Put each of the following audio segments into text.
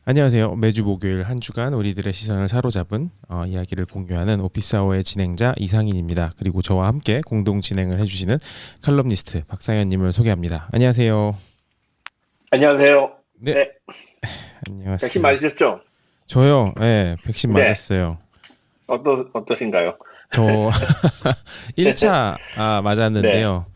안녕하세요. 매주 목요일 한 주간 우리들의 시선을 사로잡은 이야기를 공유하는 오피스아워의 진행자 이상인입니다. 그리고 저와 함께 공동 진행을 해주시는 칼럼니스트 박상현님을 소개합니다. 안녕하세요. 안녕하세요. 네, 네, 백신 안녕하세요. 맞으셨죠? 저요, 네, 백신 네, 맞았어요. 어떠신가요? 저 1차 네, 맞았는데요.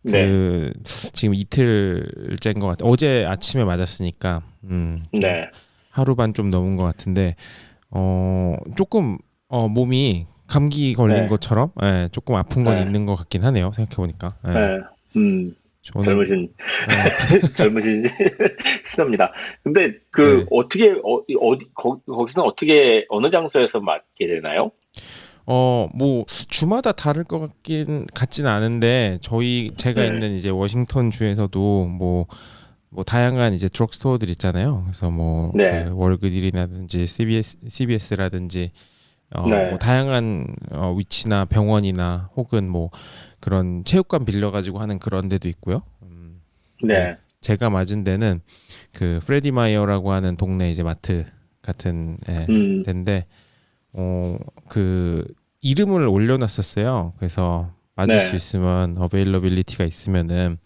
네, 지금 이틀째인 것 같아요. 어제 아침에 맞았으니까 좀 네, 하루 반 좀 넘은 것 같은데 조금 몸이 감기 걸린 네, 것처럼 조금 아픈 건 네, 있는 것 같긴 하네요. 생각해 보니까. 네, 음, 저는 젊으신, 예, 젊으신 시dob니다. 근데 네. 거기서는 어떻게, 어느 장소에서 맞게 되나요? 뭐 주마다 다를 것 같진 않은데 제가 네, 있는 이제 워싱턴 주에서도 뭐 다양한 이제 드럭스토어들 있잖아요. 그래서 뭐 네, 그 월그딜이라든지 CBS라든지 뭐 네, 다양한 위치나 병원이나 혹은 뭐 그런 체육관 빌려가지고 하는 그런 데도 있고요. 근데 네, 제가 맞은 데는 그 프레디 마이어라고 하는 동네 이제 마트 같은 음, 데인데 그 이름을 올려놨었어요. 그래서 맞을 수 네, 있으면 어베일러빌리티가 있으면은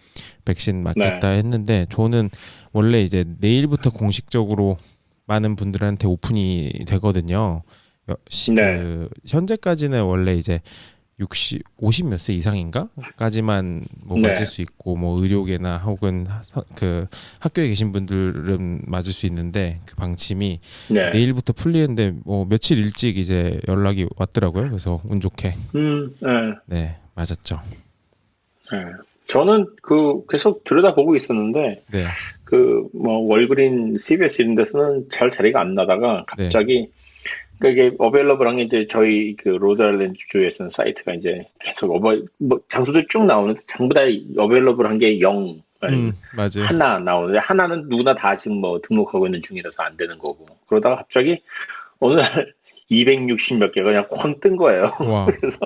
백신 네, 맞겠다 했는데 저는 원래 이제 내일부터 공식적으로 많은 분들한테 오픈이 되거든요. 네, 그 현재까지는 원래 이제 50 몇 세 이상인가까지만 뭐 맞을 네, 수 있고 뭐 의료계나 혹은 그 학교에 계신 분들은 맞을 수 있는데 그 방침이 네, 내일부터 풀리는데 뭐 며칠 일찍 이제 연락이 왔더라고요. 그래서 운 좋게 네. 네 맞았죠. 네. 저는 계속 들여다보고 있었는데, 네, 뭐 월그린 CBS 이런 데서는 잘 자리가 안 나다가 네, 갑자기 이게 어베일러블한 게 이제 저희 그 로드아일랜드 주에 쓰는 사이트가 이제 계속 뭐 장소들 쭉 나오는데 전부 다 어베일러블한 게 0, 맞아요. 하나 나오는데 하나는 누구나 다 지금 뭐 등록하고 있는 중이라서 안 되는 거고 그러다가 갑자기 어느 날 260 몇 개가 그냥 쾅 뜬 거예요. 와, 그래서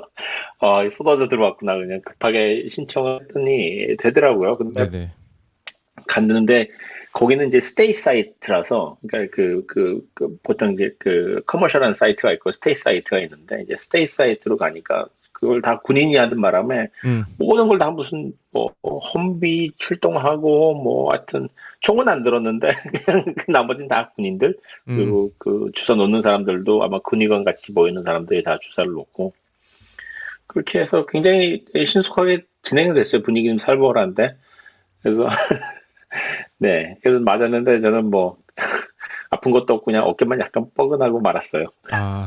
쏟아져 들어왔구나 그냥 급하게 신청을 했더니 되더라고요. 근데 네네, 갔는데 거기는 이제 스테이 사이트라서 그러니까 보통 이제 커머셜한 사이트가 있고 스테이 사이트가 있는데 이제 스테이 사이트로 가니까 그걸 다 군인이 하는 바람에 음, 모든 걸 다 무슨 뭐 험비 출동하고 뭐 하여튼 총은 안 들었는데 그냥 그 나머지는 다 군인들 음, 그리고 그 주사 놓는 사람들도 아마 군의관 같이 보이는 사람들이 다 주사를 놓고 그렇게 해서 굉장히 신속하게 진행이 됐어요. 분위기는 살벌한데 그래서 네 그래서 맞았는데 저는 뭐 아픈 것도 없고 그냥 어깨만 약간 뻐근하고 말았어요.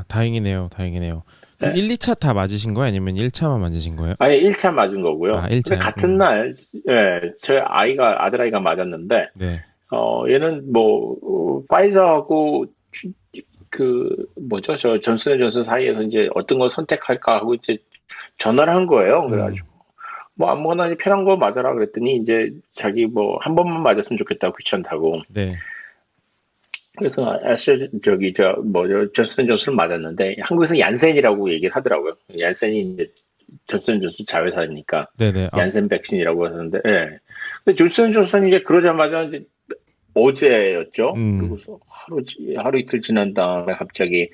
다행이네요, 다행이네요. 그럼 네. 1, 2차 다 맞으신 거예요? 아니면 1차만 맞으신 거예요? 아예 1차 맞은 거고요. 근데 1차요? 같은 날, 예, 저희 아들아이가 맞았는데, 네, 얘는 뭐, 파이저하고, 뭐죠, 존슨앤존슨 사이에서 이제 어떤 걸 선택할까 하고 이제 전화를 한 거예요. 음, 그래가지고, 뭐 아무거나 편한 거 맞아라 그랬더니 이제 자기 뭐 한 번만 맞았으면 좋겠다고 귀찮다고. 네, 그래서 저기 뭐죠 존슨앤존슨을 맞았는데 한국에서 얀센이라고 얘기를 하더라고요. 얀센이 이제 존슨앤존슨 자회사니까 네네, 얀센 백신이라고 하는데, 예. 근데 존슨앤존슨이 이제 그러자마자 이제 어제였죠. 음, 그리고서 하루 이틀 지난 다음에 갑자기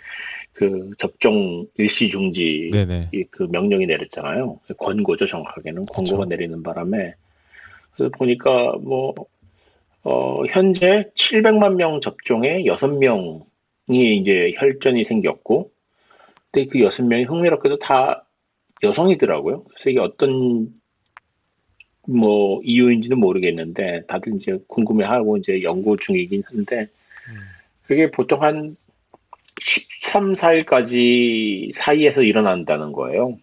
그 접종 일시 중지 네네, 그 명령이 내렸잖아요. 권고죠, 정확하게는 권고가 그쵸. 내리는 바람에 그래서 보니까 뭐 현재 700만 명 접종에 6명이 이제 혈전이 생겼고, 근데 그 6명이 흥미롭게도 다 여성이더라고요. 그래서 이게 어떤 뭐 이유인지는 모르겠는데 다들 이제 궁금해하고 이제 연구 중이긴 한데 음, 그게 보통 한 13, 14일까지 사이에서 일어난다는 거예요.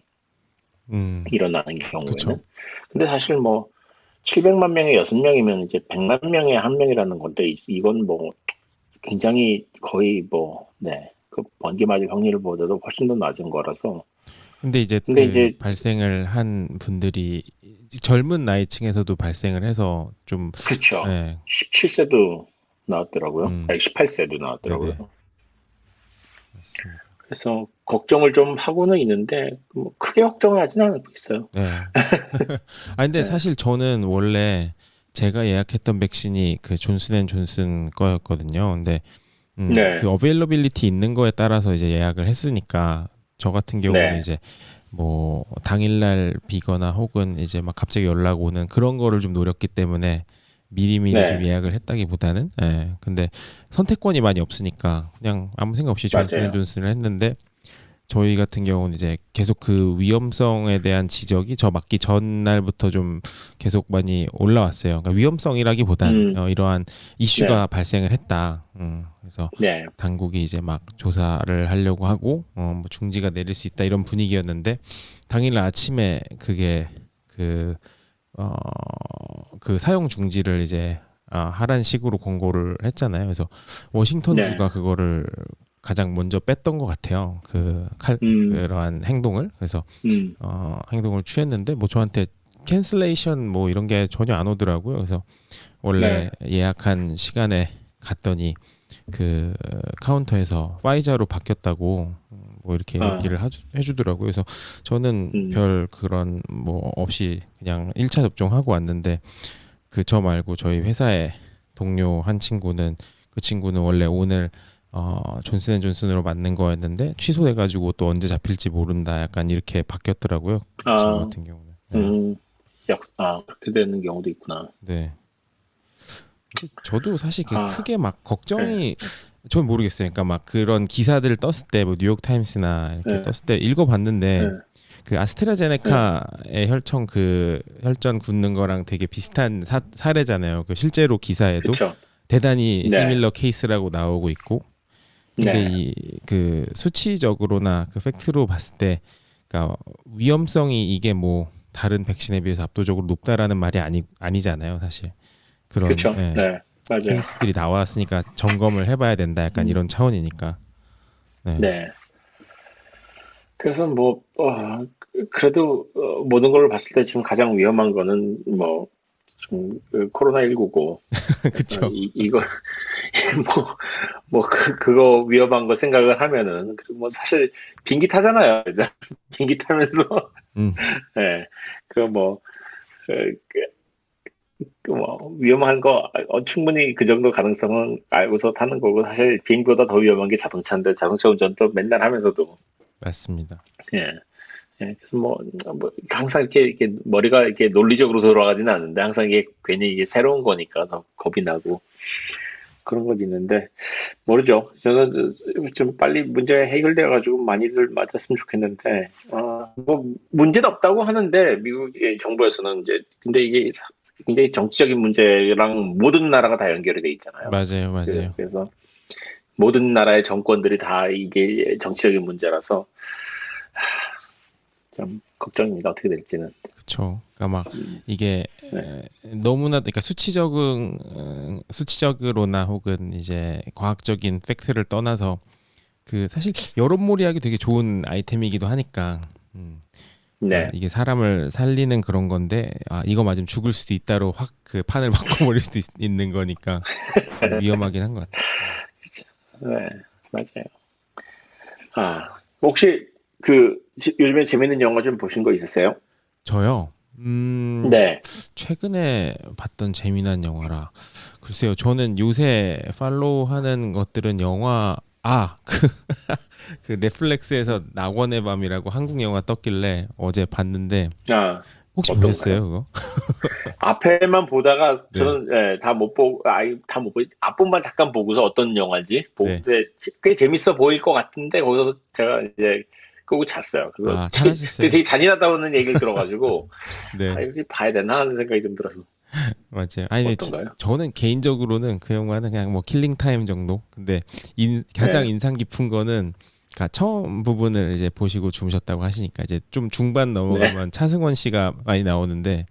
일어나는 그쵸. 경우에는. 근데 사실 뭐 700만 명에 6명이면 이제 100만 명에 한 명이라는 건데 이건 뭐 굉장히 거의 뭐 네. 그 번개 맞을 확률보다도 훨씬 더 낮은 거라서. 근데 이제 근데 그 이제 발생을 한 분들이 젊은 나이층에서도 발생을 해서 좀, 그쵸. 예, 17세도 나왔더라고요. 음, 아니 18세도 나왔더라고요. 네네, 맞습니다. 그래서 걱정을 좀 하고는 있는데 뭐 크게 걱정을 하진 않고 있어요. 네. 근데 네. 사실 저는 원래 제가 예약했던 백신이 그 존슨앤존슨 거였거든요. 근데 네, 그 어베일러빌리티 있는 거에 따라서 이제 예약을 했으니까 저 같은 경우는 네, 이제 뭐 당일날 비거나 혹은 이제 막 갑자기 연락 오는 그런 거를 좀 노렸기 때문에 미리미리 좀 네, 예약을 했다기보다는 근데 선택권이 많이 없으니까 그냥 아무 생각 없이 맞아요. 존슨앤존슨을 했는데 저희 같은 경우는 이제 계속 그 위험성에 대한 지적이 저 맞기 전날부터 좀 계속 많이 올라왔어요. 그러니까 위험성이라기보단 음, 이러한 네, 이슈가 발생을 했다. 그래서 네, 당국이 이제 막 조사를 하려고 하고 뭐 중지가 내릴 수 있다 이런 분위기였는데 당일 아침에 그게 그 어, 그 사용 중지를 이제 하란 식으로 공고를 했잖아요. 그래서 워싱턴 네, 주가 그거를 가장 먼저 뺐던 것 같아요. 음, 그러한 행동을 그래서 음, 행동을 취했는데 뭐 저한테 캔슬레이션 뭐 이런 게 전혀 안 오더라고요. 그래서 원래 네, 예약한 시간에 갔더니 그 카운터에서 파이자로 바뀌었다고 뭐 이렇게 아, 얘기를 해주더라고요. 그래서 저는 음, 별 그런 뭐 없이 그냥 1차 접종하고 왔는데 그 저 말고 저희 회사의 동료 한 친구는 그 친구는 원래 오늘 존슨앤존슨으로 맞는 거였는데 취소돼가지고 또 언제 잡힐지 모른다 약간 이렇게 바뀌었더라고요. 그 친구 아, 같은 경우는. 네. 음, 그렇게 되는 경우도 있구나. 네. 근데 저도 사실 그 아, 크게 막 네, 걱정이 전 모르겠어요. 그러니까 막 그런 기사들 떴을 때 뭐 뉴욕 타임스나 이렇게 네, 떴을 때 읽어봤는데 네, 그 네, 아스트라제네카의 혈청 그 혈전 굳는 거랑 되게 비슷한 사례잖아요. 그 실제로 기사에도 그쵸. 대단히 네, 시밀러 케이스라고 나오고 있고 근데 네, 이 그 수치적으로나 그 팩트로 봤을 때 그러니까 위험성이 이게 뭐 다른 백신에 비해서 압도적으로 높다라는 말이 아니잖아요, 사실. 그런 그쵸. 네, 맞아요. 케이스들이 나왔으니까 점검을 해봐야 된다. 약간 음, 이런 차원이니까. 네, 네. 그래서 뭐, 그래도 모든 걸 봤을 때 지금 가장 위험한 거는 뭐, 좀 코로나19고, 그래서 그쵸. 이거 뭐, 그거 위험한 거 생각을 하면은, 그리고 뭐 사실 비행기 타잖아요. 비행기 타면서, 음, 예, 그 뭐, 뭐 위험한 거 충분히 그 정도 가능성은 알고서 타는 거고 사실 비행기보다 더 위험한 게 자동차인데 자동차 운전도 맨날 하면서도 맞습니다. 예, 그래서 뭐 항상 이렇게 머리가 이렇게 논리적으로 돌아가지는 않는데 항상 이게 괜히 이게 새로운 거니까 더 겁이 나고 그런 건 있는데 모르죠. 저는 좀 빨리 문제 해결돼 가지고 많이들 맞았으면 좋겠는데 뭐 문제는 없다고 하는데 미국의 정부에서는 이제 근데 이게 굉장히 정치적인 문제랑 모든 나라가 다 연결이 돼 있잖아요. 맞아요, 맞아요. 그래서 모든 나라의 정권들이 다 이게 정치적인 문제라서 좀 걱정입니다. 어떻게 될지는. 그쵸. 그러니까 막 음, 이게 네, 너무나 그러니까 수치적으로나 혹은 이제 과학적인 팩트를 떠나서 그 사실 여론몰이하기 되게 좋은 아이템이기도 하니까. 그러니까 네, 이게 사람을 살리는 그런 건데 이거 맞으면 죽을 수도 있다로 확 그 판을 바꿔버릴 수도 있는 거니까 위험하긴 한 것 같아요. 그렇죠. 네, 맞아요. 혹시 요즘에 재밌는 영화 좀 보신 거 있으세요? 저요. 네, 최근에 봤던 재미난 영화라. 글쎄요, 저는 요새 팔로우하는 것들은 영화 그 넷플릭스에서 낙원의 밤이라고 한국 영화 떴길래 어제 봤는데 혹시 보셨어요, 어떤가요? 그거? 앞에만 보다가 네, 저는 다 못 보고 다 못 보고 앞부분만 잠깐 보고서 어떤 영화인지 네. 보는데 꽤 재밌어 보일 것 같은데 거기서 제가 이제 끄고 잤어요. 그래서 잘하셨어요. 되게 잔인하다는 얘기를 들어가지고 네, 이렇게 봐야 되나 하는 생각이 좀 들어서 맞아요. 아니, 근데 어떤가요? 저는 개인적으로는 그 영화는 그냥 뭐 킬링 타임 정도. 근데 가장 네, 인상 깊은 거는 그러니까 처음 부분을 이제 보시고 주무셨다고 하시니까 이제 좀 중반 네, 넘어가면 차승원 씨가 많이 나오는데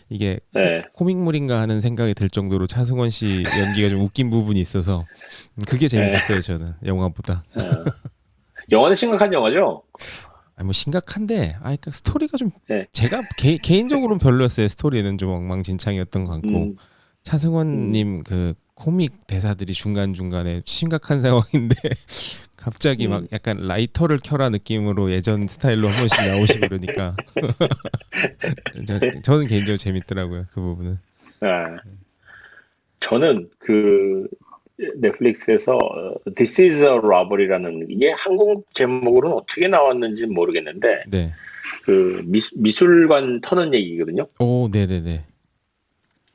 이게 네, 코믹물인가 하는 생각이 들 정도로 차승원 씨 연기가 좀 웃긴 부분이 있어서 그게 네. 재밌었어요, 저는 영화보다. 어. 영화는 심각한 영화죠? 아니 뭐 심각한데 그러니까 스토리가 좀 네, 제가 개인적으로는 별로였어요. 스토리는 좀 엉망진창이었던 것 같고 음, 음, 차승원님 그 코믹 대사들이 중간중간에 심각한 상황인데 갑자기 막 음, 약간 라이터를 켜라 느낌으로 예전 스타일로 한 번씩 나오시고 그러니까 저는 개인적으로 재밌더라고요 그 부분은. 아, 저는 넷플릭스에서 This is a Robbery라는 이게 한국 제목으로는 어떻게 나왔는지 모르겠는데 네. 그 미술관 터는 얘기거든요. 오, 네네네.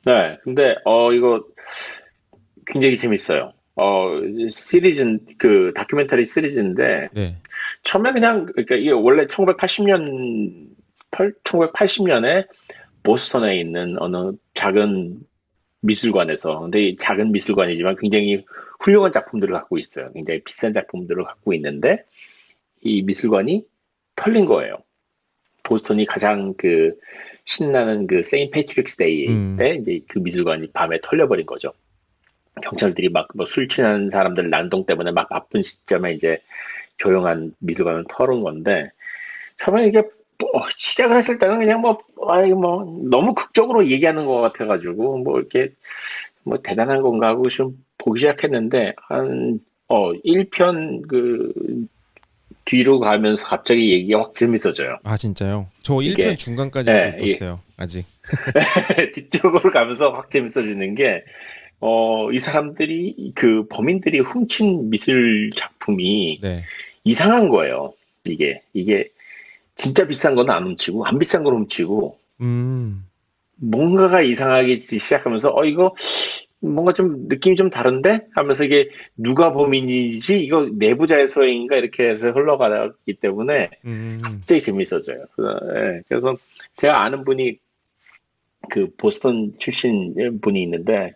네, 근데 이거 굉장히 재밌어요. 시리즈 그 다큐멘터리 시리즈인데 네. 처음에 그냥 그러니까 이게 원래 1980년에 보스턴에 있는 어느 작은 미술관에서 근데 이 작은 미술관이지만 굉장히 훌륭한 작품들을 갖고 있어요. 굉장히 비싼 작품들을 갖고 있는데 이 미술관이 털린 거예요. 보스턴이 가장 그 신나는 그 세인트 패트릭스 데이 음, 때 이제 그 미술관이 밤에 털려버린 거죠. 경찰들이 막 뭐 술 취한 사람들 난동 때문에 막 바쁜 시점에 이제 조용한 미술관을 털은 건데 처음에 이게 시작을 했을 때는 그냥 뭐 너무 극적으로 얘기하는 것 같아가지고 뭐 이렇게 뭐 대단한 건가 하고 좀 보기 시작했는데 한 1편 그 뒤로 가면서 갑자기 얘기가 확 재밌어져요. 아, 진짜요? 저 1편 이게 중간까지만 못 예, 봤어요. 아직. 뒤쪽으로 가면서 확 재밌어지는 게 이 사람들이 그 범인들이 훔친 미술 작품이 네. 이상한 거예요. 이게 진짜 비싼 건 안 훔치고 안 비싼 걸 훔치고 음, 뭔가가 이상하게 시작하면서 이거 뭔가 좀 느낌이 좀 다른데 하면서 이게 누가 범인이지 이거 내부자의 소행인가 이렇게 해서 흘러가기 때문에 음, 갑자기 재밌어져요. 그래서 제가 아는 분이 그 보스턴 출신 분이 있는데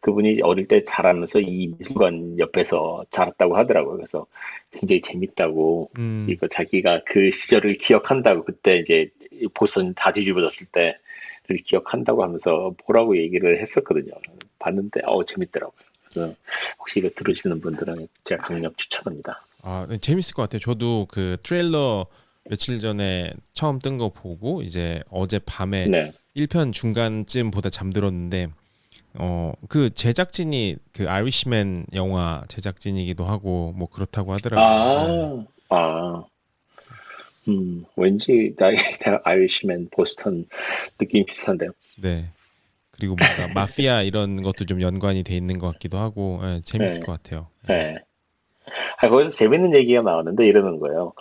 그분이 어릴 때 자라면서 이 미술관 옆에서 자랐다고 하더라고요. 그래서 굉장히 재밌다고 음. 이거 자기가 그 시절을 기억한다고 그때 이제 보스턴 다 뒤집어졌을 때를 기억한다고 하면서 보라고 얘기를 했었거든요. 봤는데 재밌더라고요. 그래서 혹시 이거 들으시는 분들은 제가 강력 추천합니다. 아, 네, 재밌을 것 같아요. 저도 그 트레일러 며칠 전에 처음 뜬 거 보고 이제 어제 밤에 네. 1편 중간쯤 보다 잠들었는데 그 제작진이 그 아이리시맨 영화 제작진이기도 하고 뭐 그렇다고 하더라고요. 네. 아, 아, 왠지 나의 아이리시맨 보스턴 느낌 비슷한데요. 네. 그리고 뭔가 마피아 이런 것도 좀 연관이 돼 있는 것 같기도 하고 재밌을 네, 것 같아요. 네. 네. 거기서 재밌는 얘기가 나오는데 이러는 거예요.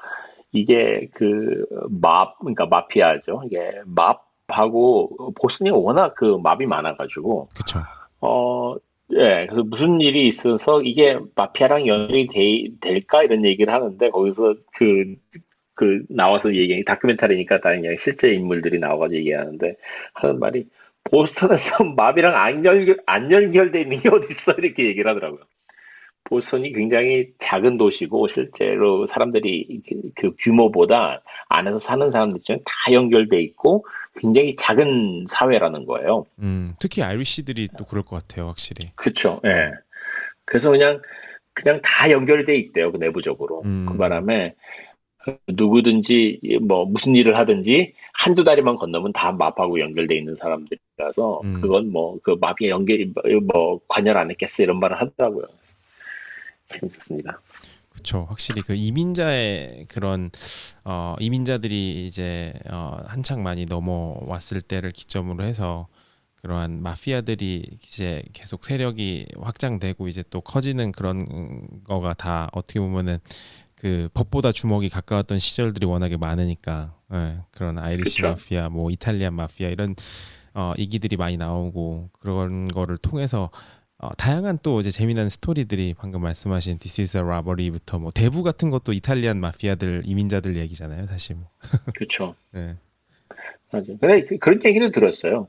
이게 그러니까 마피아죠. 이게 맙하고 보스턴이 워낙 그 맙이 많아가지고, 그쵸. 어, 예, 그래서 무슨 일이 있어서 이게 마피아랑 연결이 될까 이런 얘기를 하는데 거기서 나와서 다큐멘터리니까 다른 그냥 실제 인물들이 나와가지고 얘기하는데 하는 말이 보스턴에서 맙이랑 안 연결돼 있는 게 어딨어 이렇게 얘기를 하더라고요. 보스턴이 굉장히 작은 도시고 실제로 사람들이 그 규모보다 안에서 사는 사람들 중에 다 연결돼 있고 굉장히 작은 사회라는 거예요. 특히 아이리시들이 또 그럴 것 같아요, 확실히. 그쵸? 예. 네. 그래서 그냥 다 연결돼 있대요, 그 내부적으로. 그 음, 바람에 누구든지 뭐 무슨 일을 하든지 한두 다리만 건너면 다 마하고 연결돼 있는 사람들이라서 음. 그건 뭐 그 마비의 연결이 뭐 관여를 안 했겠어 이런 말을 하더라고요. 재밌었습니다. 그렇죠. 확실히 그 이민자의 그런 이민자들이 이제 한창 많이 넘어왔을 때를 기점으로 해서 그러한 마피아들이 이제 계속 세력이 확장되고 이제 또 커지는 그런 거가 다 어떻게 보면은 그 법보다 주먹이 가까웠던 시절들이 워낙에 많으니까 그런 아이리시 그쵸? 마피아, 뭐 이탈리안 마피아 이런 이기들이 많이 나오고 그런 거를 통해서 다양한 또 이제 재미난 스토리들이 방금 말씀하신 This is a Robbery부터 뭐 대부 같은 것도 이탈리안 마피아들 이민자들 얘기잖아요, 사실 뭐. 그쵸? 네. 맞아요. 근데 그런 얘기도 들었어요.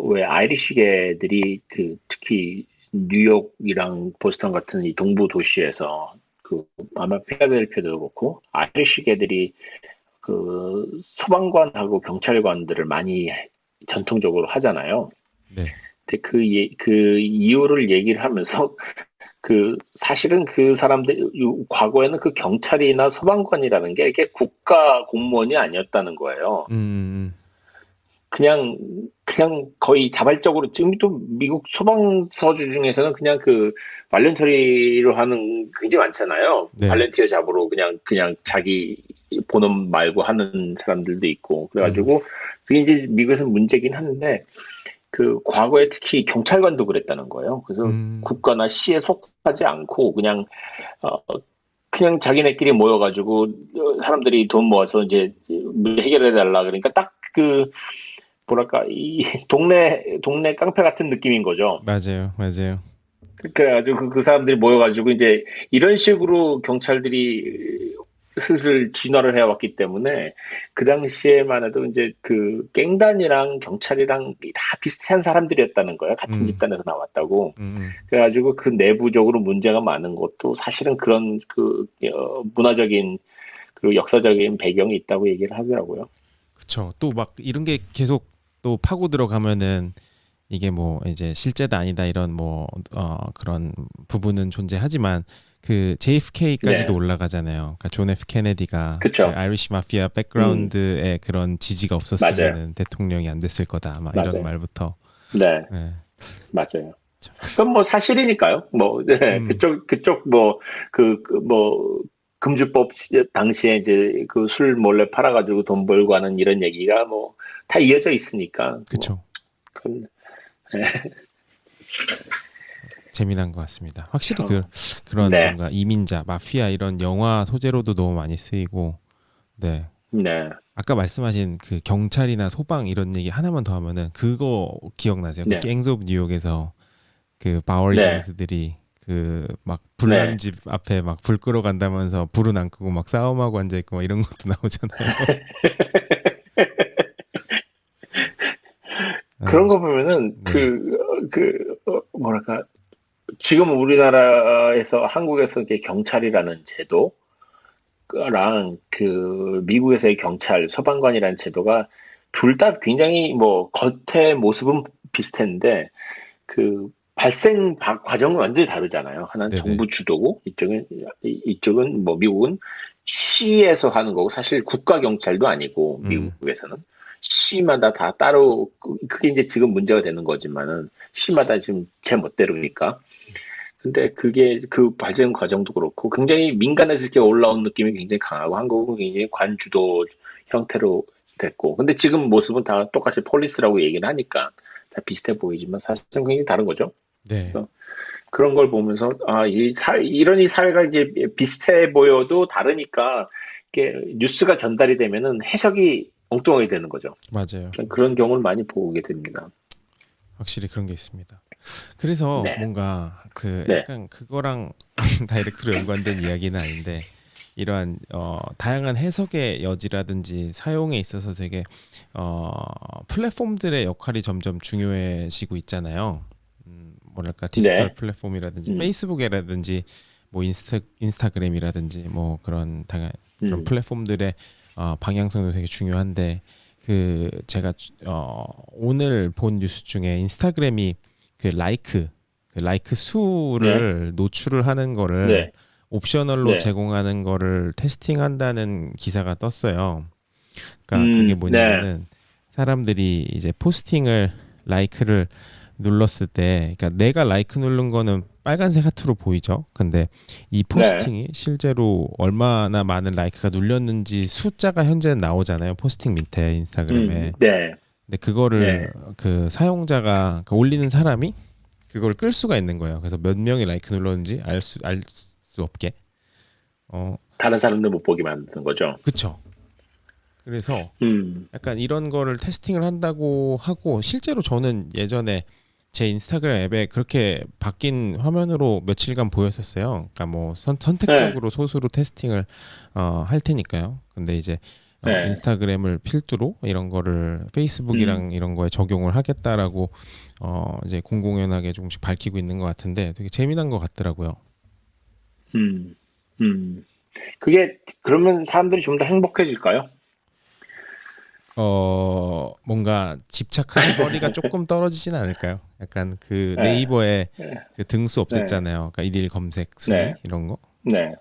왜 아이리시계들이 특히 뉴욕이랑 보스턴 같은 이 동부 도시에서 아마 필라델피아도 그렇고 아이리시계들이 소방관하고 경찰관들을 많이 전통적으로 하잖아요. 네. 근데 그 이유를 얘기를 하면서 사실은 그 사람들, 과거에는 그 경찰이나 소방관이라는 게 이렇게 국가 공무원이 아니었다는 거예요. 음, 음, 그냥, 그냥 거의 자발적으로, 지금도 미국 소방서주 중에서는 그냥 발렌터리로 하는 게 굉장히 많잖아요. 네. 발렌티어 잡으로 그냥 자기 본업 말고 하는 사람들도 있고. 음, 그래가지고, 그게 이제 미국에서는 문제긴 한데, 그 과거에 특히 경찰관도 그랬다는 거예요. 그래서 음, 국가나 시에 속하지 않고 어, 그냥 자기네끼리 모여가지고 사람들이 돈 모아서 이제 문제 해결해 달라 그러니까 딱 그 뭐랄까 이 동네 깡패 같은 느낌인 거죠. 맞아요, 맞아요. 그래가지고 그 사람들이 모여가지고 이제 이런 식으로 경찰들이 슬슬 진화를 해왔기 때문에 그 당시에만 해도 이제 그 갱단이랑 경찰이랑 다 비슷한 사람들이었다는 거예요. 같은 음, 집단에서 나왔다고. 음. 그래가지고 그 내부적으로 문제가 많은 것도 사실은 그런 그 문화적인 그 역사적인 배경이 있다고 얘기를 하더라고요. 그쵸. 또 막 이런 게 계속 또 파고 들어가면은 이게 뭐 이제 실제다 아니다 이런 뭐 그런 부분은 존재하지만 그 JFK까지도 네, 올라가잖아요. 그러니까 존 F 케네디가 그 그쵸. 아이리시 마피아 음, 백그라운드에 그런 지지가 맞아요. 없었으면은 대통령이 안 됐을 거다. 막 이런 맞아요. 말부터. 네, 네. 맞아요. 그건 뭐 사실이니까요. 뭐, 네, 음, 그쪽 뭐, 뭐, 금주법 당시에 이제 그 술 몰래 팔아가지고 돈 벌고 하는 이런 얘기가 뭐, 다 이어져 있으니까, 뭐, 그쵸. 그, 네, 재미난 것 같습니다. 확실히 참, 그런 네, 뭔가 이민자, 마피아 이런 영화 소재로도 너무 많이 쓰이고, 네. 네, 아까 말씀하신 그 경찰이나 소방 이런 얘기 하나만 더 하면은 그거 기억나세요? 그 네, 갱스 오브 뉴욕에서 그 바워리 네, 갱스들이 그 막 불난 네. 집 앞에 막 불 끄러 간다면서 불은 안 끄고 막 싸움하고 앉아 있고 막 이런 것도 나오잖아요. 그런 네, 거 보면은 네, 뭐랄까, 지금 우리나라에서 한국에서 이게 경찰이라는 제도, 랑 그 미국에서의 경찰 소방관이라는 제도가 둘 다 굉장히 뭐 겉의 모습은 비슷했는데 그 과정은 완전히 다르잖아요. 하나는 네, 네, 정부 주도고 이쪽은 뭐 미국은 시에서 하는 거고 사실 국가 경찰도 아니고 음, 미국에서는 시마다 다 따로 그게 이제 지금 문제가 되는 거지만은 시마다 지금 제 멋대로니까 근데 그게 그 발전 과정도 그렇고 굉장히 민간에서 이렇게 올라온 느낌이 굉장히 강하고 한국은 굉장히 관주도 형태로 됐고 근데 지금 모습은 다 똑같이 폴리스라고 얘기를 하니까 다 비슷해 보이지만 사실은 굉장히 다른 거죠. 네, 그래서 그런 걸 보면서 이런 이 사회가 이제 비슷해 보여도 다르니까 이게 뉴스가 전달이 되면은 해석이 엉뚱하게 되는 거죠. 맞아요. 그런 경우를 많이 보게 됩니다. 확실히 그런 게 있습니다. 그래서 네, 뭔가 그 네, 약간 그거랑 다이렉트로 연관된 이야기는 아닌데 이러한 다양한 해석의 여지라든지 사용에 있어서 되게 어, 플랫폼들의 역할이 점점 중요해지고 있잖아요. 뭐랄까 디지털 네, 플랫폼이라든지 음, 페이스북이라든지 뭐 인스타그램이라든지 뭐 그런 음, 플랫폼들의 방향성도 되게 중요한데 그 제가 오늘 본 뉴스 중에 인스타그램이 그 라이크 네, 수를 노출을 하는 거를 네, 옵셔널로 네. 제공하는 거를 테스팅한다는 기사가 떴어요. 그러니까 그게 네. 뭐냐면은 사람들이 이제 포스팅을 라이크를 눌렀을 때, 그러니까 내가 라이크 누른 거는 빨간색 하트로 보이죠. 근데 이 네. 포스팅이 실제로 얼마나 많은 라이크가 눌렸는지 숫자가 현재 나오잖아요. 포스팅 밑에 인스타그램에. 네. 근데 그거를 네. 그 사용자가 그 올리는 사람이 그걸 끌 수가 있는 거예요. 그래서 몇 명이 라이크 눌렀는지 알 수 없게. 어, 다른 사람들 못 보게 만드는 거죠. 그쵸. 그래서 음, 약간 이런 거를 테스팅을 한다고 하고 실제로 저는 예전에 제 인스타그램 앱에 그렇게 바뀐 화면으로 며칠간 보였었어요. 그러니까 뭐 네. 선택적으로 소수로 테스팅을 할 테니까요. 근데 이제 네. 인스타그램을 필두로 이런 거를 음, 페이스북이랑 이런 거에 적용을 하겠다라고 이제 공공연하게 조금씩 밝히고 있는 것 같은데 되게 재미난 것 같더라고요. 음, 음. 그게, 그러면 사람들이 좀 더 행복해질까요? 뭔가 집착하는 거리가 조금 떨어지진 않을까요? 약간 그 네. 네이버에 네. 그 등수 네. 없앴잖아요. 그러니까 일일 검색 순위 네. 이런 거. 네.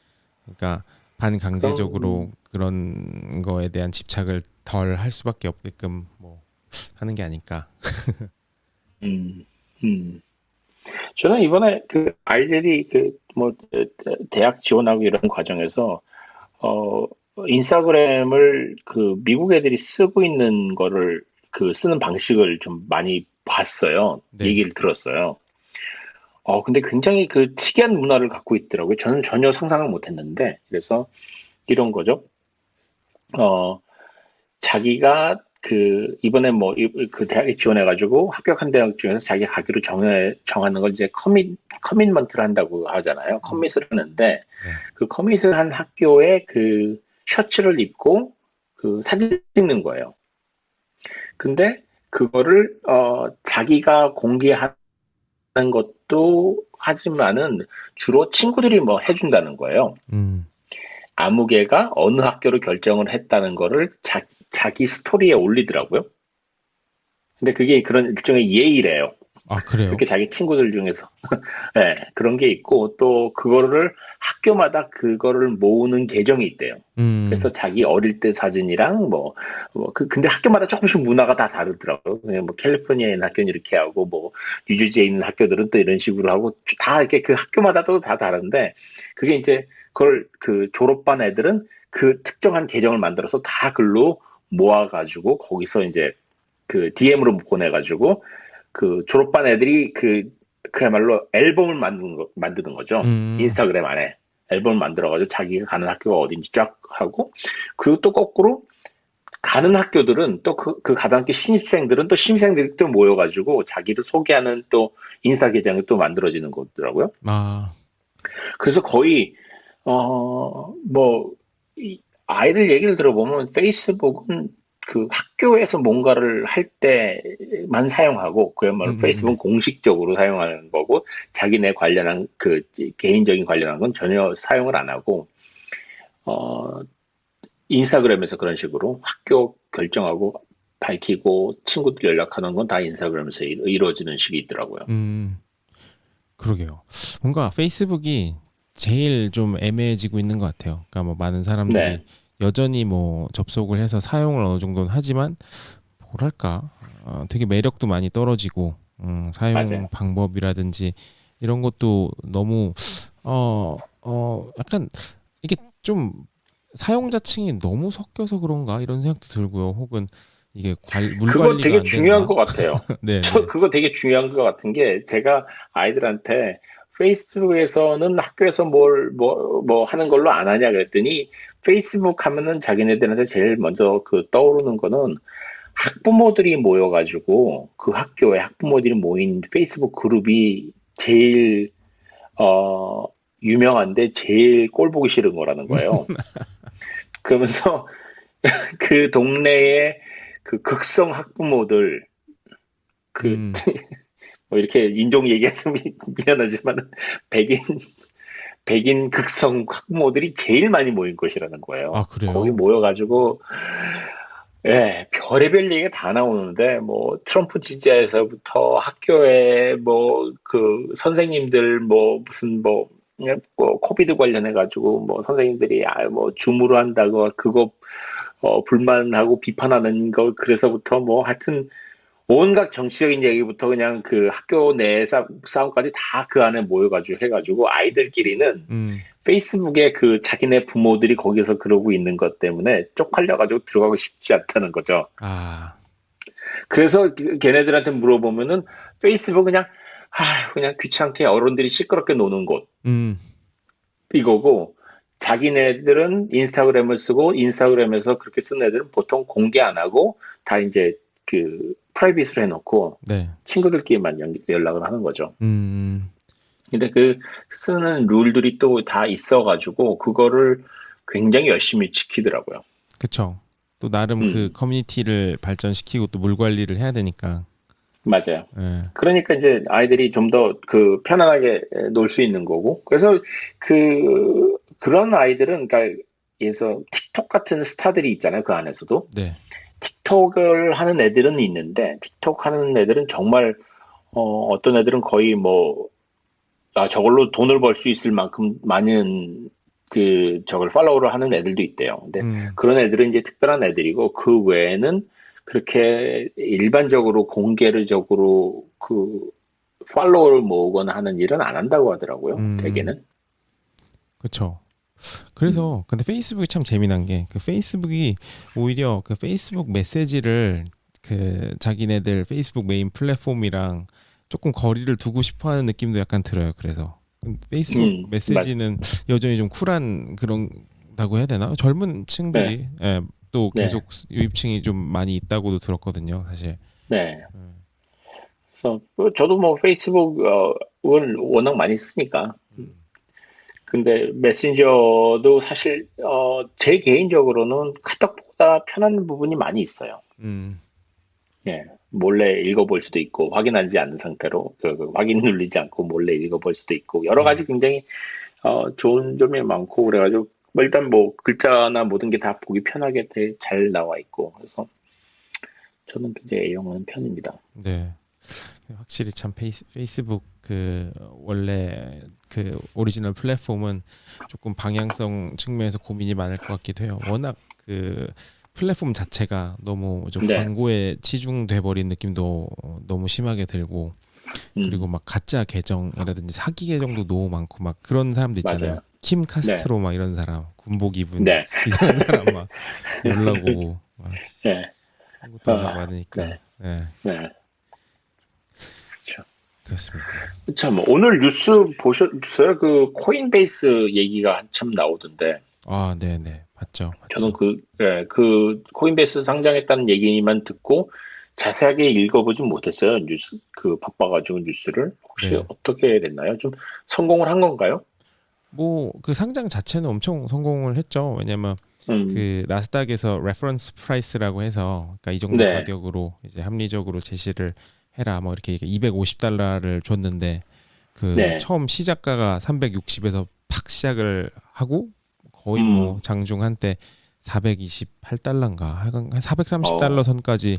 그러니까 그럼, 반강제적으로 그런 거에 대한 집착을 덜 할 수밖에 없게끔 뭐 하는 게 아닐까. 음, 음. 저는 이번에 그 아이들이 뭐, 대학 지원하고 이런 과정에서, 어, 인스타그램을 그 미국 애들이 쓰고 있는 거를 쓰는 방식을 좀 많이 봤어요. 네. 얘기를 들었어요. 근데 굉장히 그 특이한 문화를 갖고 있더라고요. 저는 전혀 상상을 못 했는데, 그래서 이런 거죠. 어, 자기가 이번에 그 대학에 지원해가지고 합격한 대학 중에서 자기 가기로 정하는 걸 이제 커밋먼트를 한다고 하잖아요. 커밋을 하는데, 네. 그 커밋을 한 학교에 그 셔츠를 입고 그 사진 찍는 거예요. 근데 그거를, 자기가 공개하는 것도 하지만은 주로 친구들이 뭐 해준다는 거예요. 음. 아무개가 어느 학교로 결정을 했다는 거를 자기 스토리에 올리더라고요. 근데 그게 그런 일종의 예의래요. 아, 그래요? 그렇게 자기 친구들 중에서. 네, 그런 게 있고, 또 그거를 학교마다 그거를 모으는 계정이 있대요. 그래서 음. 자기 어릴 때 사진이랑 근데 학교마다 조금씩 문화가 다 다르더라고요. 그냥 뭐 캘리포니아에 있는 학교는 이렇게 하고, 뭐, 뉴저지에 있는 학교들은 또 이런 식으로 하고, 다 이렇게 그 학교마다 또 다 다른데, 그게 이제 그걸 그 졸업반 애들은 그 특정한 계정을 만들어서 다 글로 모아가지고, 거기서 이제 그 DM으로 보내가지고, 그 졸업반 애들이 그야말로 앨범을 만드는 거죠. 음. 인스타그램 안에 앨범을 만들어가지고 자기가 가는 학교가 어딘지 쫙 하고, 그리고 또 거꾸로 가는 학교들은 또 그 가던 학교 신입생들은 또 신입생들이 또 모여가지고 자기를 소개하는 또 인스타 계정이 또 만들어지는 거더라고요. 아. 그래서 거의 뭐 아이들 얘기를 들어보면 페이스북은 그 학교에서 뭔가를 할 때만 사용하고, 그야말로 페이스북은 공식적으로 사용하는 거고, 자기네 관련한 그 개인적인 관련한 건 전혀 사용을 안 하고, 어 인스타그램에서 그런 식으로 학교 결정하고 밝히고 친구들 연락하는 건 다 인스타그램에서 이루어지는 식이 있더라고요. 음. 그러게요. 뭔가 페이스북이 제일 좀 애매해지고 있는 것 같아요. 그러니까 뭐 많은 사람들이 네, 여전히 뭐 접속을 해서 사용을 어느 정도는 하지만 뭐랄까 되게 매력도 많이 떨어지고 사용 맞아요. 방법이라든지 이런 것도 너무 약간 이게 좀 사용자층이 너무 섞여서 그런가 이런 생각도 들고요. 혹은 이게 물 그거 관리가 되게 안 중요한 됐나? 것 같아요. 저 네네. 그거 되게 중요한 것 같은 게, 제가 아이들한테 페이스북에서는 학교에서 뭐 하는 걸로 안 하냐 그랬더니, 페이스북 하면은 자기네들한테 제일 먼저 그 떠오르는 거는 학부모들이 모여가지고 그 학교에 학부모들이 모인 페이스북 그룹이 제일 어 유명한데 제일 꼴 보기 싫은 거라는 거예요. 그러면서 그 동네에 그 극성 학부모들, 그 음. 뭐 이렇게 인종 얘기해서 미안하지만 백인 백인 극성 학부모들이 제일 많이 모인 곳이라는 아, 거예요. 거기 그래요? 모여가지고, 예, 별의별 얘기가 다 나오는데, 뭐, 트럼프 지지자에서부터 학교에 그 선생님들 무슨 코비드 관련해가지고 선생님들이 줌으로 한다고 그거 불만하고 비판하는 거, 그래서부터 하여튼 온갖 정치적인 얘기부터 그냥 그 학교 내 싸움까지 다 그 안에 모여가지고 해가지고, 아이들끼리는 음. 페이스북에 그 자기네 부모들이 거기서 그러고 있는 것 때문에 쪽팔려가지고 들어가고 싶지 않다는 거죠. 아. 그래서 걔네들한테 물어보면은 페이스북 그냥 귀찮게 어른들이 시끄럽게 노는 곳 음. 이거고, 자기네들은 인스타그램을 쓰고 인스타그램에서 그렇게 쓴 애들은 보통 공개 안 하고 다 이제 그 프라이빗으로 해놓고 네. 친구들끼리만 연락을 하는 거죠. 음. 근데 그 쓰는 룰들이 또 다 있어가지고 그거를 굉장히 열심히 지키더라고요. 그쵸. 또 나름 그 음, 커뮤니티를 발전시키고 또 물 관리를 해야 되니까. 맞아요. 예. 그러니까 이제 아이들이 좀 더 그 편안하게 놀 수 있는 거고. 그래서 그런 아이들은, 그러니까 예서 틱톡 같은 스타들이 있잖아요. 그 안에서도. 네. 틱톡을 하는 애들은 있는데, 틱톡 하는 애들은 정말, 어떤 애들은 거의 저걸로 돈을 벌 수 있을 만큼 많은 저걸 팔로우를 하는 애들도 있대요. 근데 음. 그런 애들은 이제 특별한 애들이고, 그 외에는 그렇게 일반적으로 공개적으로 팔로워를 모으거나 하는 일은 안 한다고 하더라고요. 음. 대개는. 그쵸. 음, 그래서 근데 페이스북이 참 재미난 게 그 페이스북이 오히려 그 페이스북 메시지를 그 자기네들 페이스북 메인 플랫폼이랑 조금 거리를 두고 싶어하는 느낌도 약간 들어요. 그래서 페이스북 맞, 메시지는 여전히 좀 쿨한 그런다고 해야 되나? 젊은 네, 층들이 예, 또 네, 계속 유입층이 좀 많이 있다고도 들었거든요. 사실. 네. 음, 그래서 저도 뭐 페이스북을 워낙 많이 쓰니까. 음, 근데 메신저도 사실 제 개인적으로는 카톡보다 편한 부분이 많이 있어요. 음, 예, 몰래 읽어볼 수도 있고 확인하지 않는 상태로 그 확인 누르지 않고 몰래 읽어볼 수도 있고 여러 네, 가지 굉장히 좋은 점이 많고 그래가지고 뭐 일단 뭐 글자나 모든 게 다 보기 편하게 잘 나와 있고 그래서 저는 굉장히 애용하는 편입니다. 네. 확실히 참 페이스북 그 원래 그 오리지널 플랫폼은 조금 방향성 측면에서 고민이 많을 것 같기도 해요. 워낙 그 플랫폼 자체가 너무 좀 네, 광고에 치중돼 버린 느낌도 너무 심하게 들고 그리고 음, 막 가짜 계정이라든지 사기 계정도 너무 많고 막 그런 사람들 있잖아요. 맞아요. 킴 네, 카스트로 막 이런 사람 군복 입은 네, 이상한 사람 막 연락 오고 막 네, 그런 것도 워낙 아, 많으니까 네, 네 네. 그렇죠. 그렇습니다. 참 오늘 뉴스 보셨어요? 그 코인베이스 얘기가 한참 나오던데. 아 네네 봤죠 저는 봤죠. 그 코인베이스 상장했다는 얘기만 듣고 자세하게 읽어보진 못했어요. 뉴스, 바빠가지고 뉴스를. 혹시 네. 어떻게 됐나요? 좀 성공을 한 건가요? 뭐 그 상장 자체는 엄청 성공을 했죠. 왜냐면 음, 그 나스닥에서 레퍼런스 프라이스라고 해서 그러니까 이 정도 네, 가격으로 이제 합리적으로 제시를 해라 뭐 이렇게 $250를 줬는데 그 네, 처음 시작가가 360에서 팍 시작을 하고 거의 뭐 음, 장중 한때 428달러인가 하여간 한 430달러 어, 선까지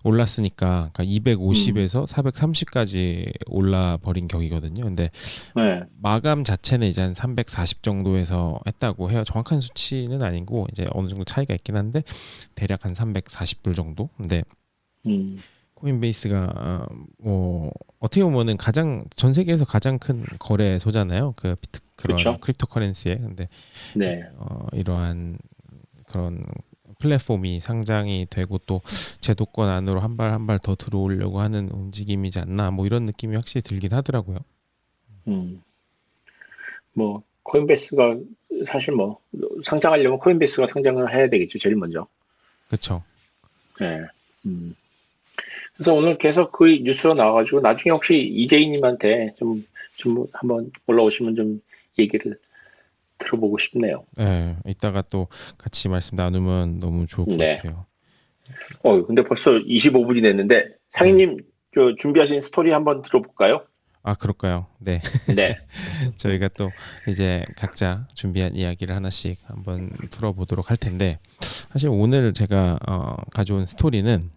올랐으니까 그러니까 음, 250에서 430까지 올라 버린 격이거든요. 근데 네, 마감 자체는 이제 한 340 정도에서 했다고 해요. 정확한 수치는 아니고 이제 어느 정도 차이가 있긴 한데 대략 한 340불 정도. 근데 음, 코인베이스가 뭐 어떻게 보면은 가장 전 세계에서 가장 큰 거래소잖아요. 그런 그렇죠. 크립토 커런시에. 근데 네, 이러한 그런 플랫폼이 상장이 되고 또 제도권 안으로 한 발 한 발 더 들어오려고 하는 움직임이지 않나 뭐 이런 느낌이 확실히 들긴 하더라고요. 음, 뭐 코인베이스가 사실 뭐 상장하려면 코인베이스가 상장을 해야 되겠죠, 제일 먼저. 그렇죠. 네, 음. 그래서 오늘 계속 그 뉴스가 나와가지고 나중에 혹시 이재희님한테 좀 한번 올라오시면 좀 얘기를 들어보고 싶네요. 네, 이따가 또 같이 말씀 나누면 너무 좋을 것 네. 같아요. 근데 벌써 25분이 됐는데 네. 상희님 저 준비하신 스토리 한번 들어볼까요? 아, 그럴까요? 네. 네. 음, 저희가 또 이제 각자 준비한 이야기를 하나씩 한번 풀어보도록 할 텐데, 사실 오늘 제가 가져온 스토리는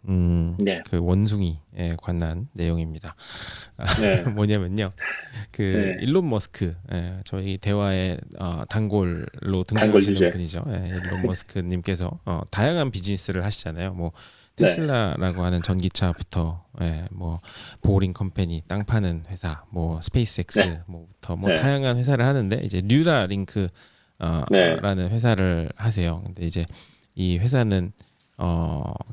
네. 그 원숭이에 관한 내용입니다. 네. 뭐냐면요, 그 네. 일론 머스크, 저희 대화의 단골로 단골 등장하시는 주제. 분이죠. 일론 머스크님께서 다양한 비즈니스를 하시잖아요. 뭐 네. 테슬라라고 하는 전기차부터 뭐 보링 컴퍼니 땅 파는 회사, 뭐 네. 스페이스X 뭐부터 뭐 네. 다양한 회사를 하는데 이제 뉴라링크 네. 라는 회사를 하세요. 근데 이제 이 회사는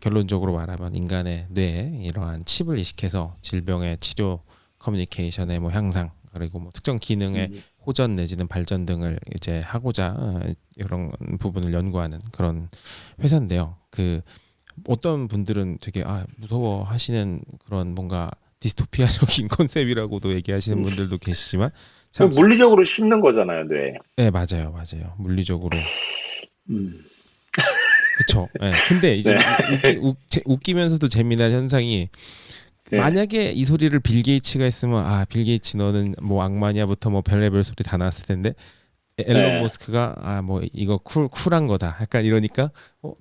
결론적으로 말하면 인간의 뇌에 이러한 칩을 이식해서 질병의 치료, 커뮤니케이션의 뭐 향상 그리고 뭐 특정 기능의 음, 호전 내지는 발전 등을 이제 하고자 이런 부분을 연구하는 그런 회사인데요. 그 어떤 분들은 되게 무서워 하시는 그런 뭔가 디스토피아적인 컨셉이라고도 얘기하시는 음, 분들도 계시지만 그 참 물리적으로 씹는 거잖아요, 네. 네, 맞아요, 맞아요. 물리적으로 음, 그쵸. 예. 근데 이제 네. 웃기면서도 재미난 현상이 네. 만약에 이 소리를 빌 게이츠가 했으면 빌 게이츠 너는 뭐 악마냐부터 뭐 별의별 소리 다 나왔을 텐데 앨런 네. 머스크가 뭐 이거 쿨한 거다. 약간 이러니까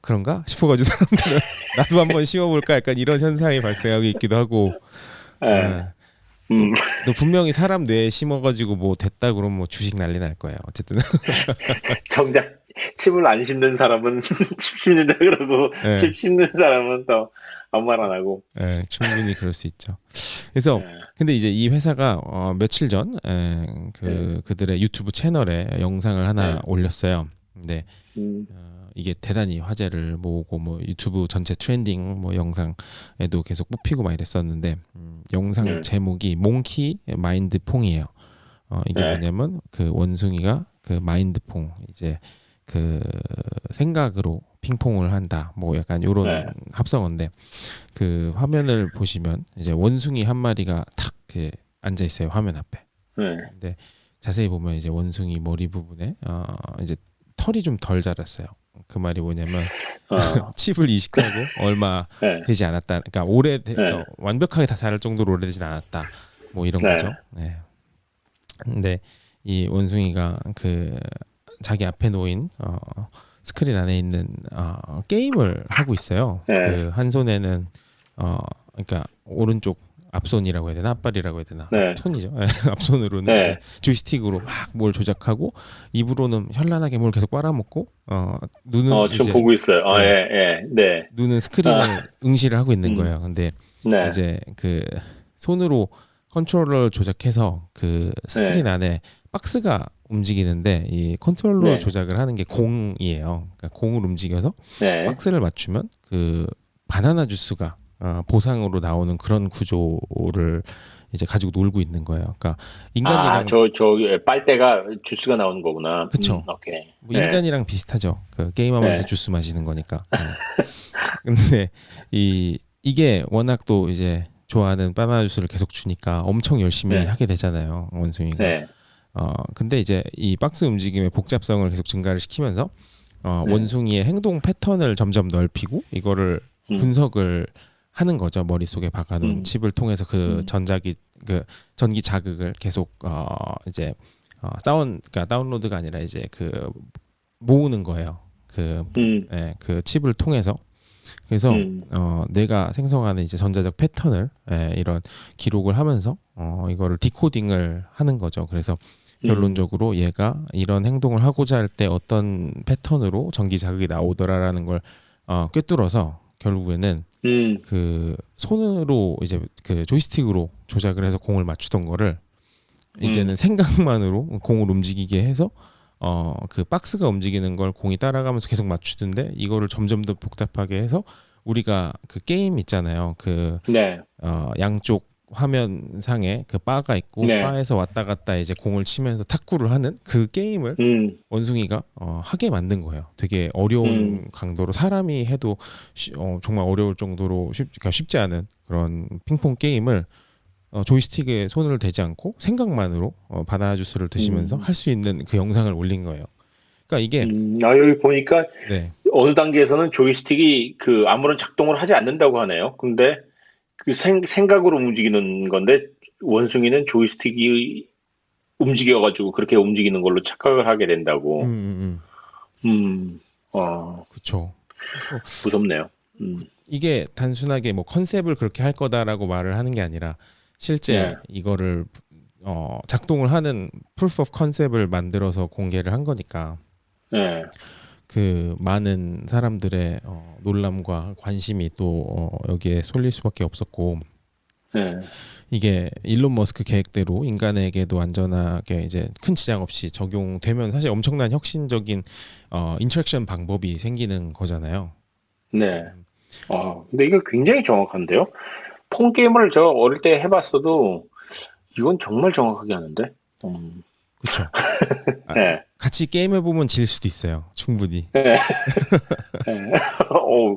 그런가 싶어가지고 사람들은 나도 한번 씌워볼까 약간 이런 현상이 발생하고 있기도 하고 네. 예. 또, 음, 또 분명히 사람 뇌에 심어가지고 뭐 됐다 그러면 뭐 주식 난리 날 거예요. 어쨌든 정작 칩을 안 씹는 사람은 칩 씹는다 그러고 예, 칩 씹는 사람은 또 아무 말 안 하고. 충분히 그럴 수 있죠. 그래서 네. 근데 이제 이 회사가 며칠 전 네. 그들의 유튜브 채널에 영상을 네. 하나 올렸어요. 근데 음, 이게 대단히 화제를 모으고 뭐 유튜브 전체 트렌딩 뭐 영상에도 계속 뽑히고 막 이랬었는데 영상 음, 제목이 몽키 마인드 퐁이에요. 이게 네, 뭐냐면 그 원숭이가 그 마인드 퐁 이제 그 생각으로 핑퐁을 한다. 뭐 약간 요런 네, 합성어인데 그 화면을 보시면 이제 원숭이 한 마리가 탁 이렇게 앉아 있어요. 화면 앞에. 네, 근데 자세히 보면 이제 원숭이 머리 부분에 이제 털이 좀 덜 자랐어요. 그 말이 뭐냐면 칩을 이식하고 얼마 네, 되지 않았다. 그러니까 네, 그러니까 완벽하게 다 자랄 정도로 오래되진 않았다. 뭐 이런 네, 거죠. 네. 근데 이 원숭이가 그 자기 앞에 놓인 스크린 안에 있는 게임을 하고 있어요. 네, 그 한 손에는 그러니까 오른쪽 앞손이라고 해야 되나 앞발이라고 해야 되나 네, 앞손이죠. 앞손으로는 이제 네. 조이스틱으로 막 뭘 조작하고 입으로는 현란하게 뭘 계속 빨아먹고 눈은 지금 이제 보고 있어요. 네, 예, 예, 네, 눈은 아, 스크린을 응시를 하고 있는 음, 거예요. 근데 네, 이제 그 손으로 컨트롤러를 조작해서 그 스크린 네, 안에 박스가 움직이는데 이 컨트롤러 네, 조작을 하는 게 공이에요. 그러니까 공을 움직여서 네. 박스를 맞추면 그 바나나 주스가 보상으로 나오는 그런 구조를 이제 가지고 놀고 있는 거예요. 그러니까 인간이랑 빨대가 주스가 나오는 거구나. 그쵸. 오케이. 뭐 네, 인간이랑 비슷하죠. 그 게임하면서 네, 주스 마시는 거니까. 근데 이게 워낙 또 이제 좋아하는 바나나 주스를 계속 주니까 엄청 열심히 네, 하게 되잖아요. 원숭이가. 네, 근데 이제 이 박스 움직임의 복잡성을 계속 증가를 시키면서 네, 원숭이의 행동 패턴을 점점 넓히고 이거를 음, 분석을 하는 거죠. 머릿속에 박아놓은 음, 칩을 통해서 음, 그 전기 자극을 계속 이제 그러니까 다운로드가 아니라 이제 그 모으는 거예요. 음, 그 칩을 통해서 그래서 음, 뇌가 생성하는 이제 전자적 패턴을 이런 기록을 하면서 이거를 디코딩을 하는 거죠. 그래서 음, 결론적으로 얘가 이런 행동을 하고자 할 때 어떤 패턴으로 전기 자극이 나오더라라는 걸 꿰뚫어서 결국에는 음, 그 손으로 이제 그 조이스틱으로 조작을 해서 공을 맞추던 거를 이제는 음, 생각만으로 공을 움직이게 해서 그 박스가 움직이는 걸 공이 따라가면서 계속 맞추던데 이거를 점점 더 복잡하게 해서 우리가 그 게임 있잖아요. 그 네, 양쪽 화면상에 그 바가 있고 네, 바에서 왔다 갔다 이제 공을 치면서 탁구를 하는 그 게임을 음, 원숭이가 하게 만든 거예요. 되게 음, 어려운 강도로 사람이 해도 정말 어려울 정도로 그러니까 쉽지 않은 그런 핑퐁 게임을 조이스틱에 손을 대지 않고 생각만으로 바나나 주스를 드시면서 음, 할 수 있는 그 영상을 올린 거예요. 그러니까 이게 여기 보니까 네, 어느 단계에서는 조이스틱이 그 아무런 작동을 하지 않는다고 하네요. 근데 그 생각으로 움직이는 건데 원숭이는 조이스틱이 움직여가지고 그렇게 움직이는 걸로 착각을 하게 된다고. 음, 어, 그렇죠. 그래서 무섭네요. 이게 단순하게 뭐 컨셉을 그렇게 할 거다라고 말을 하는 게 아니라 실제 네, 이거를 작동을 하는 proof of concept을 만들어서 공개를 한 거니까 네, 그 많은 사람들의 놀람과 관심이 또 여기에 쏠릴 수밖에 없었고 네, 이게 일론 머스크 계획대로 인간에게도 안전하게 이제 큰 지장 없이 적용되면 사실 엄청난 혁신적인 인터랙션 방법이 생기는 거잖아요. 네. 근데 이거 굉장히 정확한데요? 폰 게임을 저 어릴 때 해봤어도 이건 정말 정확하게 하는데. 그렇죠. 네, 같이 게임해 보면 질 수도 있어요. 충분히. 네, 네.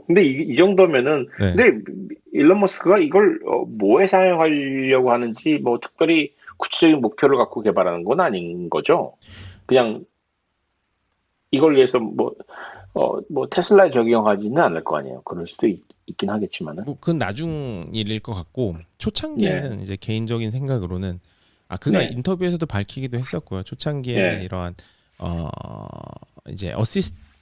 근데 이 정도면은, 네. 근데 일론 머스크가 이걸 뭐에 사용하려고 하는지 뭐 특별히 구체적인 목표를 갖고 개발하는 건 아닌 거죠. 그냥 이걸 위해서 뭐 테슬라에 적용하지는 않을 거 아니에요. 그럴 수도 긴 하겠지만은. 뭐 그건 나중 일일 것 같고 네, 초창기에는 이제 개인적인 생각으로는 그가 네, 인터뷰에서도 밝히기도 했었고요. 초창기에는 네, 이러한 어 이제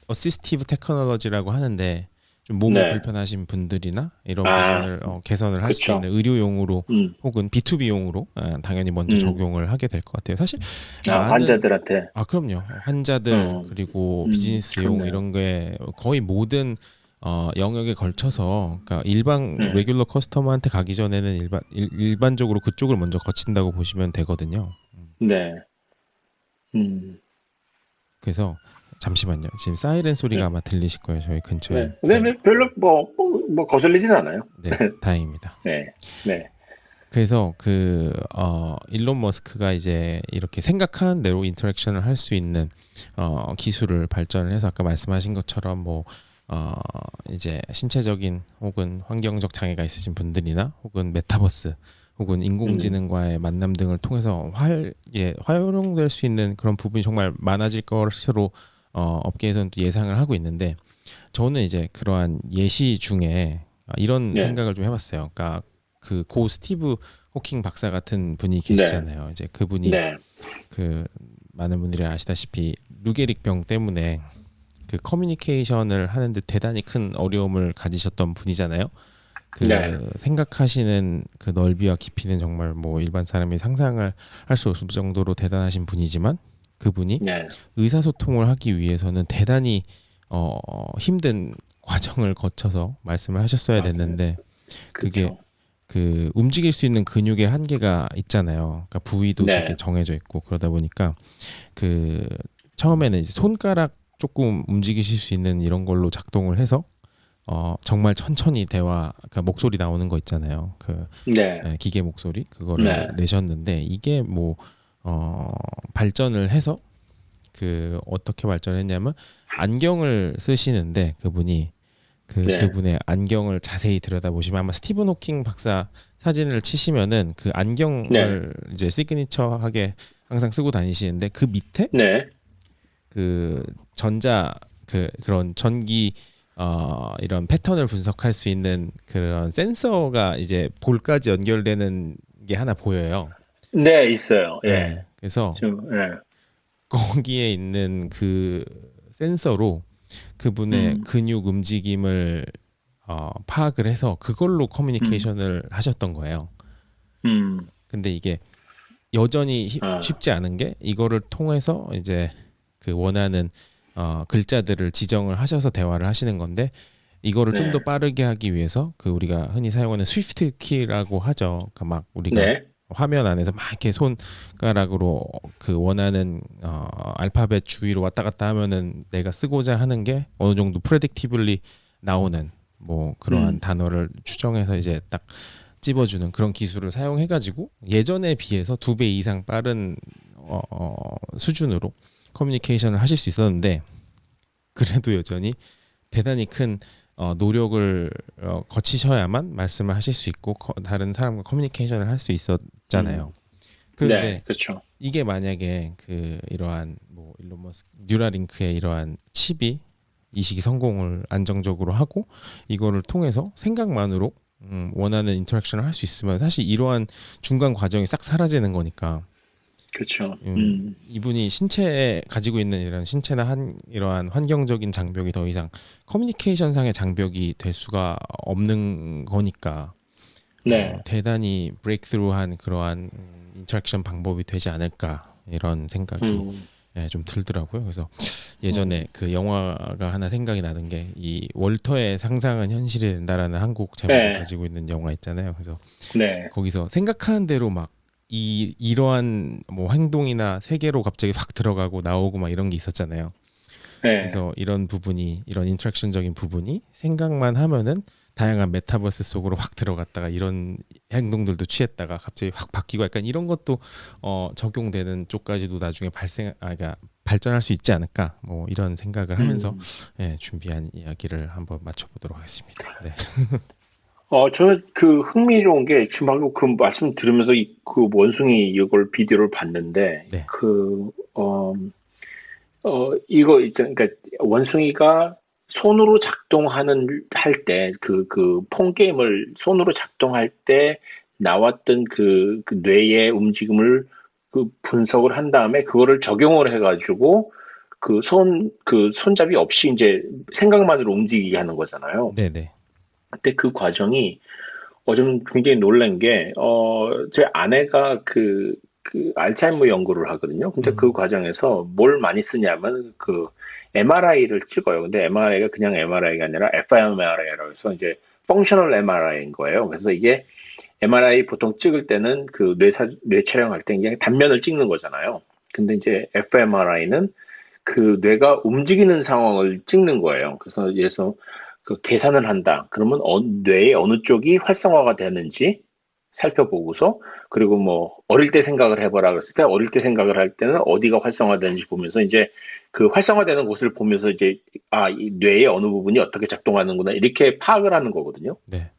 어시스티브 테크놀로지라고 하는데 좀 몸이 네. 불편하신 분들이나 이런 아, 부분을 개선을 할 수 있는 그쵸. 의료용으로 음, 혹은 B2B용으로 당연히 먼저 음. 적용을 하게 될 것 같아요. 사실 많은 환자들한테. 그럼요. 환자들 음, 그리고 비즈니스용 그렇네요. 이런 게 거의 모든 영역에 걸쳐서 그러니까 일반 네, 레귤러 커스터머한테 가기 전에는 일반적으로 그쪽을 먼저 거친다고 보시면 되거든요. 네, 음, 그래서 잠시만요. 지금 사이렌 소리가 네. 아마 들리실 거예요. 저희 근처에. 네. 근데 별로 거슬리진 않아요. 네, 다행입니다. 네. 네. 그래서 일론 머스크가 이제 이렇게 생각하는 대로 인터랙션을 할 수 있는 기술을 발전을 해서 아까 말씀하신 것처럼 어, 이제 신체적인 혹은 환경적 장애가 있으신 분들이나 혹은 메타버스 혹은 음. 인공지능과의 만남 등을 통해서 활용될 수 있는 그런 부분이 정말 많아질 것으로 업계에서는 또 예상을 하고 있는데 저는 이제 그러한 예시 중에 이런 네. 생각을 좀 해봤어요. 그러니까 그 고 스티브 호킹 박사 같은 분이 네. 계시잖아요. 이제 그분이 네. 그 많은 분들이 아시다시피 루게릭 병 때문에 그 커뮤니케이션을 하는데 대단히 큰 어려움을 가지셨던 분이잖아요. 네. 그 생각하시는 그 넓이와 깊이는 정말 뭐 일반 사람이 상상을 할 수 없을 정도로 대단하신 분이지만 그분이 네. 의사소통을 하기 위해서는 대단히 힘든 과정을 거쳐서 말씀을 하셨어야 맞아요. 됐는데 그게 그쵸. 그 움직일 수 있는 근육의 한계가 있잖아요. 그러니까 부위도 되게 네. 정해져 있고 그러다 보니까 그 처음에는 이제 손가락 조금 움직이실 수 있는 이런 걸로 작동을 해서 정말 천천히 그러니까 목소리 나오는 거 있잖아요. 네. 기계 목소리 그거를 네. 내셨는데 이게 발전을 해서 어떻게 발전했냐면 안경을 쓰시는데 그분이 네. 그분의 안경을 자세히 들여다보시면 아마 스티븐 호킹 박사 사진을 치시면은 그 네. 안경을 이제 시그니처하게 항상 쓰고 다니시는데 그 밑에 네. 그 전자 그런 전기 이런 패턴을 분석할 수 있는 그런 센서가 이제 볼까지 연결되는 게 하나 보여요. 네, 있어요. 예. 네. 그래서 좀, 예. 거기에 있는 그 센서로 그분의 음. 근육 움직임을 파악을 해서 그걸로 음. 커뮤니케이션을 하셨던 거예요. 음. 근데 이게 여전히 아. 쉽지 않은 게 이거를 통해서 이제 그 원하는 글자들을 지정을 하셔서 대화를 하시는 건데 이거를 좀 더 네. 빠르게 하기 위해서 그 우리가 흔히 사용하는 스위프트 키라고 하죠. 그러니까 막 우리가 네. 화면 안에서 막 이렇게 손가락으로 그 원하는 알파벳 주위로 왔다 갔다 하면은 내가 쓰고자 하는 게 어느 정도 프레딕티블리 나오는 뭐 그러한 음. 단어를 추정해서 이제 딱 찝어주는 그런 기술을 사용해가지고 예전에 비해서 2배 이상 빠른 수준으로 커뮤니케이션을 하실 수 있었는데 그래도 여전히 대단히 큰 노력을 거치셔야만 말씀을 하실 수 있고 다른 사람과 커뮤니케이션을 할 수 음. 있었잖아요. 네. 그런데 그렇죠. 이게 만약에 이러한 뭐 일론 머스크 뉴라링크의 이러한 칩이 이 시기 성공을 안정적으로 하고 이거를 통해서 생각만으로 원하는 인터랙션을 할 수 있으면 사실 이러한 중간 과정이 싹 사라지는 거니까 그렇죠. 음. 이분이 신체에 가지고 있는 이런 신체나 이러한 환경적인 장벽이 더 이상 커뮤니케이션상의 장벽이 될 수가 없는 거니까 네. 대단히 브레이크스루한 그러한 인터랙션 방법이 되지 않을까 이런 생각이 음. 좀 들더라고요. 그래서 음. 예전에 그 영화가 하나 생각이 나는 게 이 월터의 상상은 현실이 된다라는 한국 제목을 네. 가지고 있는 영화 있잖아요. 그래서 네. 거기서 생각하는 대로 막 이러한 뭐 행동이나 세계로 갑자기 확 들어가고 나오고 막 이런 게 있었잖아요. 네. 그래서 이런 인터랙션적인 부분이 생각만 하면은 다양한 메타버스 속으로 확 들어갔다가 이런 행동들도 취했다가 갑자기 확 바뀌고 약간 이런 것도 적용되는 쪽까지도 나중에 그러니까 발전할 수 있지 않을까 뭐 이런 생각을 하면서 음. 준비한 이야기를 한번 맞춰보도록 하겠습니다. 네, 저는 그 흥미로운 게 지금 방금 그 말씀 들으면서 그 원숭이 이걸 비디오를 봤는데 네, 이거 있잖아요. 그러니까 원숭이가 손으로 작동하는 할 때 그 폰 게임을 손으로 작동할 때 나왔던 그 뇌의 움직임을 그 분석을 한 다음에 그거를 적용을 해가지고 그 손잡이 없이 이제 생각만으로 움직이게 하는 거잖아요. 네, 네, 근데 그 과정이 좀 굉장히 놀란 게, 제 아내가 그 알츠하이머 연구를 하거든요. 근데 그 음, 과정에서 뭘 많이 쓰냐면 그 MRI를 찍어요. 근데 MRI가 그냥 MRI가 아니라 fMRI라고 해서 이제 펑셔널 MRI인 거예요. 그래서 이게 MRI 보통 찍을 때는 뇌 촬영할 때 그냥 단면을 찍는 거잖아요. 근데 이제 fMRI는 그 뇌가 움직이는 상황을 찍는 거예요. 그래서 예를 들어서 그 계산을 한다. 그러면 뇌의 어느 쪽이 활성화가 되는지 살펴보고서 그리고 뭐 어릴 때 생각을 해보라 그랬을 때 어릴 때 생각을 할 때는 어디가 활성화되는지 보면서 이제 그 활성화되는 곳을 보면서 이제 이 뇌의 어느 부분이 어떻게 작동하는구나 이렇게 파악을 하는 거거든요. 네.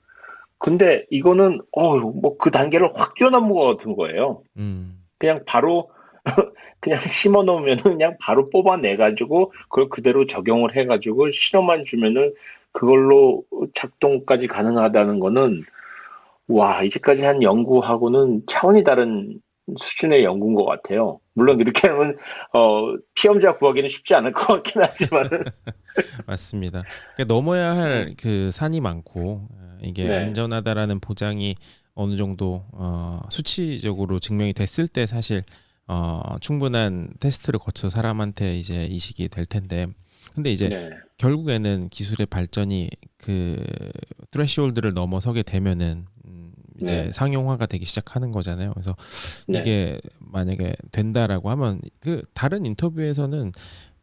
근데 이거는 뭐 그 단계를 확 뛰어넘은 것 같은 거예요. 음. 그냥 바로 그냥 심어 놓으면은 그냥 바로 뽑아내 가지고 그걸 그대로 적용을 해 가지고 실험만 주면은 그걸로 작동까지 가능하다는 거는 와, 이제까지 한 연구하고는 차원이 다른 수준의 연구인 것 같아요. 물론 이렇게 하면 피험자 구하기는 쉽지 않을 것 같긴 하지만은 맞습니다. 그러니까 넘어야 할 그 산이 많고 이게 네, 안전하다라는 보장이 어느 정도 수치적으로 증명이 됐을 때 사실 충분한 테스트를 거쳐 사람한테 이제 이식이 될 텐데 근데 이제 네, 결국에는 기술의 발전이 그 트레시홀드를 넘어서게 되면은 이제 네, 상용화가 되기 시작하는 거잖아요. 그래서 네, 이게 만약에 된다라고 하면 그 다른 인터뷰에서는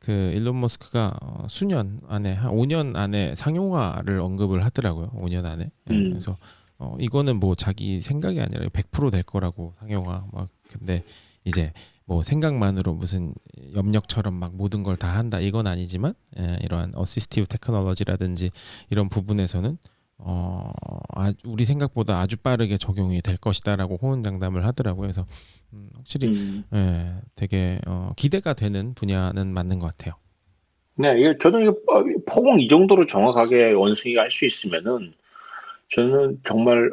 그 일론 머스크가 수년 안에 한 5년 안에 상용화를 언급을 하더라고요. 5년 안에. 예, 음, 그래서 이거는 뭐 자기 생각이 아니라 100%될 거라고 상용화 막 근데 이제 뭐 생각만으로 무슨 염력처럼 막 모든 걸 다 한다 이건 아니지만 이러한 어시스티브 테크놀로지라든지 이런 부분에서는 우리 생각보다 아주 빠르게 적용이 될 것이다라고 호언장담을 하더라고요. 그래서 확실히 음. 되게 기대가 되는 분야는 맞는 것 같아요. 네, 저는 이거 포공 이 정도로 정확하게 원숭이가 할 수 있으면은 저는 정말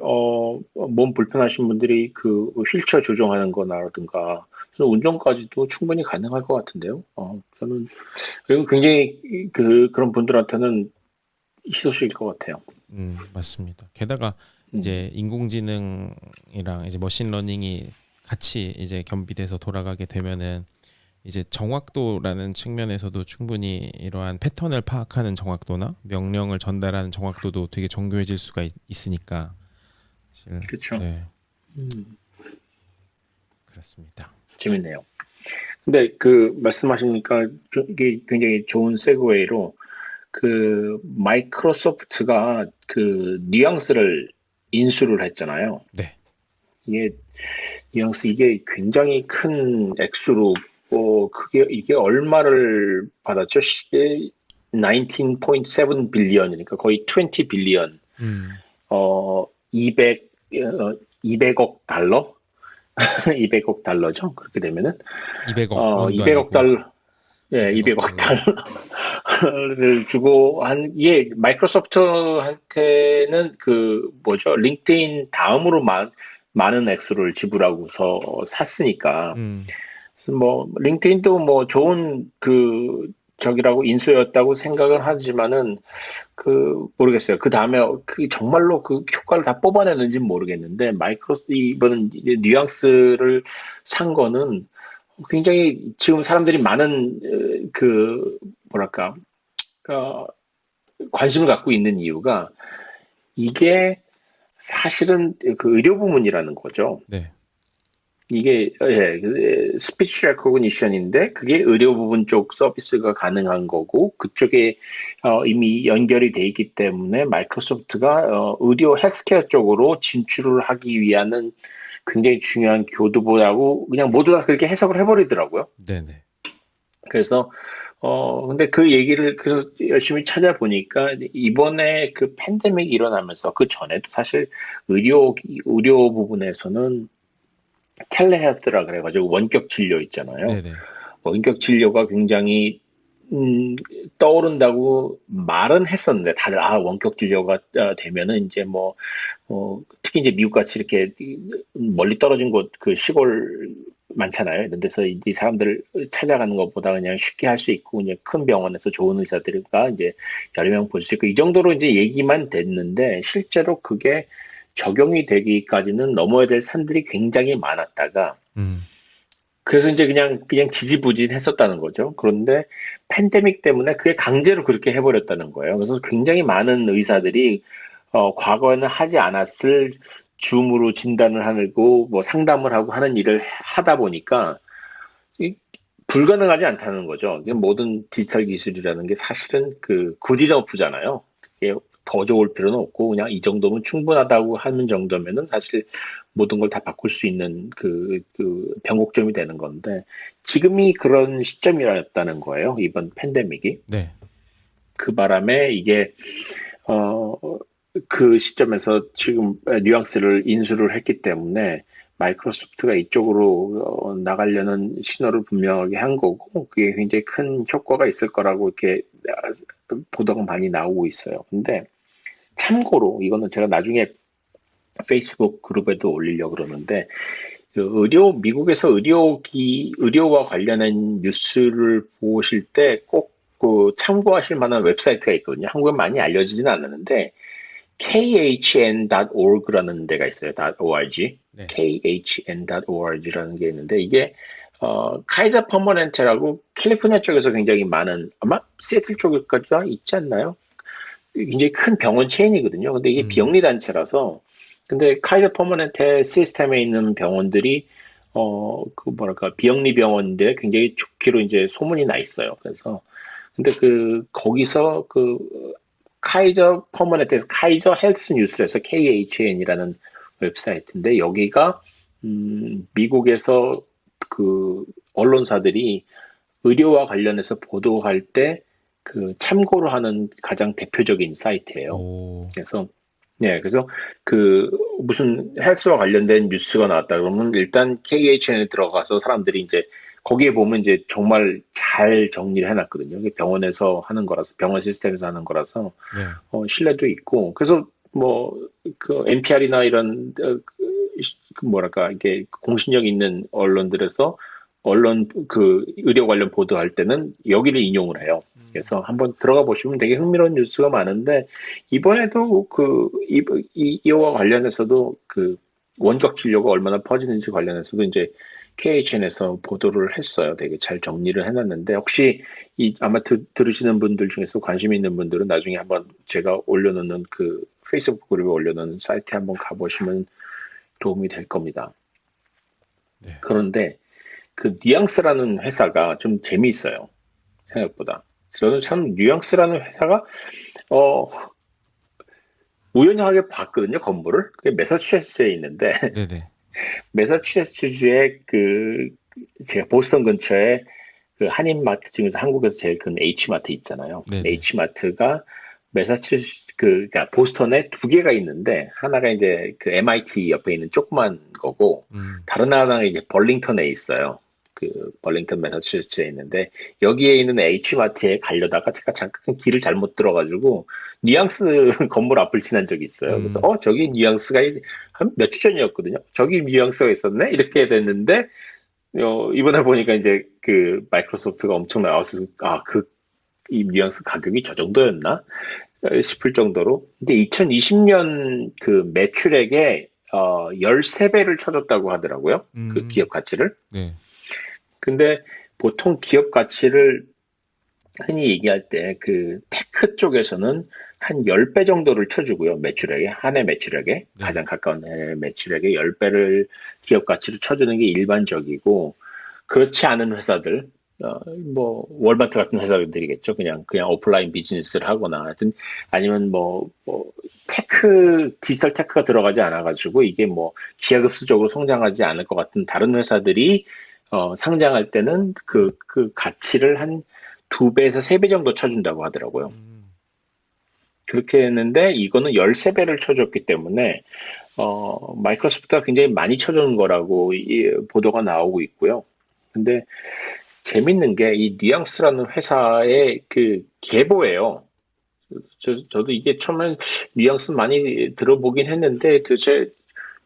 몸 불편하신 분들이 그 휠체어 조정하는 거라든가 저는 운전까지도 충분히 가능할 것 같은데요. 저는 그리고 굉장히 그런 분들한테는 희소식일 것 같아요. 맞습니다. 게다가 음, 이제 인공지능이랑 이제 머신러닝이 같이 이제 겸비돼서 돌아가게 되면은 이제 정확도라는 측면에서도 충분히 이러한 패턴을 파악하는 정확도나 명령을 전달하는 정확도도 되게 정교해질 수가 있으니까 사실 그렇죠. 네 음, 그렇습니다. 재밌네요. 근데 그 말씀하시니까 이게 굉장히 좋은 세그웨이로 그 마이크로소프트가 그 뉘앙스를 인수를 했잖아요. 네. 이게 뉘앙스 이게 굉장히 큰 액수로 그게 이게 얼마를 받았죠? 19.7 빌리언이니까 거의 20 빌리언. 음. 200 200억 달러? 200억 달러죠. 그렇게 되면은 200억 원도 200억 아니고 달러 예, 200억 200억 달러. 달러를 주고 한 이게 마이크로소프트한테는 그 뭐죠? 링크드인 다음으로 많은 액수를 지불하고서 샀으니까 음. 그래서 뭐 링크드인도 뭐 좋은 그 적이라고 인수였다고 생각을 하지만은 그 모르겠어요. 그 다음에 그 정말로 그 효과를 다 뽑아내는지는 모르겠는데 이번은 이제 뉘앙스를 산 거는 굉장히 지금 사람들이 많은 그 뭐랄까 어, 관심을 갖고 있는 이유가 이게 사실은 그 의료 부문이라는 거죠. 네. 이게 스피치 레코그니션인데 그게 의료 부분 쪽 서비스가 가능한 거고 그쪽에 이미 연결이 돼 있기 때문에 마이크로소프트가 의료 헬스케어 쪽으로 진출을 하기 위한 굉장히 중요한 교두보라고 그냥 모두 다 그렇게 해석을 해버리더라고요. 네네. 그래서 근데 그 얘기를 그래서 열심히 찾아보니까 이번에 그 팬데믹 일어나면서 그 전에도 사실 의료 부분에서는 텔레헤alth라 그래가지고 원격 진료 있잖아요. 네네. 원격 진료가 굉장히 떠오른다고 말은 했었는데 다들 원격 진료가 되면은 이제 특히 이제 미국 같이 이렇게 멀리 떨어진 곳 그 시골 많잖아요. 이런 데서 이 사람들 찾아가는 것보다 그냥 쉽게 할 수 있고 그냥 큰 병원에서 좋은 의사들과 이제 여러 명 볼 수 있고 이 정도로 이제 얘기만 됐는데 실제로 그게 적용이 되기까지는 넘어야 될 산들이 굉장히 많았다가 음. 그래서 이제 그냥 지지부진했었다는 거죠. 그런데 팬데믹 때문에 그게 강제로 그렇게 해버렸다는 거예요. 그래서 굉장히 많은 의사들이 과거에는 하지 않았을 줌으로 진단을 하고 뭐 상담을 하고 하는 일을 하다 보니까 불가능하지 않다는 거죠. 이게 모든 디지털 기술이라는 게 사실은 그 굿이너프잖아요. 이게 더 좋을 필요는 없고 그냥 이 정도면 충분하다고 하는 정도면은 사실 모든 걸 다 바꿀 수 있는 그 변곡점이 되는 건데 지금이 그런 시점이었다는 거예요. 이번 팬데믹이. 네. 그 바람에 이게 어, 그 시점에서 지금 뉘앙스를 인수를 했기 때문에 마이크로소프트가 이쪽으로 나가려는 신호를 분명하게 한 거고 그게 굉장히 큰 효과가 있을 거라고 이렇게 보도가 많이 나오고 있어요. 근데 참고로 이거는 제가 나중에 페이스북 그룹에도 올리려고 그러는데 그 미국에서 의료와 관련한 뉴스를 보실 때 꼭 그 참고하실 만한 웹사이트가 있거든요. 한국에 많이 알려지지는 않았는데 khn.org라는 데가 있어요. .org. 네. khn.org라는 게 있는데 이게 카이저 퍼머넨트라고 캘리포니아 쪽에서 굉장히 많은 아마 시애틀 쪽에까지 있지 않나요? 굉장히 큰 병원 체인이거든요. 근데 이게 음. 비영리 단체라서 근데 카이저 퍼머넨트 시스템에 있는 병원들이 그 뭐랄까 비영리 병원인데 굉장히 좋기로 이제 소문이 나 있어요. 그래서 근데 거기서 카이저 퍼머넨트에서 카이저 헬스 뉴스에서 KHN이라는 웹사이트인데 여기가 미국에서 그 언론사들이 의료와 관련해서 보도할 때 그 참고로 하는 가장 대표적인 사이트예요. 오. 그래서 네, 그래서 그 무슨 헬스와 관련된 뉴스가 나왔다 그러면 일단 KHN에 들어가서 사람들이 이제 거기에 보면 이제 정말 잘 정리를 해놨거든요. 이게 병원에서 하는 거라서 병원 시스템에서 하는 거라서 네. 신뢰도 있고 그래서 뭐 그 NPR이나 이런 뭐랄까 이게 공신력 있는 언론들에서 언론 의료 관련 보도할 때는 여기를 인용을 해요. 그래서 한번 들어가 보시면 되게 흥미로운 뉴스가 많은데 이번에도 이와 관련해서도 그 원격 진료가 얼마나 퍼지는지 관련해서도 이제 KHN에서 보도를 했어요. 되게 잘 정리를 해놨는데 혹시 아마 들으시는 분들 중에서 관심 있는 분들은 나중에 한번 제가 올려놓는 그 페이스북 그룹에 올려놓은 사이트에 한번 가보시면 도움이 될 겁니다. 네. 그런데 그 뉘앙스라는 회사가 좀 재미있어요. 생각보다. 저는 참 뉘앙스라는 회사가 어, 우연하게 봤거든요. 건물을. 그게 매사추세츠스에 있는데 네네. 매사추세츠주의 제가 보스턴 근처에 그 한인마트 중에서 한국에서 제일 큰 H마트 있잖아요. 네네. H마트가 그러니까 보스턴에 두 개가 있는데 하나가 이제 그 MIT 옆에 있는 조그만 거고 음. 다른 하나가 이제 벌링턴에 있어요. 그 벌링턴 매사추세츠에 있는데 여기에 있는 H마트에 가려다가 제가 잠깐 길을 잘못 들어가지고 뉘앙스 건물 앞을 지난 적이 있어요. 그래서 음. 저기 뉘앙스가 한 몇 주 전이었거든요. 저기 뉘앙스가 있었네 이렇게 됐는데 이번에 보니까 이제 그 마이크로소프트가 엄청 나와서 이 뉘앙스 가격이 저 정도였나 싶을 정도로. 근데 2020년 그 매출액에 13배를 쳐줬다고 하더라고요. 그 음. 기업 가치를. 네. 근데 보통 기업 가치를 흔히 얘기할 때 그 테크 쪽에서는 한 10배 정도를 쳐주고요. 매출액에, 한 해 매출액에, 네. 가장 가까운 해 매출액에 10배를 기업 가치로 쳐주는 게 일반적이고, 그렇지 않은 회사들, 뭐, 월마트 같은 회사들이겠죠. 그냥 오프라인 비즈니스를 하거나, 하여튼, 아니면 디지털 테크가 들어가지 않아가지고, 이게 뭐, 기하급수적으로 성장하지 않을 것 같은 다른 회사들이, 상장할 때는 그 가치를 한 2배에서 3배 정도 쳐준다고 하더라고요. 음. 그렇게 했는데, 이거는 13배를 쳐줬기 때문에, 마이크로소프트가 굉장히 많이 쳐주는 거라고 보도가 나오고 있고요. 근데 재밌는 게 이 뉘앙스라는 회사의 그 계보예요. 저도 이게 처음엔 뉘앙스 많이 들어보긴 했는데 도대체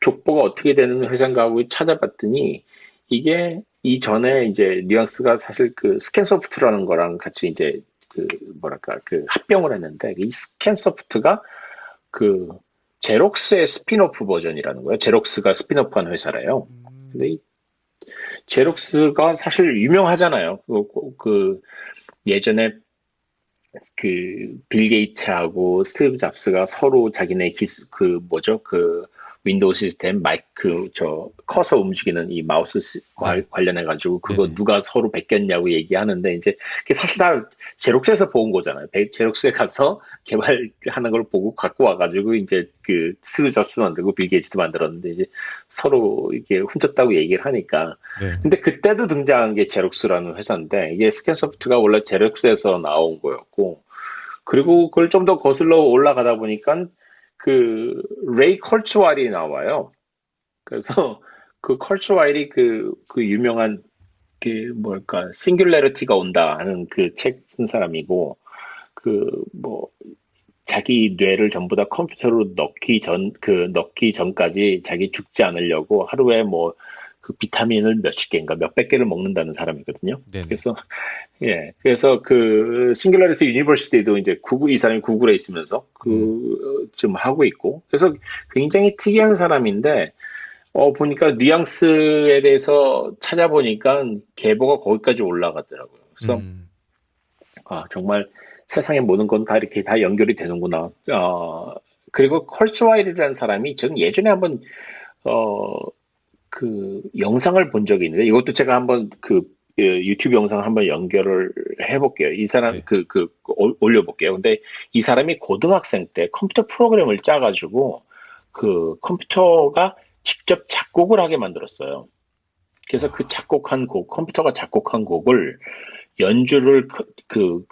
족보가 어떻게 되는 회사인가 하고 찾아봤더니 이게 이전에 이제 뉘앙스가 사실 그 스캔소프트라는 거랑 같이 이제 그 뭐랄까 그 합병을 했는데 이 스캔소프트가 그 제록스의 스피노프 버전이라는 거예요. 제록스가 스피노프한 회사래요. 음. 근데 이 제록스가 사실 유명하잖아요. 예전에 빌 게이츠하고 스티브 잡스가 서로 자기네 뭐죠? 그 윈도우 시스템 마이크 커서 움직이는 이 마우스 네. 관련해가지고 그거 네네. 누가 서로 베꼈냐고 얘기하는데 이제 그게 사실 다 제록스에서 본 거잖아요. 제록스에 가서 개발하는 걸 보고 갖고 와가지고 이제 그 스티브 잡스도 만들고 빌 게이츠도 만들었는데 이제 서로 이게 훔쳤다고 얘기를 하니까. 네. 근데 그때도 등장한 게 제록스라는 회사인데 이게 스캔소프트가 원래 제록스에서 나온 거였고 그리고 그걸 좀 더 거슬러 올라가다 보니까 그 레이 컬츠와일이 나와요. 그래서 그 컬츠와일이 그 유명한 그 뭘까 싱귤레리티가 온다 하는 그 책 쓴 사람이고 그 뭐 자기 뇌를 전부 다 컴퓨터로 넣기 전까지 자기 죽지 않으려고 하루에 뭐 그 비타민을 몇십 개인가 몇백 개를 먹는다는 사람이거든요. 네네. 그래서 예, 그래서 그 싱글러리티 유니버시티도 이제 이 사람이 구글에 있으면서 좀 하고 있고, 그래서 굉장히 특이한 사람인데, 보니까 뉘앙스에 대해서 찾아보니까 계보가 거기까지 올라가더라고요. 그래서 음. 정말 세상의 모든 건 다 이렇게 다 연결이 되는구나. 그리고 컬츠와일이라는 사람이 저는 예전에 한번 어, 그 영상을 본 적이 있는데 이것도 제가 한번 유튜브 영상을 한번 연결을 해볼게요. 이 사람 네. 올려볼게요. 근데 이 사람이 고등학생 때 컴퓨터 프로그램을 짜가지고 그 컴퓨터가 직접 작곡을 하게 만들었어요. 그래서 그 와. 작곡한 컴퓨터가 작곡한 곡을 연주를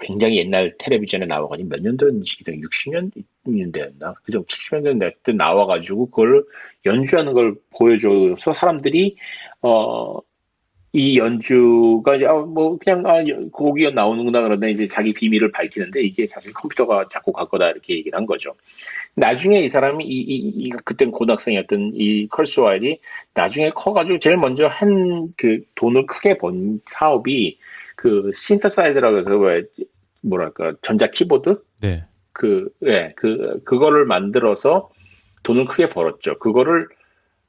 굉장히 옛날 텔레비전에 나와가지고 몇 년도인지 60년대였나? 그죠? 70년대 때 나와가지고 그걸 연주하는 걸 보여줘서 사람들이 어, 이 연주가 이제 뭐 그냥 곡이 나오는구나 그러다 이제 자기 비밀을 밝히는데 이게 사실 컴퓨터가 작곡할 거다 이렇게 얘기를 한 거죠. 나중에 이 사람이 그땐 고등학생이었던 이 컬스와일이 나중에 커가지고 제일 먼저 한 그 돈을 크게 번 사업이 그 신터사이저라고 해서 왜 뭐랄까 전자 키보드 네. 그거를 만들어서 돈을 크게 벌었죠. 그거를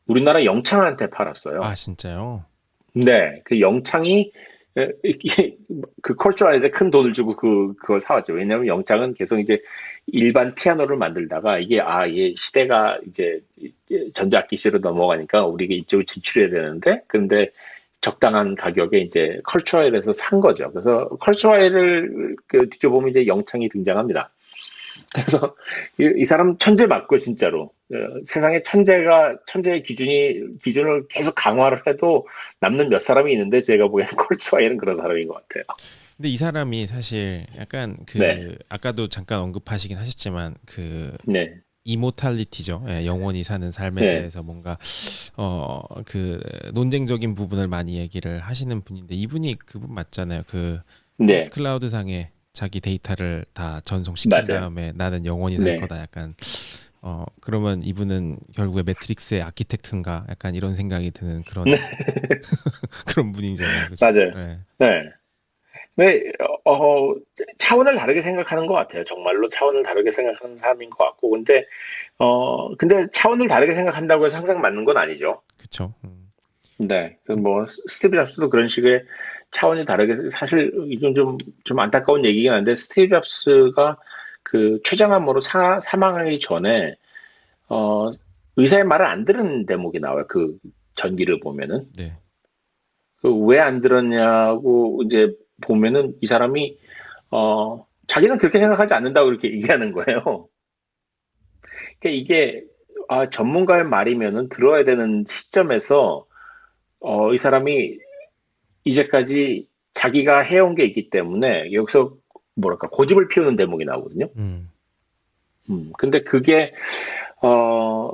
우리나라 영창한테 팔았어요. 아, 진짜요? 네, 그 영창이 그 컬처라이드에 큰 돈을 주고 그걸 사왔죠. 왜냐하면 영창은 계속 이제 일반 피아노를 만들다가 이게 시대가 이제 전자악기 시대로 넘어가니까 우리가 이쪽을 진출해야 되는데 근데 적당한 가격에 이제 컬처라이드에서 산 거죠. 그래서 컬처라이드를 뒤져보면 이제 영창이 등장합니다. 그래서 이 사람 천재 맞고 진짜로 세상에 천재의 기준을 계속 강화를 해도 남는 몇 사람이 있는데 제가 보기에는 콜츠와이는 그런 사람인 것 같아요. 근데 이 사람이 사실 약간 네, 그 아까도 잠깐 언급하시긴 하셨지만 그 네, 이모탈리티죠. 예, 영원히 사는 삶에 네, 대해서 뭔가 그 논쟁적인 부분을 많이 얘기를 하시는 분인데 이분이 그분 맞잖아요. 그 네, 클라우드 상에 자기 데이터를 다 전송시킨 맞아요. 다음에 나는 영원히 살 네, 거다. 약간 그러면 이분은 결국에 매트릭스의 아키텍트인가? 약간 이런 생각이 드는 그런 그런 분이잖아요. 그죠? 맞아요. 네. 네. 네, 차원을 다르게 생각하는 것 같아요. 정말로 차원을 다르게 생각하는 사람인 것 같고, 근데 차원을 다르게 생각한다고 해서 항상 맞는 건 아니죠. 그쵸. 네, 뭐 스티브 잡스도 그런 식의 차원이 다르게 사실 이건 좀 안타까운 얘기긴 한데 스티브 잡스가 그 췌장암으로 사망하기 전에 어, 의사의 말을 안 들은 대목이 나와요. 그 전기를 보면은 네. 그 왜 안 들었냐고 이제 보면은 이 사람이 자기는 그렇게 생각하지 않는다고 이렇게 얘기하는 거예요. 그러니까 이게 전문가의 말이면은 들어야 되는 시점에서 이 사람이 이제까지 자기가 해온 게 있기 때문에 여기서 뭐랄까 고집을 피우는 대목이 나오거든요. 음. 근데 그게 어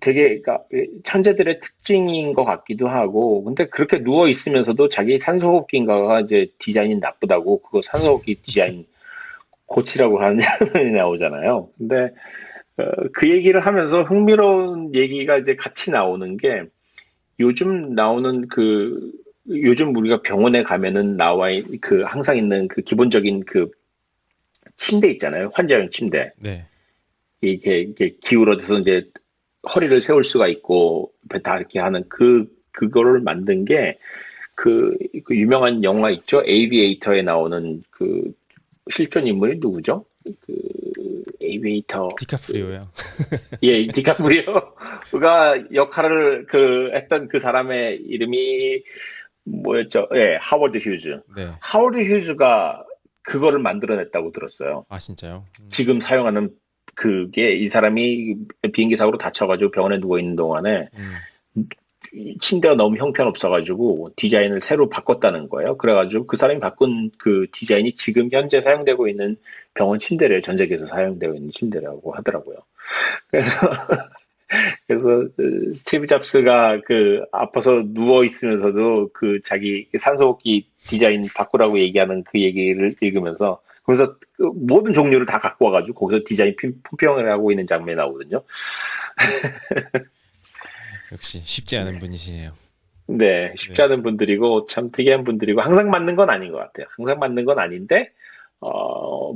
되게 그러니까 천재들의 특징인 것 같기도 하고 근데 그렇게 누워 있으면서도 자기 산소호흡기인가가 이제 디자인이 나쁘다고 그거 산소호흡기 디자인 고치라고 하는 장면이 나오잖아요. 근데 그 얘기를 하면서 흥미로운 얘기가 이제 같이 나오는 게 요즘 나오는 요즘 우리가 병원에 가면은 항상 있는 그 기본적인 그 침대 있잖아요. 환자용 침대. 네. 이게 기울어져서 이제 허리를 세울 수가 있고, 다 이렇게 하는 그거를 만든 게 그 유명한 영화 있죠? 에이비에이터에 나오는 그 실존 인물이 누구죠? 에이비에이터 디카프리오요. 예, 디카프리오가 역할을 했던 그 사람의 이름이 뭐였죠? 예, 하워드 휴즈. 네. 하워드 휴즈가 그거를 만들어냈다고 들었어요. 아 진짜요? 지금 사용하는 그게 이 사람이 비행기 사고로 다쳐가지고 병원에 누워 있는 동안에 음. 침대가 너무 형편없어가지고 디자인을 새로 바꿨다는 거예요. 그래가지고 그 사람이 바꾼 그 디자인이 지금 현재 사용되고 있는 병원 침대를 전 세계에서 사용되고 있는 침대라고 하더라고요. 그래서 스티브 잡스가 아파서 누워 있으면서도 자기 산소호흡기 디자인 바꾸라고 얘기하는 그 얘기를 읽으면서 그래서 모든 종류를 다 갖고 와가지고 거기서 디자인 품평을 하고 있는 장면이 나오거든요. 역시 쉽지 않은 분이시네요. 네, 쉽지 네. 않은 분들이고 참 특이한 분들이고 항상 맞는 건 아닌 것 같아요. 항상 맞는 건 아닌데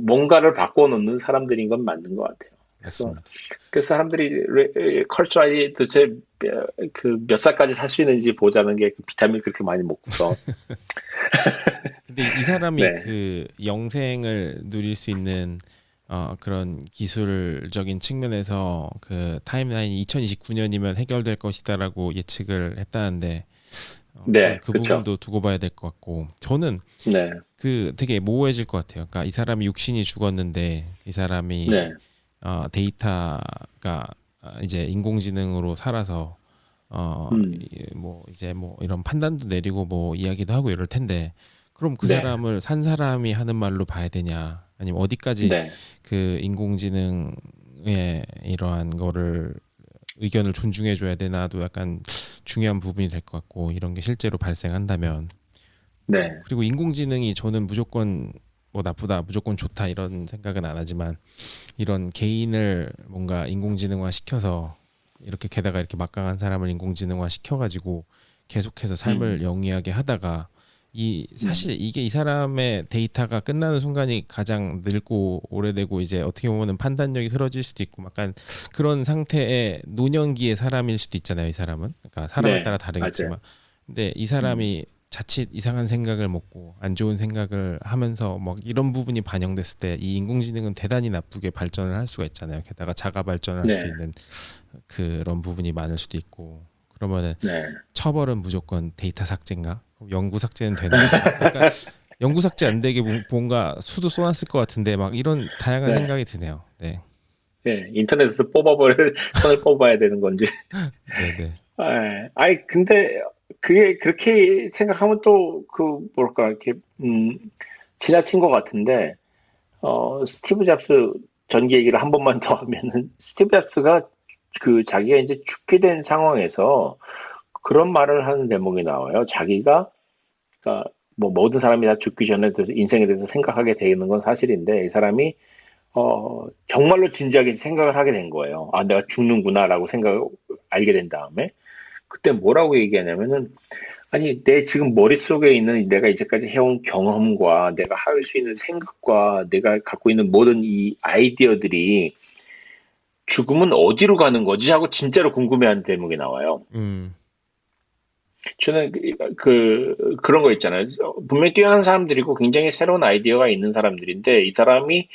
뭔가를 바꿔놓는 사람들인 건 맞는 것 같아요. 그래서 맞습니다. 그 사람들이 컬처럴이 도대체 몇 살까지 살 수 있는지 보자는 게 비타민 그렇게 많이 먹고서. 근데 이 사람이 네, 그 영생을 누릴 수 있는 그런 기술적인 측면에서 그 타임라인이 2029년이면 해결될 것이다라고 예측을 했다는데 네, 그 그렇죠. 부분도 두고 봐야 될 것 같고 저는 네, 그 되게 모호해질 것 같아요. 그러니까 이 사람이 육신이 죽었는데 이 사람이 네, 데이터가 이제 인공지능으로 살아서 음, 뭐 이제 뭐 이런 판단도 내리고 뭐 이야기도 하고 이럴 텐데 그럼 그 네, 사람을 산 사람이 하는 말로 봐야 되냐 아니면 어디까지 네, 그 인공지능의 이러한 거를 의견을 존중해 줘야 되나도 약간 중요한 부분이 될 것 같고 이런 게 실제로 발생한다면 네, 그리고 인공지능이 저는 무조건 뭐 나쁘다 무조건 좋다 이런 생각은 안 하지만 이런 개인을 뭔가 인공지능화 시켜서 이렇게 게다가 이렇게 막강한 사람을 인공지능화 시켜가지고 계속해서 삶을 음, 영위하게 하다가 이 음, 사실 이게 이 사람의 데이터가 끝나는 순간이 가장 늙고 오래되고 이제 어떻게 보면은 판단력이 흐려질 수도 있고 약간 그런 상태의 노년기의 사람일 수도 있잖아요 이 사람은 그러니까 사람에 네, 따라 맞아요. 다르겠지만 근데 이 음, 사람이 자칫 이상한 생각을 먹고 안 좋은 생각을 하면서 막 이런 부분이 반영됐을 때 이 인공지능은 대단히 나쁘게 발전을 할 수가 있잖아요. 게다가 자가 발전을 할 수도 네, 있는 그런 부분이 많을 수도 있고 그러면은 네. 처벌은 무조건 데이터 삭제인가? 그럼 영구 삭제는 되는 건가? 약간 영구 삭제 안 되게 뭔가 수도 쏘았을 것 같은데 막 이런 다양한 네, 생각이 드네요. 네, 네. 인터넷에서 손을 뽑아야 되는 건지. 네, 네, 아이, 근데, 그게, 그렇게 생각하면 또, 뭐랄까, 이렇게, 지나친 것 같은데, 스티브 잡스 전기 얘기를 한 번만 더 하면은, 스티브 잡스가 자기가 이제 죽게 된 상황에서 그런 말을 하는 대목이 나와요. 자기가, 그러니까 뭐 모든 사람이 다 죽기 전에 인생에 대해서 생각하게 되는 건 사실인데, 이 사람이, 정말로 진지하게 생각을 하게 된 거예요. 아, 내가 죽는구나라고 알게 된 다음에. 그때 뭐라고 얘기하냐면은, 아니, 내 지금 머릿속에 있는 내가 이제까지 해온 경험과 내가 할 수 있는 생각과 내가 갖고 있는 모든 이 아이디어들이 죽으면 어디로 가는 거지? 하고 진짜로 궁금해하는 대목이 나와요. 음, 저는 그런 거 있잖아요. 분명히 뛰어난 사람들이고 굉장히 새로운 아이디어가 있는 사람들인데 이 사람이,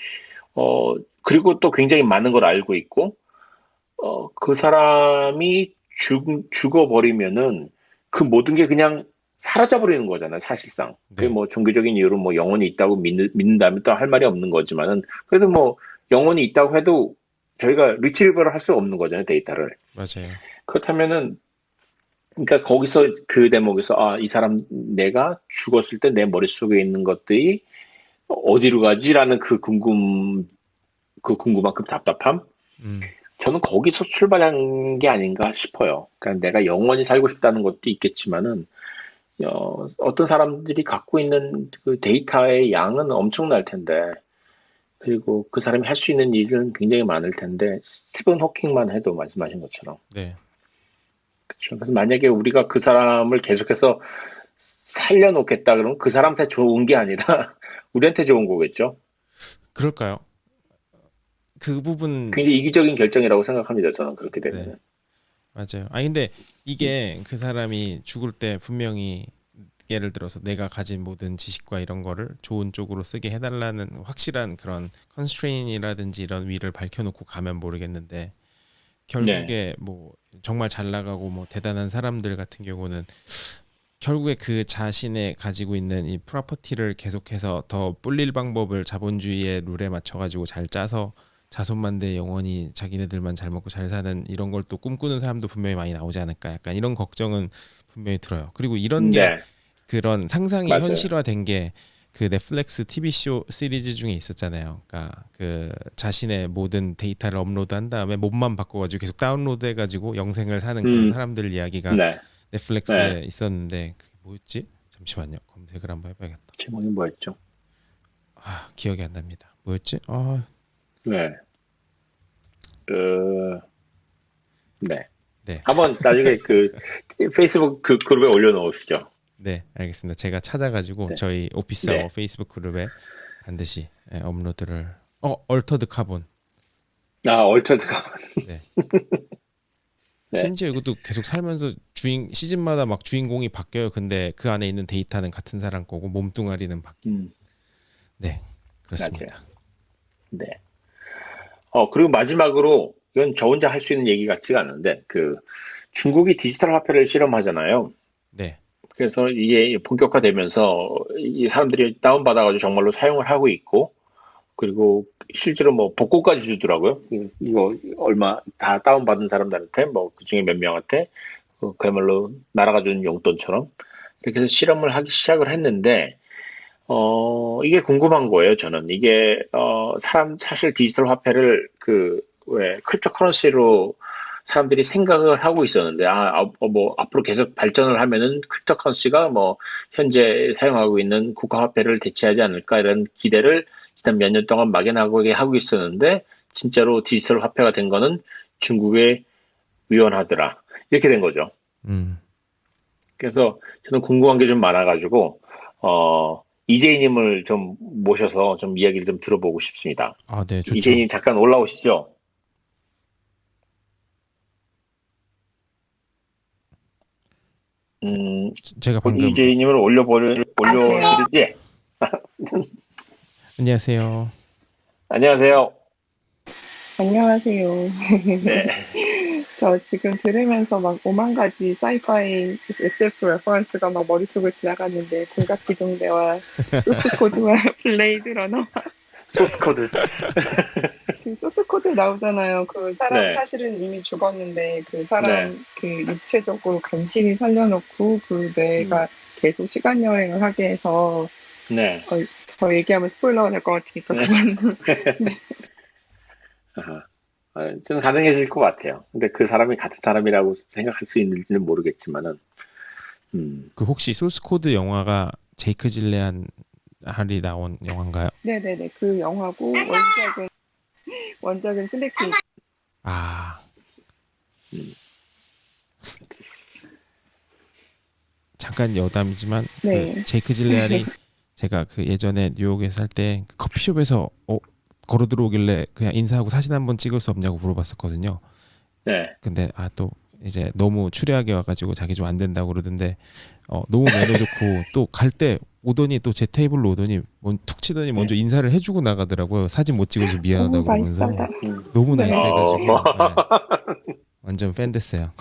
그리고 또 굉장히 많은 걸 알고 있고, 그 사람이 죽어버리면은 그 모든 게 그냥 사라져버리는 거잖아요, 사실상. 그게 네, 뭐 종교적인 이유로 뭐 영혼이 있다고 믿는다면 또 할 말이 없는 거지만은, 그래도 뭐 영혼이 있다고 해도 저희가 리트리버를 할 수 없는 거잖아요, 데이터를. 맞아요. 그렇다면은, 그러니까 거기서 그 대목에서, 아, 이 사람 내가 죽었을 때 내 머릿속에 있는 것들이 어디로 가지라는 그 궁금한 그 답답함? 음, 저는 거기서 출발한 게 아닌가 싶어요. 그러니까 내가 영원히 살고 싶다는 것도 있겠지만은, 어떤 사람들이 갖고 있는 그 데이터의 양은 엄청날 텐데, 그리고 그 사람이 할 수 있는 일은 굉장히 많을 텐데, 스티븐 호킹만 해도 말씀하신 것처럼. 네. 그렇죠. 그래서 만약에 우리가 그 사람을 계속해서 살려놓겠다 그러면 그 사람한테 좋은 게 아니라 우리한테 좋은 거겠죠. 그럴까요? 그 부분 굉장히 이기적인 결정이라고 생각합니다. 저는 그렇게 네. 되면은. 맞아요. 아니 근데 이게 그 사람이 죽을 때 분명히 예를 들어서 내가 가진 모든 지식과 이런 거를 좋은 쪽으로 쓰게 해달라는 확실한 그런 컨스트레인이라든지 이런 위를 밝혀놓고 가면 모르겠는데 네, 결국에 뭐 정말 잘 나가고 뭐 대단한 사람들 같은 경우는 결국에 그 자신의 가지고 있는 이 프로퍼티를 계속해서 더 불릴 방법을 자본주의의 룰에 맞춰가지고 잘 짜서 자손만대 영원히 자기네들만 잘 먹고 잘 사는 이런 걸 또 꿈꾸는 사람도 분명히 많이 나오지 않을까 약간 이런 걱정은 분명히 들어요. 그리고 이런 게 네, 그런 상상이 맞아요. 현실화된 게 그 넷플릭스 TV쇼 시리즈 중에 있었잖아요. 그러니까 그 자신의 모든 데이터를 업로드한 다음에 몸만 바꿔가지고 계속 다운로드해가지고 영생을 사는 그런 음, 사람들 이야기가 네, 네. 넷플릭스에 있었는데 그게 뭐였지? 잠시만요. 검색을 한번 해봐야겠다. 제목이 뭐였죠? 아 기억이 안 납니다. 뭐였지? 아 네, 그, 네. 네, 한번 나중에 그 페이스북 그 그룹에 올려놓으시죠. 네 알겠습니다. 제가 찾아가지고 네, 저희 오피스아워 네. 페이스북 그룹에 반드시 업로드를. 얼터드 카본. 아, 얼터드가. 네. 네, 심지어 이것도 계속 살면서 주인 시즌마다 막 주인공이 바뀌어요. 근데 그 안에 있는 데이터는 같은 사람 거고 몸뚱아리는 바뀌고. 음, 네, 맞아요. 그렇습니다. 네. 그리고 마지막으로 이건 저 혼자 할 수 있는 얘기 같지가 않은데 그 중국이 디지털 화폐를 실험하잖아요. 네, 그래서 이게 본격화되면서 이 사람들이 다운받아가지고 정말로 사용을 하고 있고, 그리고 실제로 뭐 복권까지 주더라고요. 이거 얼마 다 다운받은 사람들한테 뭐 그중에 몇 명한테 그야말로 나라가 주는 용돈처럼 이렇게 해서 실험을 하기 시작을 했는데 이게 궁금한 거예요, 저는. 이게 사실 디지털 화폐를 왜 크립토커런시로 사람들이 생각을 하고 있었는데, 뭐, 앞으로 계속 발전을 하면은 크립토커런시가 뭐, 현재 사용하고 있는 국가화폐를 대체하지 않을까, 이런 기대를 지난 몇 년 동안 막연하게 하고 있었는데, 진짜로 디지털 화폐가 된 거는 중국에 위헌하더라. 이렇게 된 거죠. 음, 그래서 저는 궁금한 게 좀 많아가지고, 이재희님을 좀 모셔서 좀 이야기를 좀 들어보고 싶습니다. 네, 좋죠. 이재희님 잠깐 올라오시죠? 음, 제가 방금 이재희님을 안녕하세요. 예. 안녕하세요. 안녕하세요. 안녕하세요. 네. 저 지금 들으면서 막 오만 가지 사이파이 SF 레퍼런스가 막 머릿속을 지나갔는데 공각기동대와 소스코드와 블레이드 러너 소스 코드. 그 소스코드 나오잖아요. 그 사람 네. 사실은 이미 죽었는데 그 네. 사람 그 육체적으로 간신히 살려놓고 그 음, 뇌가 계속 시간 여행을 하게 해서 네. 더 얘기하면 스포일러가 될 것 같으니까 네. 그만. 아하. 좀 가능해질 것 같아요. 근데 그 사람이 같은 사람이라고 생각할 수 있는지는 모르겠지만은, 음, 그 혹시 소스 코드 영화가 제이크 질레안 할이 나온 영화인가요? 네네네. 그 영화고 원작은 플래크. 아, 음, 잠깐 여담이지만 그 네. 제이크 질레안이 제가 그 예전에 뉴욕에 살 때 커피숍에서 걸어 들어오길래 그냥 인사하고 사진 한번 찍을 수 없냐고 물어봤었거든요. 네. 근데 또 이제 너무 추리하게 와가지고 자기 좀 안 된다고 그러던데 너무 매너 좋고 또 갈 때 오더니 또 제 테이블로 오더니 툭 치더니 먼저 네. 인사를 해주고 나가더라고요. 사진 못 찍어서 미안하다고 너무 그러면서 나이스하다. 음, 너무 네. 나이스해가지고 네, 완전 팬 됐어요.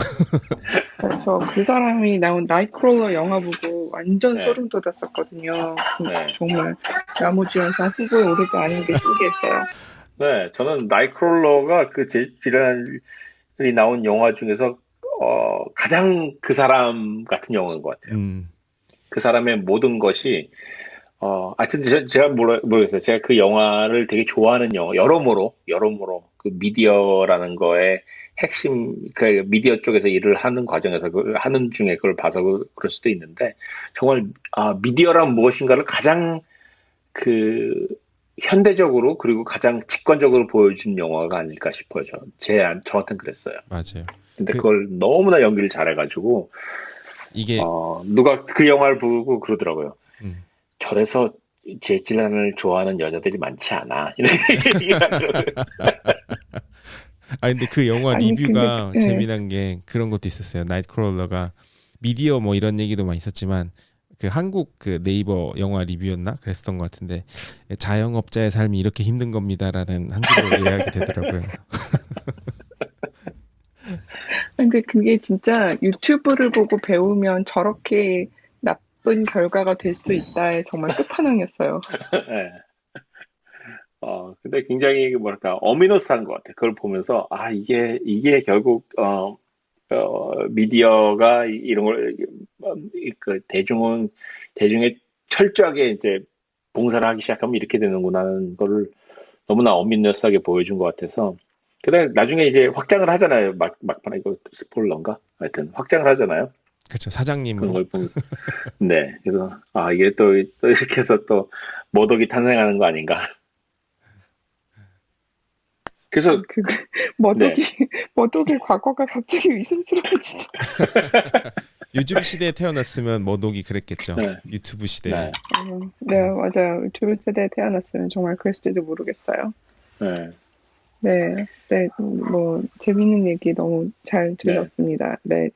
그래서 그 사람이 나온 나이트크롤러 영화 보고 완전 네. 소름 돋았었거든요. 네. 정말 나무주연상 후보에 오르지 않은 게 신기했어요. 네. 저는 나이크롤러가 그 제이크 질레안이 나온 영화 중에서 가장 그 사람 같은 영화인 것 같아요. 음, 그 사람의 모든 것이 하여튼 제가 모르겠어요. 제가 그 영화를 되게 좋아하는 영화, 여러모로 그 미디어라는 거에 핵심, 그 미디어 쪽에서 일을 하는 과정에서 하는 중에 그걸 봐서 그럴 수도 있는데 정말 미디어란 무엇인가를 가장 그 현대적으로 그리고 가장 직관적으로 보여준 영화가 아닐까 싶어요. 저한테는 그랬어요. 맞아요. 근데 그 그걸 너무나 연기를 잘해가지고 이게 누가 그 영화를 보고 그러더라고요. 음, 절에서 제이크 질란을 좋아하는 여자들이 많지 않아. 이런 얘기를 하더라고요. 근데 그 영화 아니 근데 리뷰가 네. 재미난 게 그런 것도 있었어요. 나이트크롤러가 미디어 뭐 이런 얘기도 많이 있었지만 그 한국 그 네이버 영화 리뷰였나 그랬었던 것 같은데 자영업자의 삶이 이렇게 힘든 겁니다라는 한 줄로 요약이 되더라고요. 근데 그게 진짜 유튜브를 보고 배우면 저렇게 나쁜 결과가 될 수 있다의 정말 끝판왕이었어요. 예. 근데 굉장히 뭐랄까 어미너스한 것 같아. 그걸 보면서 이게 결국 미디어가 이런 걸 그 대중의 철저하게 이제 봉사를 하기 시작하면 이렇게 되는구나 하는 거를 너무나 어미너스하게 보여준 것 같아서. 그다음에 나중에 이제 확장을 하잖아요. 막판에 이거 스포일러인가? 하여튼 확장을 하잖아요. 그렇죠. 그런 사장님으로. 걸 보면서. 네. 그래서 이게 또 이렇게 해서 또 모독이 탄생하는 거 아닌가. 그래서 그 네. 머독의 과거가 갑자기 의심스러워지네. 요즘 시대에 태어났으면 머독이 그랬겠죠. 네. 유튜브 시대에. 네. 네, 맞아요. 두 세대에 태어났으면 정말 그랬을지도 모르겠어요. 네. 네, 네, 뭐, 재밌는 얘기 너무 잘 네. 들었습니다. 네,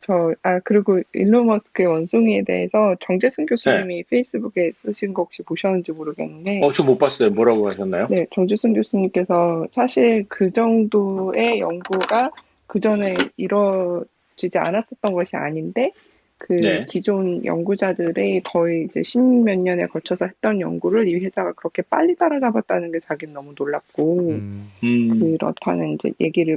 그리고 일론 머스크의 원숭이에 대해서 정재승 교수님이 페이스북에 쓰신 거 혹시 보셨는지 모르겠는데, 저 못 봤어요. 뭐라고 하셨나요? 네, 정재승 교수님께서 사실 그 정도의 연구가 그 전에 이루어지지 않았었던 것이 아닌데, 그 네. 기존 연구자들의 거의 이제 십몇 년에 걸쳐서 했던 연구를 이 회사가 그렇게 빨리 따라잡았다는 게 자기는 너무 놀랍고, 그렇다는 이제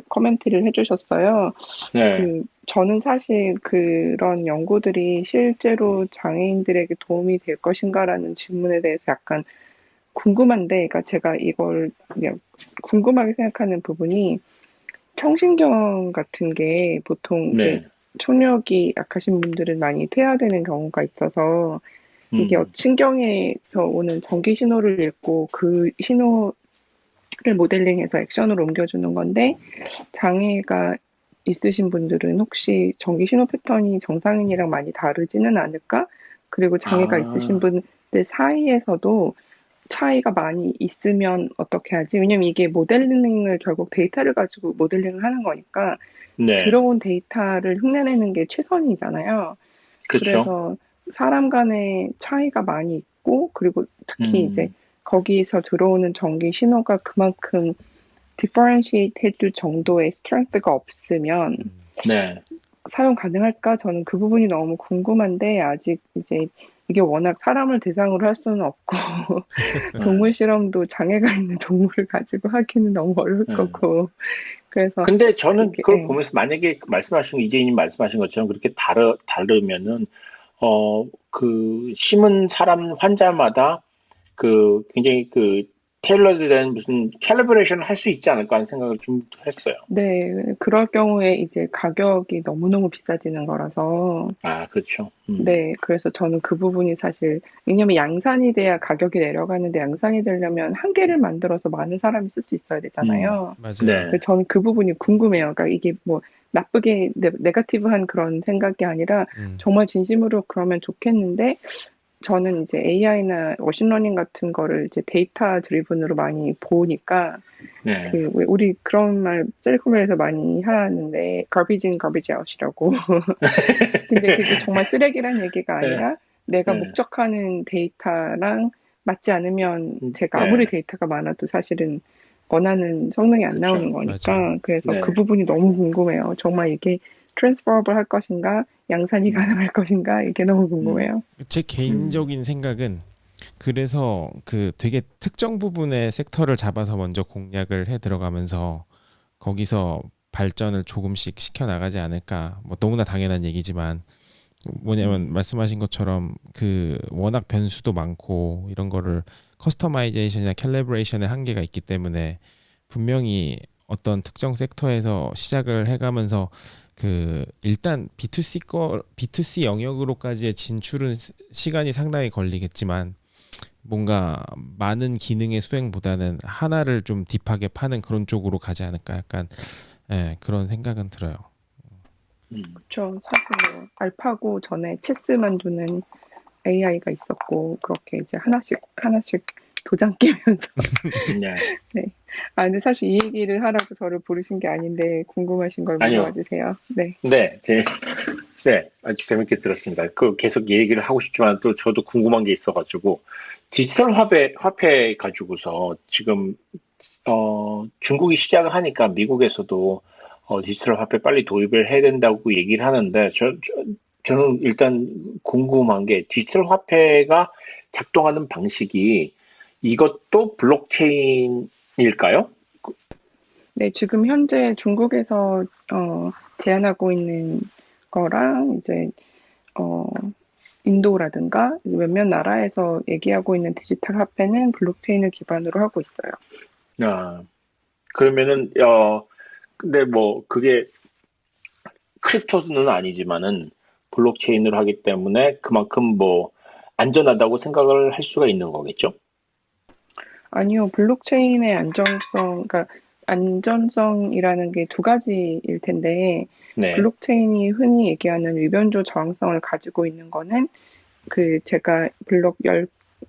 코멘트를 해주셨어요. 네. 저는 사실 그런 연구들이 실제로 장애인들에게 도움이 될 것인가라는 질문에 대해서 약간 궁금한데, 그러니까 제가 이걸 그냥 궁금하게 생각하는 부분이 청신경 같은 게 보통 이제 네. 청력이 약하신 분들은 많이 퇴화되는 경우가 있어서 이게 신경에서 오는 전기 신호를 읽고 그 신호를 모델링해서 액션으로 옮겨주는 건데 장애가 있으신 분들은 혹시 전기 신호 패턴이 정상인이랑 많이 다르지는 않을까? 그리고 장애가 있으신 분들 사이에서도 차이가 많이 있으면 어떻게 하지? 왜냐면 이게 모델링을 결국 데이터를 가지고 모델링을 하는 거니까 네. 들어온 데이터를 흉내내는 게 최선이잖아요. 그렇죠. 그래서 사람 간의 차이가 많이 있고 그리고 특히 이제 거기서 들어오는 전기 신호가 그만큼 differentiate 해줄 정도의 strength가 없으면 네. 사용 가능할까? 저는 그 부분이 너무 궁금한데 아직 이제 이게 워낙 사람을 대상으로 할 수는 없고 동물 실험도 장애가 있는 동물을 가지고 하기는 너무 어려울 거고 그래서 근데 저는 그걸 네. 보면서 만약에 이재희님 말씀하신 것처럼 그렇게 다르면은 그 심은 사람 환자마다 굉장히 테일러드된 무슨 캘리브레이션 할 수 있지 않을까 하는 생각을 좀 했어요. 네, 그럴 경우에 이제 가격이 너무너무 비싸지는 거라서 그렇죠. 네, 그래서 저는 그 부분이 사실 왜냐면 양산이 돼야 가격이 내려가는데 양산이 되려면 한 개를 만들어서 많은 사람이 쓸 수 있어야 되잖아요. 맞아요. 네. 그래서 저는 그 부분이 궁금해요. 그러니까 이게 뭐 나쁘게 네거티브한 그런 생각이 아니라 정말 진심으로 그러면 좋겠는데 저는 이제 AI나 머신러닝 같은 거를 이제 데이터 드리븐으로 많이 보니까 네. 우리 그런 말 셀프에서 많이 하는데 garbage in, garbage out이라고. 근데 그게 정말 쓰레기란 얘기가 아니라 내가 네. 목적하는 데이터랑 맞지 않으면 제가 네. 아무리 데이터가 많아도 사실은 원하는 성능이 안 그렇죠. 나오는 거니까 맞아요. 그래서 네. 그 부분이 너무 궁금해요. 정말 이게 트랜스퍼러블 할 것인가 양산이 가능할 것인가 이게 너무 궁금해요. 제 개인적인 생각은 그래서 그 되게 특정 부분의 섹터를 잡아서 먼저 공략을 해 들어가면서 거기서 발전을 조금씩 시켜 나가지 않을까. 뭐 너무나 당연한 얘기지만 뭐냐면 말씀하신 것처럼 그 워낙 변수도 많고 이런 거를 커스터마이제이션이나 캘리브레이션의 한계가 있기 때문에 분명히 어떤 특정 섹터에서 시작을 해가면서 그 일단 B2C 영역으로까지의 진출은 시간이 상당히 걸리겠지만 뭔가 많은 기능의 수행보다는 하나를 좀 딥하게 파는 그런 쪽으로 가지 않을까 약간 그런 생각은 들어요. 그렇죠. 사실 뭐 알파고 전에 체스 만드는 AI가 있었고 그렇게 이제 하나씩 도장 깨면서 네. 네. 근데 사실 이 얘기를 하라고 저를 부르신 게 아닌데 궁금하신 걸 아니요. 물어봐 주세요. 네. 네. 네, 아주 재밌게 들었습니다. 그 계속 얘기를 하고 싶지만 또 저도 궁금한 게 있어가지고 디지털 화폐 가지고서 지금 중국이 시작을 하니까 미국에서도 디지털 화폐 빨리 도입을 해야 된다고 얘기를 하는데 저는 일단 궁금한 게 디지털 화폐가 작동하는 방식이 이것도 블록체인일까요? 네, 지금 현재 중국에서 제안하고 있는 거랑 이제 어, 인도라든가 몇몇 나라에서 얘기하고 있는 디지털 화폐는 블록체인을 기반으로 하고 있어요. 아, 그러면은 근데 뭐 그게 크립토는 아니지만은 블록체인으로 하기 때문에 그만큼 뭐 안전하다고 생각을 할 수가 있는 거겠죠? 아니요, 블록체인의 그러니까 안전성이라는 게 두 가지일 텐데, 네, 블록체인이 흔히 얘기하는 위변조 저항성을 가지고 있는 거는 제가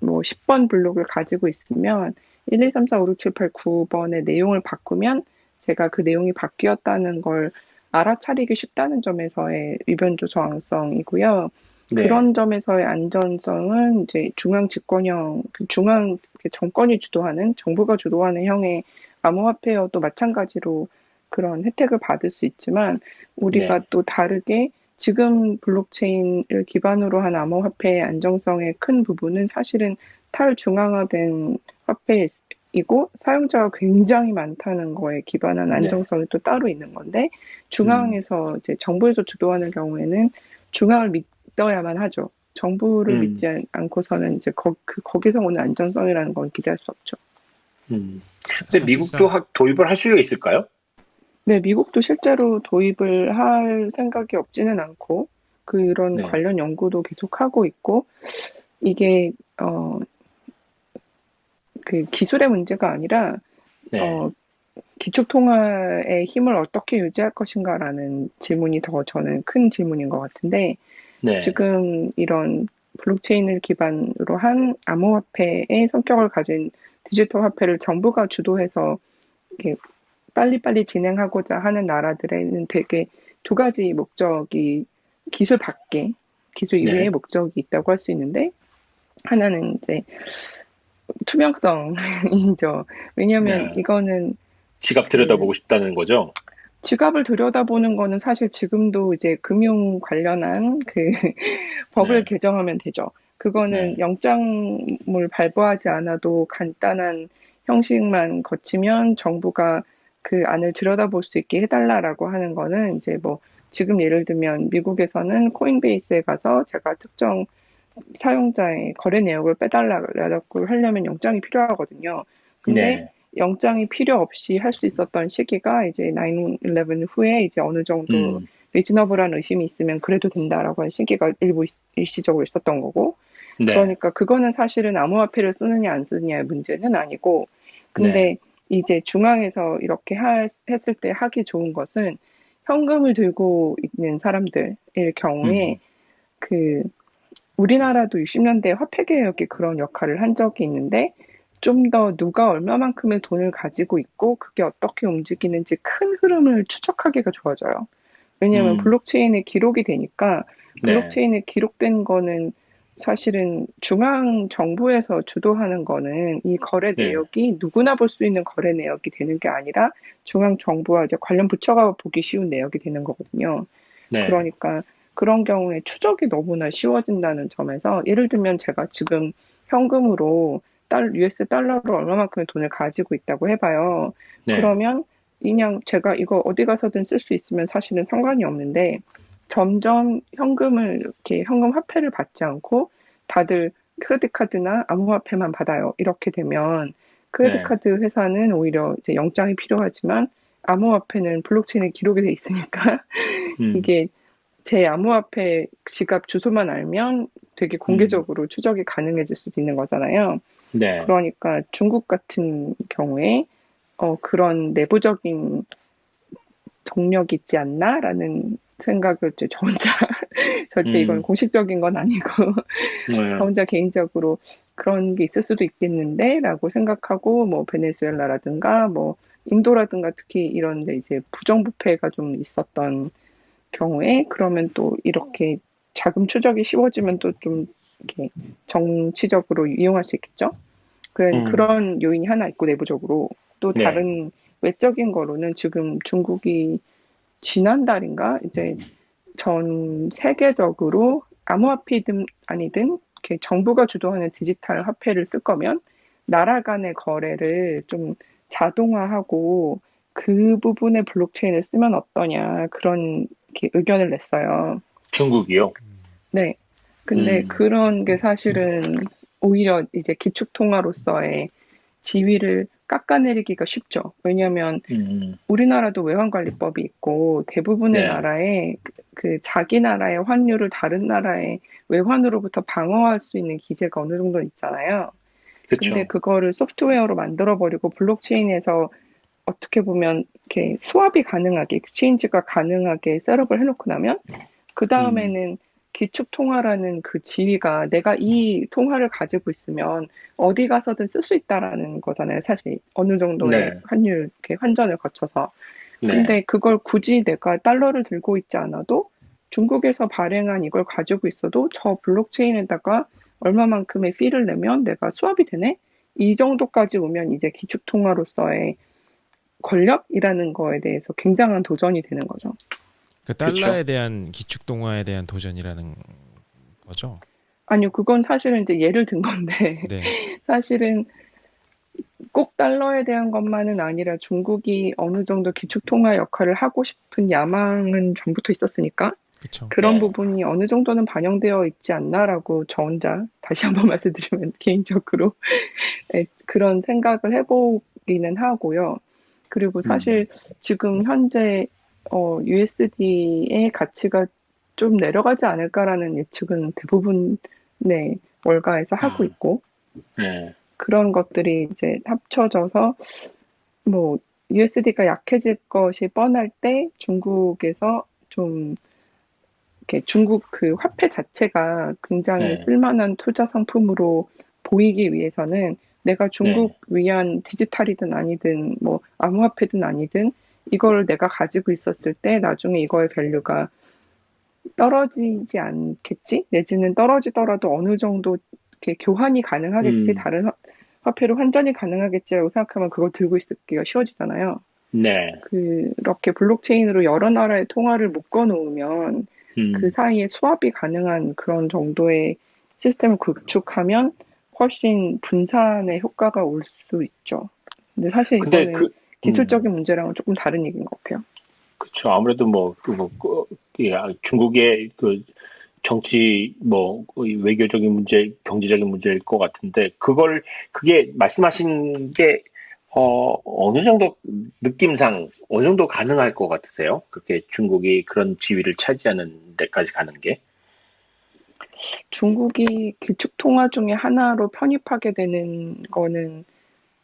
뭐 10번 블록을 가지고 있으면 1, 2, 3, 4, 5, 6, 7, 8, 9번의 내용을 바꾸면 제가 그 내용이 바뀌었다는 걸 알아차리기 쉽다는 점에서의 위변조 저항성이고요. 네, 그런 점에서의 안전성은 이제 중앙 집권형, 중앙 정권이 주도하는, 정부가 주도하는 형의 암호화폐여도 마찬가지로 그런 혜택을 받을 수 있지만, 우리가 네, 또 다르게 지금 블록체인을 기반으로 한 암호화폐의 안정성의 큰 부분은 사실은 탈중앙화된 화폐이고 사용자가 굉장히 많다는 거에 기반한 네, 안정성이 또 따로 있는 건데, 음, 중앙에서 이제 정부에서 주도하는 경우에는 중앙을 믿어야만 하죠. 정부를 음, 믿지 않고서는 이제 거기서 오는 안정성이라는 건 기대할 수 없죠. 음. 근데 미국도 사실상 도입을 할 수가 있을까요? 네, 미국도 실제로 도입을 할 생각이 없지는 않고 그런 네, 관련 연구도 계속하고 있고 이게 기술의 문제가 아니라 네, 어, 기축통화의 힘을 어떻게 유지할 것인가라는 질문이 더 저는 큰 질문인 것 같은데 네, 지금 이런 블록체인을 기반으로 한 암호화폐의 성격을 가진 디지털 화폐를 정부가 주도해서 이렇게 빨리빨리 진행하고자 하는 나라들에는 되게 두 가지 목적이 기술 밖에, 기술 이외의 네, 목적이 있다고 할 수 있는데, 하나는 이제 투명성이죠. 왜냐하면 네. 이거는 지갑 그 들여다보고 싶다는 거죠? 지갑을 들여다보는 거는 사실 지금도 이제 금융 관련한 법을 네, 개정하면 되죠. 그거는 네, 영장을 발부하지 않아도 간단한 형식만 거치면 정부가 그 안을 들여다볼 수 있게 해달라라고 하는 거는 이제 뭐 지금 예를 들면 미국에서는 코인베이스에 가서 제가 특정 사용자의 거래 내역을 빼달라고 하려면 영장이 필요하거든요. 근데 네, 영장이 필요 없이 할 수 있었던 시기가 이제 9/11 후에 이제 어느 정도 음, 리즈너블한 의심이 있으면 그래도 된다라고 한 시기가 일시적으로 있었던 거고. 네, 그러니까 그거는 사실은 암호화폐를 쓰느냐 안 쓰느냐의 문제는 아니고, 네, 근데 이제 중앙에서 이렇게 했을 때 하기 좋은 것은 현금을 들고 있는 사람들의 경우에 음, 그 우리나라도 60년대 화폐 개혁이 그런 역할을 한 적이 있는데 좀 더 누가 얼마만큼의 돈을 가지고 있고 그게 어떻게 움직이는지 큰 흐름을 추적하기가 좋아져요. 왜냐하면 음, 블록체인에 기록이 되니까 네, 블록체인에 기록된 거는 사실은 중앙 정부에서 주도하는 거는 이 거래 네, 내역이 누구나 볼 수 있는 거래 내역이 되는 게 아니라 중앙 정부와 이제 관련 부처가 보기 쉬운 내역이 되는 거거든요. 네, 그러니까 그런 경우에 추적이 너무나 쉬워진다는 점에서 예를 들면 제가 지금 현금으로 US 달러로 얼마만큼의 돈을 가지고 있다고 해봐요. 네, 그러면 그냥 제가 이거 어디 가서든 쓸 수 있으면 사실은 상관이 없는데 점점 현금을 이렇게 현금 화폐를 받지 않고 다들 크레딧 카드나 암호화폐만 받아요. 이렇게 되면 크레딧 네, 카드 회사는 오히려 이제 영장이 필요하지만 암호화폐는 블록체인에 기록이 돼 있으니까 음, 이게 제 암호화폐 지갑 주소만 알면 되게 음, 공개적으로 추적이 가능해질 수도 있는 거잖아요. 네, 그러니까 중국 같은 경우에 그런 내부적인 동력이 있지 않나라는 생각을 이제 저 혼자 절대 이건 음, 공식적인 건 아니고 저 네, 혼자 개인적으로 그런 게 있을 수도 있겠는데라고 생각하고 뭐 베네수엘라라든가 뭐 인도라든가 특히 이런 데 이제 부정부패가 좀 있었던 경우에 그러면 또 이렇게 자금 추적이 쉬워지면 또 좀 이렇게 정치적으로 이용할 수 있겠죠. 음, 그런 요인이 하나 있고 내부적으로 또 네, 다른 외적인 거로는 지금 중국이 지난달인가 이제 전 세계적으로 암호화폐든 아니든 이렇게 정부가 주도하는 디지털 화폐를 쓸 거면 나라 간의 거래를 좀 자동화하고 그 부분의 블록체인을 쓰면 어떠냐 그런 이렇게 의견을 냈어요. 중국이요. 네. 근데 음, 그런 게 사실은 오히려 이제 기축통화로서의 지위를 깎아내리기가 쉽죠. 왜냐하면 음, 우리나라도 외환관리법이 있고 대부분의 네, 나라에 그 자기 나라의 환율을 다른 나라의 외환으로부터 방어할 수 있는 기제가 어느 정도 있잖아요. 근데 그쵸. 그거를 소프트웨어로 만들어버리고 블록체인에서 어떻게 보면 이렇게 스왑이 가능하게, 익스체인지가 가능하게 셋업을 해놓고 나면 그 음, 다음에는 기축 통화라는 그 지위가 내가 이 통화를 가지고 있으면 어디 가서든 쓸 수 있다라는 거잖아요. 사실 어느 정도의 네, 환율 이렇게 환전을 거쳐서. 네, 근데 그걸 굳이 내가 달러를 들고 있지 않아도 중국에서 발행한 이걸 가지고 있어도 저 블록체인에다가 얼마만큼의 피를 내면 내가 수합이 되네? 이 정도까지 오면 이제 기축 통화로서의 권력이라는 거에 대해서 굉장한 도전이 되는 거죠. 그 그쵸. 달러에 대한 기축 동화에 대한 도전이라는 거죠. 아니요, 그건 사실은 이제 예를 든 건데, 네, 사실은 꼭 달러에 대한 것만은 아니라 중국이 어느 정도 기축통화 역할을 하고 싶은 야망은 전부터 있었으니까, 그렇죠. 그런 네, 부분이 어느 정도는 반영되어 있지 않나라고 저 혼자 다시 한번 말씀드리면 개인적으로 그런 생각을 해보기는 하고요. 그리고 음, 사실 지금 현재 USD의 가치가 좀 내려가지 않을까라는 예측은 대부분의 월가에서 하고 아, 있고 네, 그런 것들이 이제 합쳐져서 뭐 USD가 약해질 것이 뻔할 때 중국에서 좀 이렇게 중국 그 화폐 자체가 굉장히 네, 쓸만한 투자 상품으로 보이기 위해서는 내가 네, 중국 위한 디지털이든 아니든 뭐 암호화폐든 아니든 이걸 내가 가지고 있었을 때 나중에 이거의 밸류가 떨어지지 않겠지? 내지는 떨어지더라도 어느 정도 이렇게 교환이 가능하겠지? 음, 다른 화폐로 환전이 가능하겠지라고 생각하면 그걸 들고 있기가 쉬워지잖아요. 네, 그렇게 블록체인으로 여러 나라의 통화를 묶어 놓으면 그 음. 사이에 수합이 가능한 그런 정도의 시스템을 구축하면 훨씬 분산의 효과가 올 수 있죠. 근데 사실 근데 이거는 기술적인 문제랑은 조금 다른 얘기인 것 같아요. 그쵸. 아무래도 뭐, 중국의 그 정치, 뭐, 외교적인 문제, 경제적인 문제일 것 같은데, 그게 말씀하신 게, 어느 정도 느낌상, 어느 정도 가능할 것 같으세요? 그렇게 중국이 그런 지위를 차지하는 데까지 가는 게? 중국이 기축 통화 중에 하나로 편입하게 되는 거는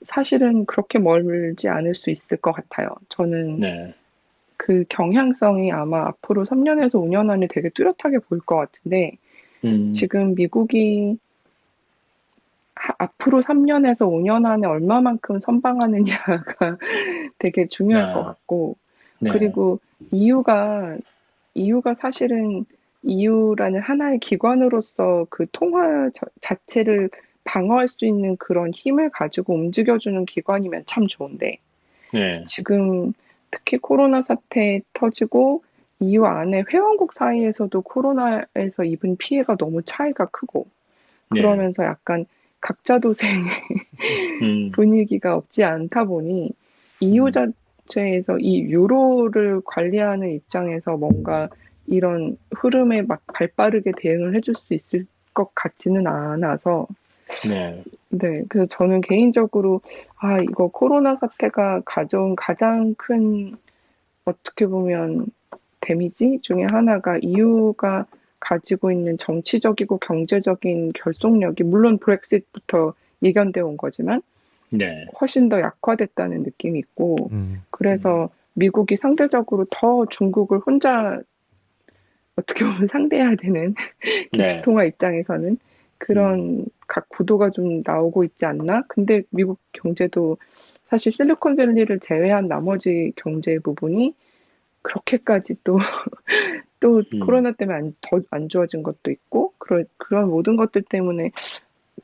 사실은 그렇게 멀지 않을 수 있을 것 같아요. 저는 네, 그 경향성이 아마 앞으로 3년에서 5년 안에 되게 뚜렷하게 보일 것 같은데 음, 지금 미국이 앞으로 3년에서 5년 안에 얼마만큼 선방하느냐가 되게 중요할 것 나, 같고 네, 그리고 이유가 이유가 사실은 EU라는 하나의 기관으로서 그 통화 자체를 방어할 수 있는 그런 힘을 가지고 움직여주는 기관이면 참 좋은데 네, 지금 특히 코로나 사태 터지고 EU 안에 회원국 사이에서도 코로나에서 입은 피해가 너무 차이가 크고 네, 그러면서 약간 각자 도생 음, 분위기가 없지 않다 보니 EU 음, 자체에서 이 유로를 관리하는 입장에서 뭔가 이런 흐름에 막 발빠르게 대응을 해줄 수 있을 것 같지는 않아서 네, 네, 그래서 저는 개인적으로 이거 코로나 사태가 가져온 가장 큰 어떻게 보면 데미지 중에 하나가 EU가 가지고 있는 정치적이고 경제적인 결속력이 물론 브렉시트부터 예견되어 온 거지만 네, 훨씬 더 약화됐다는 느낌이 있고 음, 그래서 미국이 상대적으로 더 중국을 혼자 어떻게 보면 상대해야 되는 네, 기축통화 입장에서는 음, 그런 각 구도가 좀 나오고 있지 않나? 근데 미국 경제도 사실 실리콘밸리를 제외한 나머지 경제 부분이 그렇게까지 또 음, 코로나 때문에 더 안 좋아진 것도 있고, 그런 모든 것들 때문에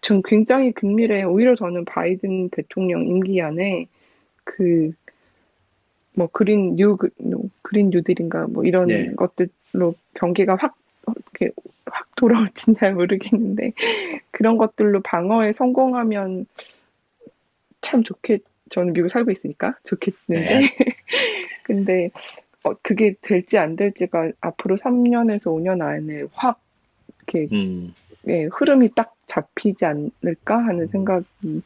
전 굉장히 긴밀해. 오히려 저는 바이든 대통령 임기 안에 그, 뭐, 그린 뉴딜인가, 뭐, 이런 네. 것들로 경기가 이렇게 확 돌아올진 잘 모르겠는데, 그런 것들로 방어에 성공하면 참 저는 미국 살고 있으니까 좋겠는데, 네. 근데, 그게 될지 안 될지가 앞으로 3년에서 5년 안에 확, 이렇게, 음, 예, 흐름이 딱 잡히지 않을까 하는 음. 생각이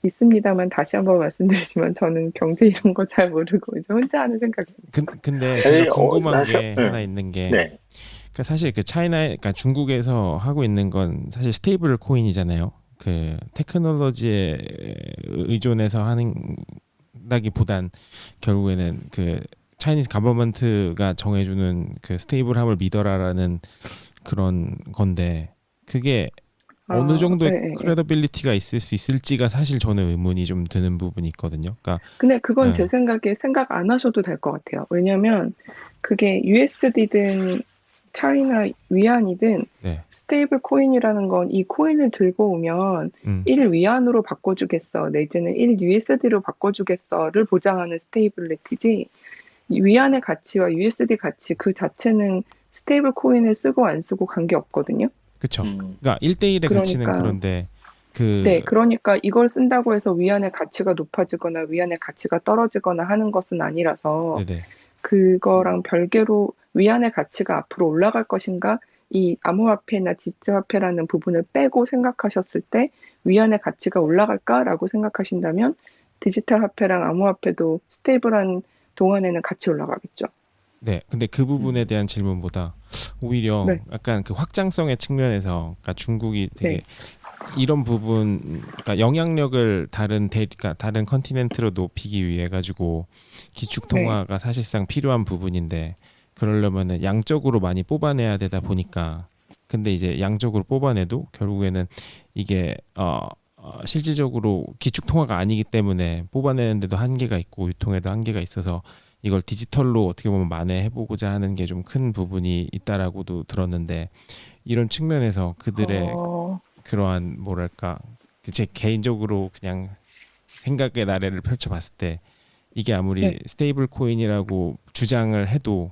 있습니다만, 다시 한번 말씀드리지만, 저는 경제 이런 거 잘 모르고, 이제 혼자 하는 생각입니다. 근데 제가 사실, 궁금한 사실, 게 하나 있는 게 네. 그러니까 사실 그 그러니까 중국에서 하고 있는 건 사실 스테이블 코인이잖아요. 그 테크놀로지에 의존해서 하는다기보단 결국에는 그 차이니즈 가버먼트가 정해주는 그 스테이블함을 믿어라라는 그런 건데 그게 어느 예, 정도의 예, 예. 크레더빌리티가 있을 수 있을지가 사실 저는 의문이 좀 드는 부분이 있거든요. 그러니까 근데 그건 제 예, 생각에 생각 안 하셔도 될 것 같아요. 왜냐면 그게 USD든 차이나 위안이든 네, 스테이블 코인이라는 건 이 코인을 들고 오면 음, 1 위안으로 바꿔주겠어, 내지는 1 USD로 바꿔주겠어를 보장하는 스테이블리티지, 위안의 가치와 USD 가치 그 자체는 스테이블 코인을 쓰고 안 쓰고 관계없거든요. 그쵸. 음, 그러니까 1대1의 가치는 그러니까 그런데 네, 그 그러니까 이걸 쓴다고 해서 위안의 가치가 높아지거나 위안의 가치가 떨어지거나 하는 것은 아니라서 네네. 그거랑 별개로 위안의 가치가 앞으로 올라갈 것인가, 이 암호화폐나 디지털 화폐라는 부분을 빼고 생각하셨을 때 위안의 가치가 올라갈까라고 생각하신다면 디지털 화폐랑 암호화폐도 스테이블한 동안에는 같이 올라가겠죠. 네, 근데 그 부분에 음, 대한 질문보다 오히려 네, 약간 그 확장성의 측면에서, 그러니까 중국이 되게 네, 이런 부분, 그러니까 영향력을 그러니까 다른 컨티넨트로 높이기 위해 가지고 기축 네. 통화가 사실상 필요한 부분인데 그러려면은 양적으로 많이 뽑아내야 되다 보니까 근데 이제 양적으로 뽑아내도 결국에는 이게 실질적으로 기축 통화가 아니기 때문에 뽑아내는데도 한계가 있고 유통에도 한계가 있어서 이걸 디지털로 어떻게 보면 만회해보고자 하는 게 좀 큰 부분이 있다라고도 들었는데 이런 측면에서 그들의 어, 그러한 뭐랄까 제 개인적으로 그냥 생각의 나래를 펼쳐봤을 때 이게 아무리 네. 스테이블 코인이라고 주장을 해도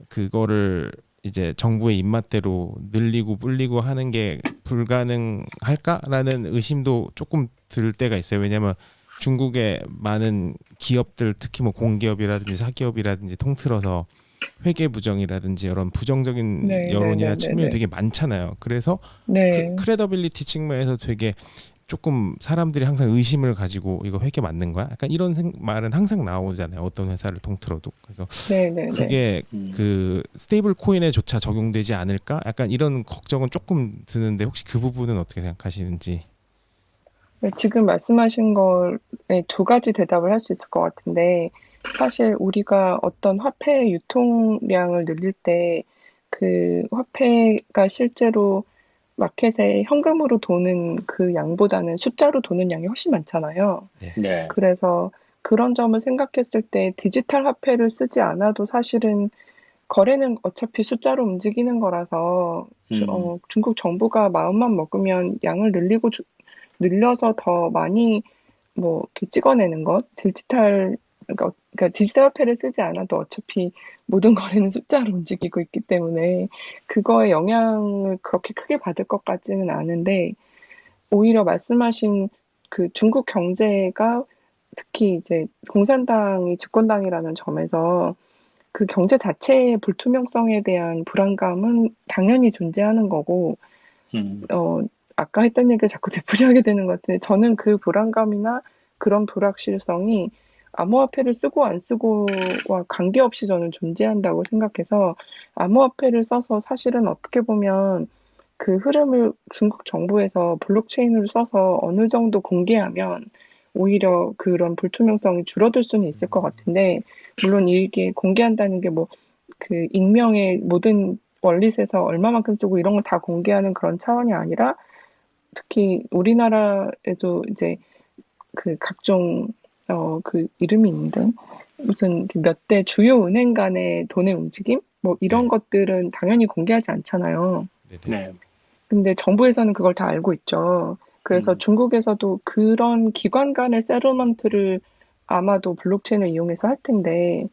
그거를 이제 정부의 입맛대로 늘리고 불리고 하는 게 불가능할까라는 의심도 조금 들 때가 있어요. 왜냐하면 중국의 많은 기업들, 특히 뭐 공기업이라든지 사기업이라든지 통틀어서 회계 부정이라든지 이런 부정적인 네, 네, 여론이나 네, 네, 측면이 네. 되게 많잖아요. 그래서 네. 크레더빌리티 측면에서 되게 조금 사람들이 항상 의심을 가지고 이거 회계 맞는 거야? 약간 이런 말은 항상 나오잖아요. 어떤 회사를 통틀어도. 그래서 네, 네, 네. 그게 음. 그 스테이블 코인에조차 적용되지 않을까? 약간 이런 걱정은 조금 드는데 혹시 그 부분은 어떻게 생각하시는지? 네, 지금 말씀하신 거에 두 가지 대답을 할 수 있을 것 같은데, 사실 우리가 어떤 화폐 유통량을 늘릴 때 그 화폐가 실제로 마켓에 현금으로 도는 그 양보다는 숫자로 도는 양이 훨씬 많잖아요. 네. 네. 그래서 그런 점을 생각했을 때 디지털 화폐를 쓰지 않아도 사실은 거래는 어차피 숫자로 움직이는 거라서 음, 중국 정부가 마음만 먹으면 양을 늘려서 더 많이 뭐 이렇게 찍어내는 것, 그러니까 디지털 화폐를 쓰지 않아도 어차피 모든 거래는 숫자로 움직이고 있기 때문에 그거에 영향을 그렇게 크게 받을 것 같지는 않은데, 오히려 말씀하신 그 중국 경제가 특히 이제 공산당이 집권당이라는 점에서 그 경제 자체의 불투명성에 대한 불안감은 당연히 존재하는 거고, 음, 어, 아까 했던 얘기를 자꾸 되풀이하게 되는 것 같은데, 저는 그 불안감이나 그런 불확실성이 암호화폐를 쓰고 안 쓰고와 관계없이 저는 존재한다고 생각해서, 암호화폐를 써서 사실은 어떻게 보면 그 흐름을 중국 정부에서 블록체인을 써서 어느 정도 공개하면 오히려 그런 불투명성이 줄어들 수는 있을 것 같은데, 물론 이게 공개한다는 게 뭐 그 익명의 모든 월릿에서 얼마만큼 쓰고 이런 걸 다 공개하는 그런 차원이 아니라, 특히 우리나라에도 이제 그 각종 그 이름이 있는데, 무슨 몇 대 주요 은행 간의 돈의 움직임? 뭐 이런 네. 것들은 당연히 공개하지 않잖아요. 네네. 네. 근데 정부에서는 그걸 다 알고 있죠. 그래서 음, 중국에서도 그런 기관 간의 세틀먼트를 아마도 블록체인을 이용해서 할 텐데,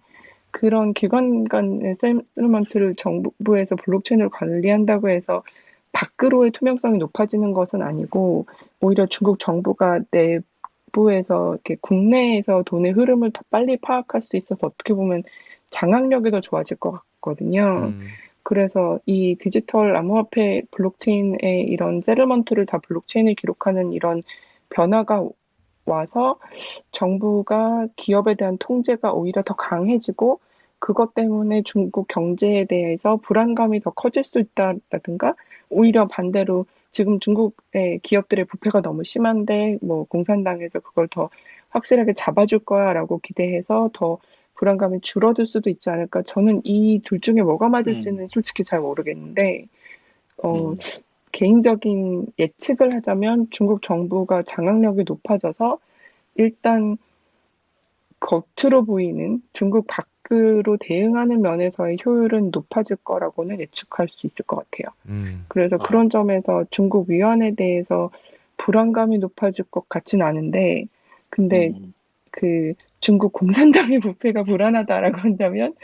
그런 기관 간의 세틀먼트를 정부에서 블록체인으로 관리한다고 해서 밖으로의 투명성이 높아지는 것은 아니고, 오히려 중국 정부가 내부에서 이렇게 국내에서 돈의 흐름을 더 빨리 파악할 수 있어서 어떻게 보면 장악력이 더 좋아질 것 같거든요. 음, 그래서 이 디지털 암호화폐 블록체인의 이런 세틀먼트를 다 블록체인에 기록하는 이런 변화가 와서 정부가 기업에 대한 통제가 오히려 더 강해지고, 그것 때문에 중국 경제에 대해서 불안감이 더 커질 수 있다라든가, 오히려 반대로 지금 중국의 기업들의 부패가 너무 심한데 뭐 공산당에서 그걸 더 확실하게 잡아줄 거야라고 기대해서 더 불안감이 줄어들 수도 있지 않을까. 저는 이 둘 중에 뭐가 음, 맞을지는 솔직히 잘 모르겠는데, 어, 음, 개인적인 예측을 하자면 중국 정부가 장악력이 높아져서 일단 겉으로 보이는 중국 밖으로 대응하는 면에서의 효율은 높아질 거라고는 예측할 수 있을 것 같아요. 그래서 아, 그런 점에서 중국 위안에 대해서 불안감이 높아질 것 같진 않은데, 근데 음, 그 중국 공산당의 부패가 불안하다라고 한다면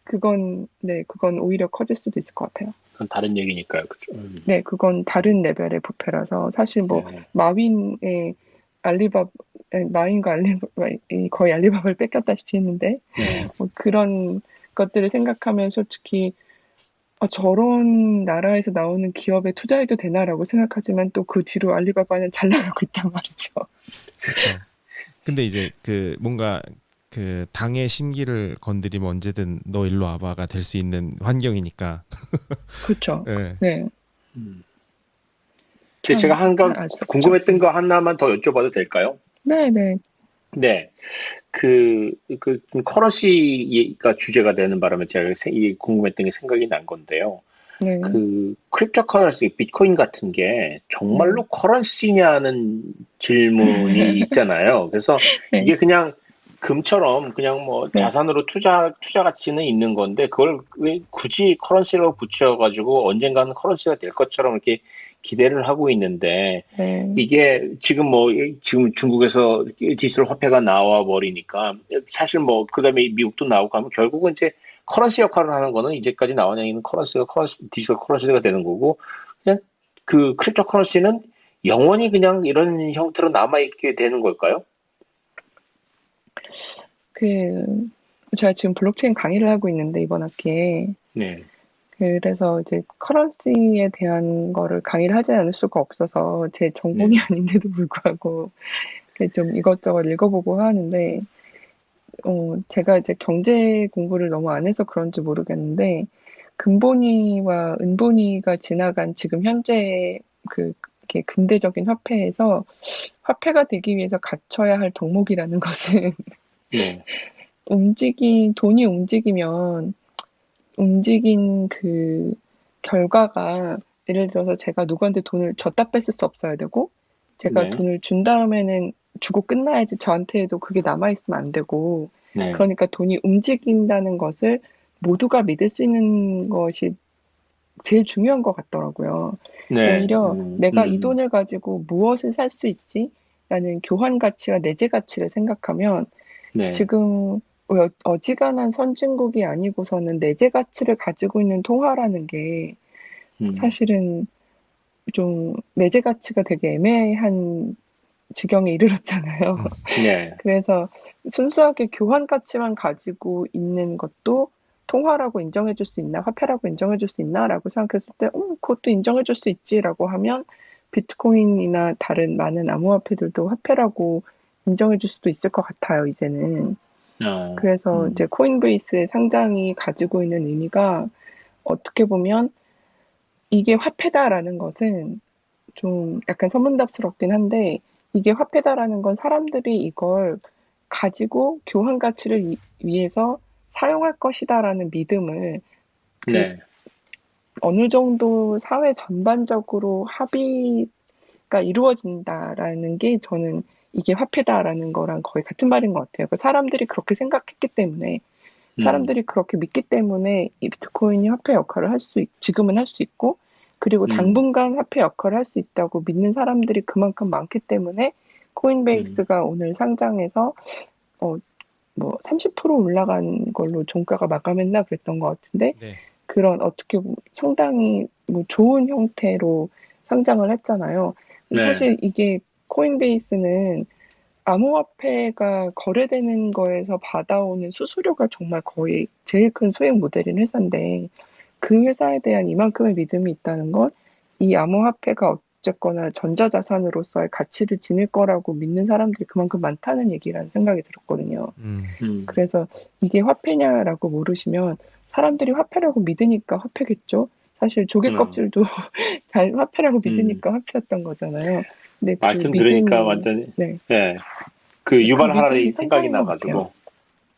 그건 오히려 커질 수도 있을 것 같아요. 그건 다른 얘기니까요. 그죠? 네, 그건 다른 레벨의 부패라서 사실 뭐 네, 마윈의 알리바바 마윈과 알리바바 거의 알리바바를 뺏겼다시피 했는데 네. 뭐 그런 것들을 생각하면 솔직히 저런 나라에서 나오는 기업에 투자해도 되나라고 생각하지만 또 그 뒤로 알리바바는 잘 나가고 있단 말이죠. 그렇죠. 근데 이제 그 뭔가 그 당의 심기를 건드리면 언제든 너 일로 와봐가 될 수 있는 환경이니까. 그렇죠. 네. 네, 음. 제가 참 한 가 알 수 없죠. 궁금했던 거 하나만 더 여쭤봐도 될까요? 네, 네, 네. 커런시가 주제가 되는 바람에 제가 이 궁금했던 게 생각이 난 건데요. 네, 크립토 커런시, 비트코인 같은 게 네, 정말로 커런시냐는 질문이 있잖아요. 그래서 네, 이게 그냥 금처럼 그냥 뭐 네, 자산으로 투자 가치는 있는 건데 그걸 왜 굳이 커런시로 붙여가지고 언젠가는 커런시가 될 것처럼 이렇게 기대를 하고 있는데 네. 이게 지금 지금 중국에서 디지털 화폐가 나와 버리니까 사실 뭐 그다음에 미국도 나오고 하면 결국은 이제 커런시 역할을 하는 거는 이제까지 나와 있는 디지털 커런시가 되는 거고 그냥 크립토 커런시는 영원히 그냥 이런 형태로 남아 있게 되는 걸까요? 그 제가 지금 블록체인 강의를 하고 있는데 이번 학기에 네, 그래서 이제 커런시에 대한 거를 강의를 하지 않을 수가 없어서 제 전공이 네, 아닌데도 불구하고 이렇게 좀 이것저것 읽어보고 하는데 제가 이제 경제 공부를 너무 안 해서 그런지 모르겠는데 금본위와 은본위가 지나간 지금 현재 이렇게 근대적인 화폐에서 화폐가 되기 위해서 갖춰야 할 덕목이라는 것은 네, 돈이 움직이면 움직인 그 결과가 예를 들어서 제가 누구한테 돈을 줬다 뺐을 수 없어야 되고 제가 네, 돈을 준 다음에는 주고 끝나야지 저한테도 그게 남아있으면 안 되고 네, 그러니까 돈이 움직인다는 것을 모두가 믿을 수 있는 것이 제일 중요한 것 같더라고요. 네, 오히려 내가 이 돈을 가지고 무엇을 살 수 있지? 라는 교환 가치와 내재 가치를 생각하면 네, 지금 어지간한 선진국이 아니고서는 내재 가치를 가지고 있는 통화라는 게 음, 사실은 좀 내재 가치가 되게 애매한 지경에 이르렀잖아요. 음. 네, 그래서 순수하게 교환 가치만 가지고 있는 것도 통화라고 인정해 줄 수 있나, 화폐라고 인정해 줄 수 있나라고 생각했을 때, 그것도 인정해 줄 수 있지라고 하면 비트코인이나 다른 많은 암호화폐들도 화폐라고 인정해 줄 수도 있을 것 같아요, 이제는. 어, 그래서 이제 코인베이스의 상장이 가지고 있는 의미가 어떻게 보면 이게 화폐다라는 것은 좀 약간 소문답스럽긴 한데 이게 화폐다라는 건 사람들이 이걸 가지고 교환 가치를 위해서 사용할 것이다라는 믿음을 그 네, 어느 정도 사회 전반적으로 합의가 이루어진다라는 게 저는 이게 화폐다라는 거랑 거의 같은 말인 것 같아요. 그 사람들이 그렇게 생각했기 때문에 사람들이 그렇게 믿기 때문에 이 비트코인이 화폐 역할을 지금은 할 수 있고, 그리고 당분간 화폐 역할을 할 수 있다고 믿는 사람들이 그만큼 많기 때문에 코인베이스가 오늘 상장해서 뭐 30% 올라간 걸로 종가가 마감했나 그랬던 것 같은데, 네. 그런 어떻게 보면 상당히 뭐 좋은 형태로 상장을 했잖아요. 네. 사실 이게 코인베이스는 암호화폐가 거래되는 거에서 받아오는 수수료가 정말 거의 제일 큰 수익 모델인 회사인데, 그 회사에 대한 이만큼의 믿음이 있다는 건 이 암호화폐가 어쨌거나 전자자산으로서의 가치를 지닐 거라고 믿는 사람들이 그만큼 많다는 얘기라는 생각이 들었거든요. 그래서 이게 화폐냐라고 물으시면 사람들이 화폐라고 믿으니까 화폐겠죠. 사실 조개 껍질도 잘 화폐라고 믿으니까 화폐였던 거잖아요. 근데 그 말씀 들으니까 믿음이 완전히 네. 그 유발 믿음이 하라리 생각이 상장인 것 같아요.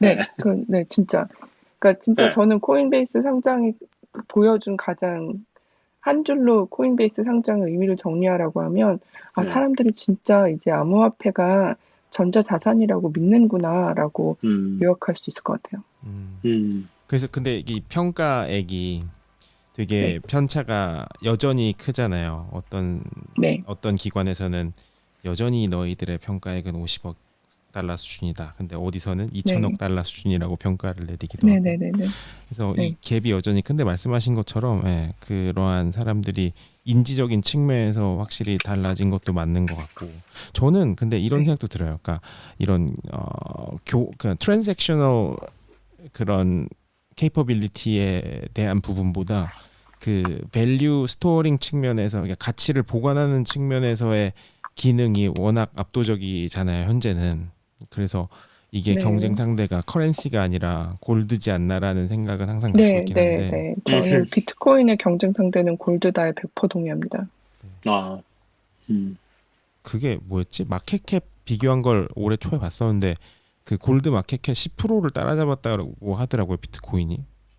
나가지고 네, 진짜. 그러니까 진짜 네. 저는 코인베이스 상장이 보여준 가장 한 줄로 코인베이스 상장의 의미를 정리하라고 하면, 사람들이 진짜 이제 암호화폐가 전자자산이라고 믿는구나라고 요약할 수 있을 것 같아요. 그래서 근데 이 평가액이 되게 네. 편차가 여전히 크잖아요. 네. 어떤 기관에서는 여전히 너희들의 평가액은 50억 달러 수준이다. 근데 어디서는 2천억 달러 수준이라고 평가를 내리기도 하고. 네네네네. 그래서 네. 이 갭이 여전히 큰데 말씀하신 것처럼 그러한 사람들이 인지적인 측면에서 확실히 달라진 것도 맞는 것 같고, 저는 근데 이런 생각도 들어요. 그러니까 이런 트랜잭셔널 그런 케이퍼빌리티에 대한 부분보다 그 밸류 스토어링 측면에서, 그러니까 가치를 보관하는 측면에서의 기능이 워낙 압도적이잖아요, 현재는. 그래서 이게 네. 경쟁 상대가 커런시가 아니라 골드지 않나라는 생각은 항상 갖고 있긴 한데. 네. 저는 비트코인의 경쟁 상대는 골드다에 100% 동의합니다. 그게 뭐였지? 마켓캡 비교한 걸 올해 초에 봤었는데 그 골드 마켓캡 10%를 따라잡았다고 하더라고요, 비트코인이.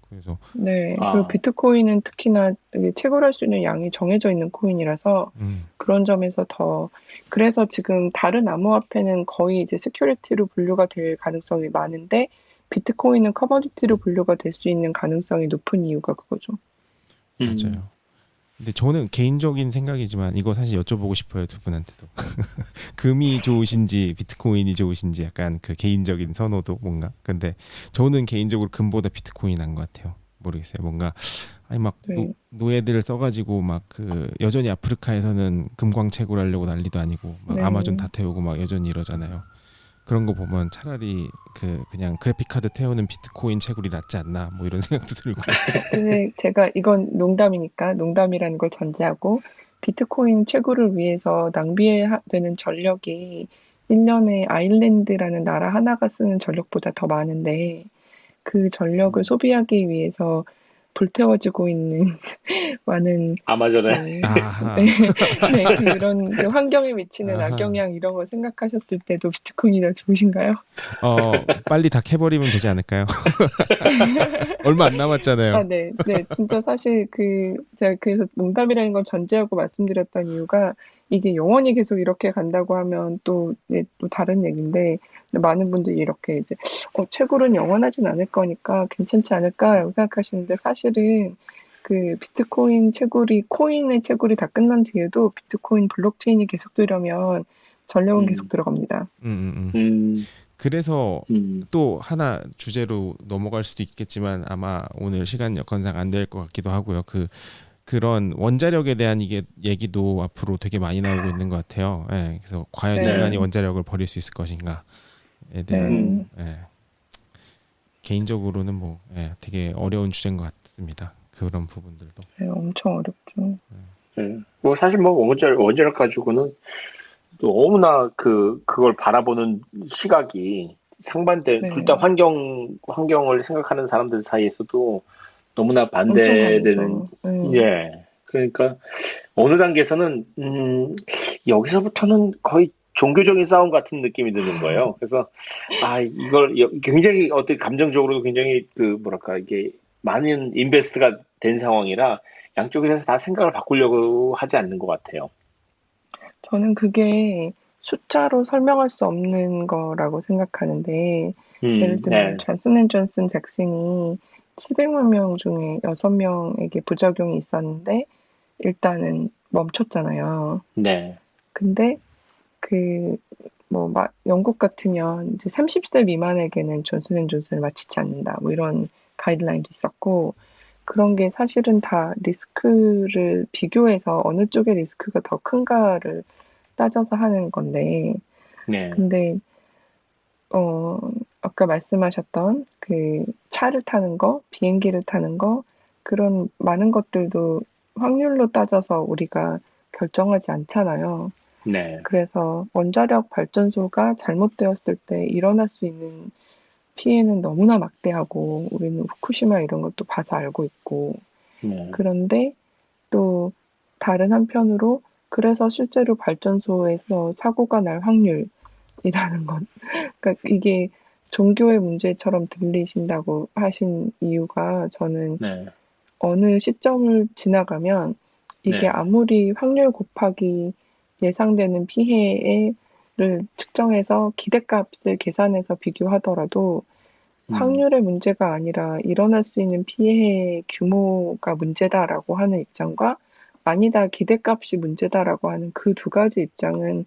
그래서 그리고 비트코인은 특히나 채굴할 수 있는 양이 정해져 있는 코인이라서 그런 점에서 그래서 지금 다른 암호화폐는 거의 이제 시큐리티로 분류가 될 가능성이 많은데, 비트코인은 커머디티로 분류가 될 수 있는 가능성이 높은 이유가 그거죠. 맞아요. 근데 저는 개인적인 생각이지만 이거 사실 여쭤보고 싶어요, 두 분한테도. 금이 좋으신지 비트코인이 좋으신지, 약간 그 개인적인 선호도 뭔가. 근데 저는 개인적으로 금보다 비트코인이 난 것 같아요. 모르겠어요. 뭔가 아니 막 노예들을 써가지고 막 그 여전히 아프리카에서는 금광 채굴하려고 난리도 아니고 막 아마존 다 태우고 막 여전히 이러잖아요. 그런 거 보면 차라리 그냥 그래픽 카드 태우는 비트코인 채굴이 낫지 않나, 뭐 이런 생각도 들고. 근데 제가 이건 농담이니까 농담이라는 걸 전제하고, 비트코인 채굴을 위해서 낭비해야 되는 전력이 1년에 아일랜드라는 나라 하나가 쓰는 전력보다 더 많은데, 그 전력을 소비하기 위해서 불태워지고 있는 많은 아마존에 그런 그 환경에 미치는 악영향 이런 걸 생각하셨을 때도 비트코인이 더 좋으신가요? 빨리 다 캐버리면 되지 않을까요? 얼마 안 남았잖아요. 네. 진짜 사실 제가 그래서 농담이라는 걸 전제하고 말씀드렸던 이유가, 이게 영원히 계속 이렇게 간다고 하면 또 다른 얘기인데, 많은 분들이 이렇게 이제 채굴은 영원하진 않을 거니까 괜찮지 않을까라고 생각하시는데, 사실은 그 비트코인 채굴이, 코인의 채굴이 다 끝난 뒤에도 비트코인 블록체인이 계속되려면 전력은 계속 들어갑니다. 그래서 또 하나 주제로 넘어갈 수도 있겠지만 아마 오늘 시간 여건상 안 될 것 같기도 하고요. 그런 원자력에 대한 얘기도 앞으로 되게 많이 나오고 있는 것 같아요. 그래서 과연 인간이 원자력을 버릴 수 있을 것인가에 대한 개인적으로는 뭐 되게 어려운 주제인 것 같습니다. 그런 부분들도. 엄청 어렵죠. 뭐 사실 뭐 원자력 가지고는 너무나 그걸 바라보는 시각이 상반된, 둘 다 환경을 생각하는 사람들 사이에서도 너무나 반대되는. 그러니까 어느 단계에서는 여기서부터는 거의 종교적인 싸움 같은 느낌이 드는 거예요. 그래서 이걸 굉장히 어떻게 감정적으로도 굉장히 뭐랄까, 이게 많은 인베스트가 된 상황이라 양쪽에서 다 생각을 바꾸려고 하지 않는 것 같아요. 저는 그게 숫자로 설명할 수 없는 거라고 생각하는데, 예를 들면 네, 존슨앤존슨 백신이 700만 명 중에 6명에게 부작용이 있었는데 일단은 멈췄잖아요. 네, 근데 그 영국 같으면 이제 30세 미만에게는 존슨앤존슨을 맞히지 않는다. 뭐 이런 가이드라인도 있었고, 그런 게 사실은 다 리스크를 비교해서 어느 쪽의 리스크가 더 큰가를 따져서 하는 건데, 네, 근데 어, 아까 말씀하셨던 그 차를 타는 거, 비행기를 타는 거, 그런 많은 것들도 확률로 따져서 우리가 결정하지 않잖아요. 네, 그래서 원자력 발전소가 잘못되었을 때 일어날 수 있는 피해는 너무나 막대하고, 우리는 후쿠시마 이런 것도 봐서 알고 있고, 네, 그런데 또 다른 한편으로 그래서 실제로 발전소에서 사고가 날 확률이라는 건, 그러니까 이게 종교의 문제처럼 들리신다고 하신 이유가, 저는 네, 어느 시점을 지나가면 이게 네, 아무리 확률 곱하기 예상되는 피해를 측정해서 기대값을 계산해서 비교하더라도 음, 확률의 문제가 아니라 일어날 수 있는 피해의 규모가 문제다라고 하는 입장과, 아니다, 기대값이 문제다라고 하는 그 두 가지 입장은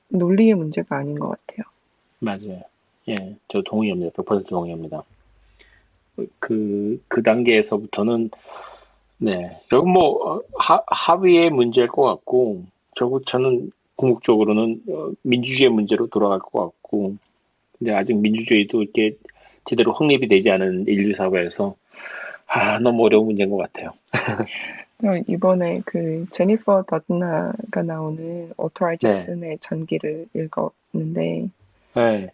논리의 문제가 아닌 것 같아요. 맞아요. 예, 저 동의합니다. 100% 동의합니다. 그 단계에서부터는, 네, 결국 뭐, 합의의 문제일 것 같고, 저는 궁극적으로는 민주주의의 문제로 돌아갈 것 같고, 근데 아직 민주주의도 이렇게 제대로 확립이 되지 않은 인류 사회에서, 너무 어려운 문제인 것 같아요. 이번에 그 제니퍼 더드나가 나오는 오토라이 네, 잭슨의 전기를 읽었는데, 네,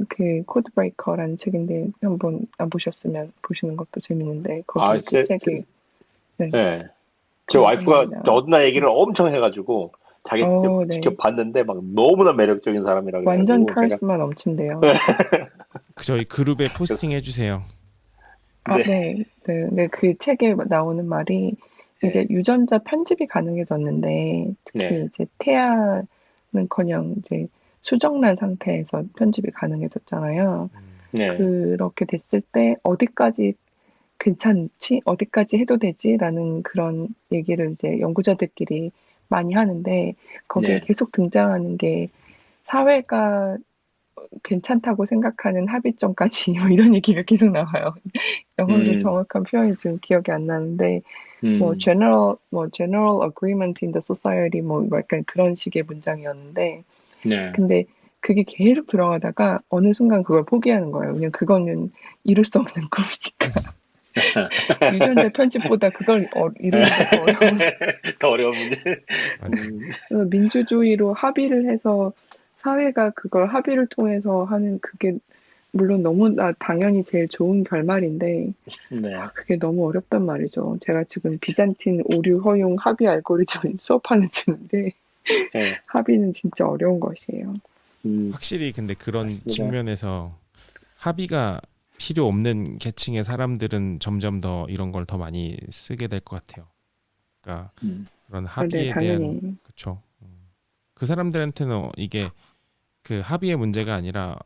그 코드 브레이커라는 책인데 한번 안 보셨으면 보시는 것도 재밌는데, 아, 거기 그 책에, 네, 네. 제 그 와이프가 화면이 더드나 얘기를 엄청 해가지고, 자기 네. 직접 봤는데, 막 너무나 매력적인 사람이라 완전 그래가지고, 제가, 카리스마 넘친대요. 저희 그룹에 그래서, 포스팅 해주세요. 아, 네, 네, 네, 네. 그 책에 나오는 말이, 이제 네, 유전자 편집이 가능해졌는데, 특히 네, 이제 태아는커녕 이제 수정란 상태에서 편집이 가능해졌잖아요. 네, 그렇게 됐을 때 어디까지 괜찮지? 어디까지 해도 되지? 라는 그런 얘기를 이제 연구자들끼리 많이 하는데, 거기에 네, 계속 등장하는 게 사회가 괜찮다고 생각하는 합의점까지 뭐 이런 얘기가 계속 나와요. 영어로 음, 정확한 표현이 지금 기억이 안 나는데, 음, general agreement in the society 뭐 약간 그런 식의 문장이었는데, 네. 근데 그게 계속 들어가다가 어느 순간 그걸 포기하는 거예요. 왜냐면 그거는 이룰 수 없는 꿈이니까. 유전자 편집보다 그걸 이루는 게 더 어려운. 더 어려운 문제. 맞아. 그래서 민주주의로 합의를 해서 사회가 그걸 합의를 통해서 하는, 그게 물론 너무나 당연히 제일 좋은 결말인데, 네, 그게 너무 어렵단 말이죠. 제가 지금 비잔틴 오류 허용 합의 알고리즘 수업하는 중인데, 네, 합의는 진짜 어려운 것이에요. 확실히 근데 그런 맞습니다. 측면에서 합의가 필요 없는 계층의 사람들은 점점 더 이런 걸 더 많이 쓰게 될 것 같아요. 그러니까 음, 그런 네, 합의에 대한 당연히. 그쵸. 그 사람들한테는 이게 그 합의의 문제가 아니라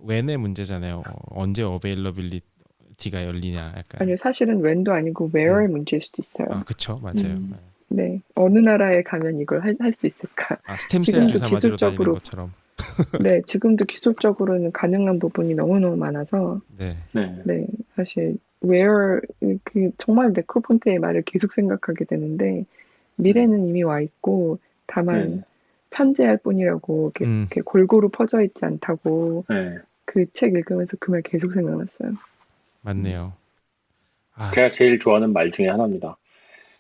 when의 문제잖아요. 언제 어베일러빌리티가 열리냐 약간. 아니요, 사실은 when도 아니고 where의 음. 문제일 수도 있어요. 그쵸, 맞아요. 음, 네, 어느 나라에 가면 이걸 할 수 있을까? 스템셀 지금도 주사 맞으러 다니는 기술적으로, 것처럼. 네, 지금도 기술적으로는 가능한 부분이 너무너무 많아서, 네, 네, 네, 사실 where, 그 정말 네크로폰테의 말을 계속 생각하게 되는데, 음, 미래는 이미 와 있고, 다만 네, 편재할 뿐이라고, 이렇게 골고루 퍼져 있지 않다고, 네. 그 책 읽으면서 그 말 계속 생각났어요. 맞네요. 아, 제가 제일 좋아하는 말 중에 하나입니다.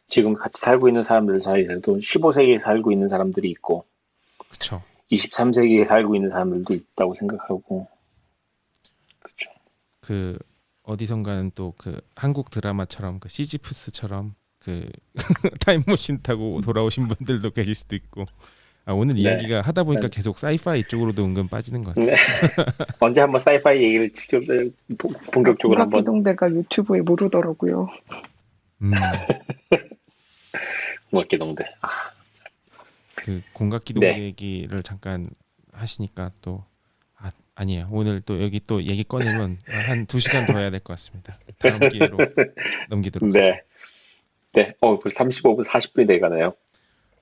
지금 같이 살고 있는 사람들 사이에서도 15세기에 살고 있는 사람들이 있고, 그쵸. 23세기에 살고 있는 사람들도 있다고 생각하고, 그렇죠. 그 어디선가는 또 그 한국 드라마처럼 그 시지프스처럼 그 타임머신 타고 돌아오신 분들도 계실 수도 있고. 오늘 네, 이야기가 하다 보니까 네. 계속 사이파이 쪽으로도 은근 빠지는 것 네. 같아요. 언제 한번 사이파이 얘기를 직접 본격적으로 한번 공각기동대가 유튜브에 모르더라고요. 음, 고맙게 동대. 그 공각기동 네, 얘기를 잠깐 하시니까 또 아니에요. 오늘 또 여기 또 얘기 꺼내면 한 2시간 더 해야 될 것 같습니다. 다음 기회로 넘기도록 하죠. 네. 네. 벌써 35분 40분이 돼 가네요.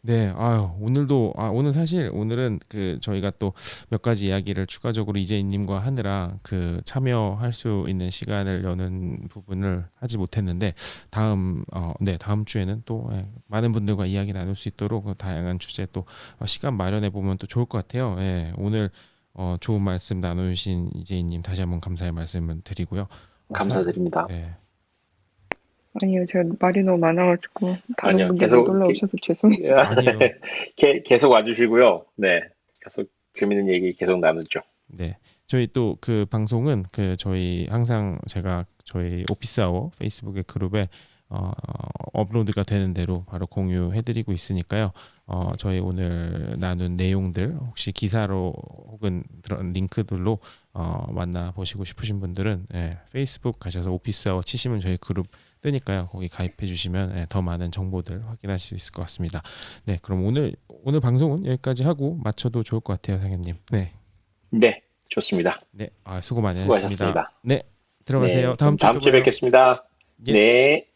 네, 아유, 오늘도, 오늘 사실, 오늘은 저희가 또 몇 가지 이야기를 추가적으로 이재인님과 하느라 참여할 수 있는 시간을 여는 부분을 하지 못했는데, 다음 주에는 또 많은 분들과 이야기 나눌 수 있도록 다양한 주제 또 시간 마련해 보면 또 좋을 것 같아요. 예, 오늘 좋은 말씀 나누신 이재인님 다시 한번 감사의 말씀을 드리고요. 감사드립니다. 예. 아니요, 제가 말이 너무 많아가지고 다른 아니요, 분들 계속 못 올라오셔서 죄송해요. 아니요. 계속 와주시고요. 네. 계속 재밌는 얘기 계속 나누죠. 네. 저희 또 방송은 저희 항상 제가 저희 오피스아워 페이스북의 그룹에 업로드가 되는 대로 바로 공유해드리고 있으니까요. 저희 오늘 나눈 내용들 혹시 기사로 혹은 그런 링크들로 만나 보시고 싶으신 분들은 페이스북 가셔서 오피스아워 치시면 저희 그룹 뜨니까요. 거기 가입해 주시면 더 많은 정보들 확인하실 수 있을 것 같습니다. 네, 그럼 오늘 방송은 여기까지 하고 마쳐도 좋을 것 같아요, 상현님. 네. 네, 좋습니다. 네, 수고 많이 하셨습니다. 수고하셨습니다. 네, 들어가세요. 네, 다음 주에 또 다음 주에 봐요. 뵙겠습니다. 예. 네.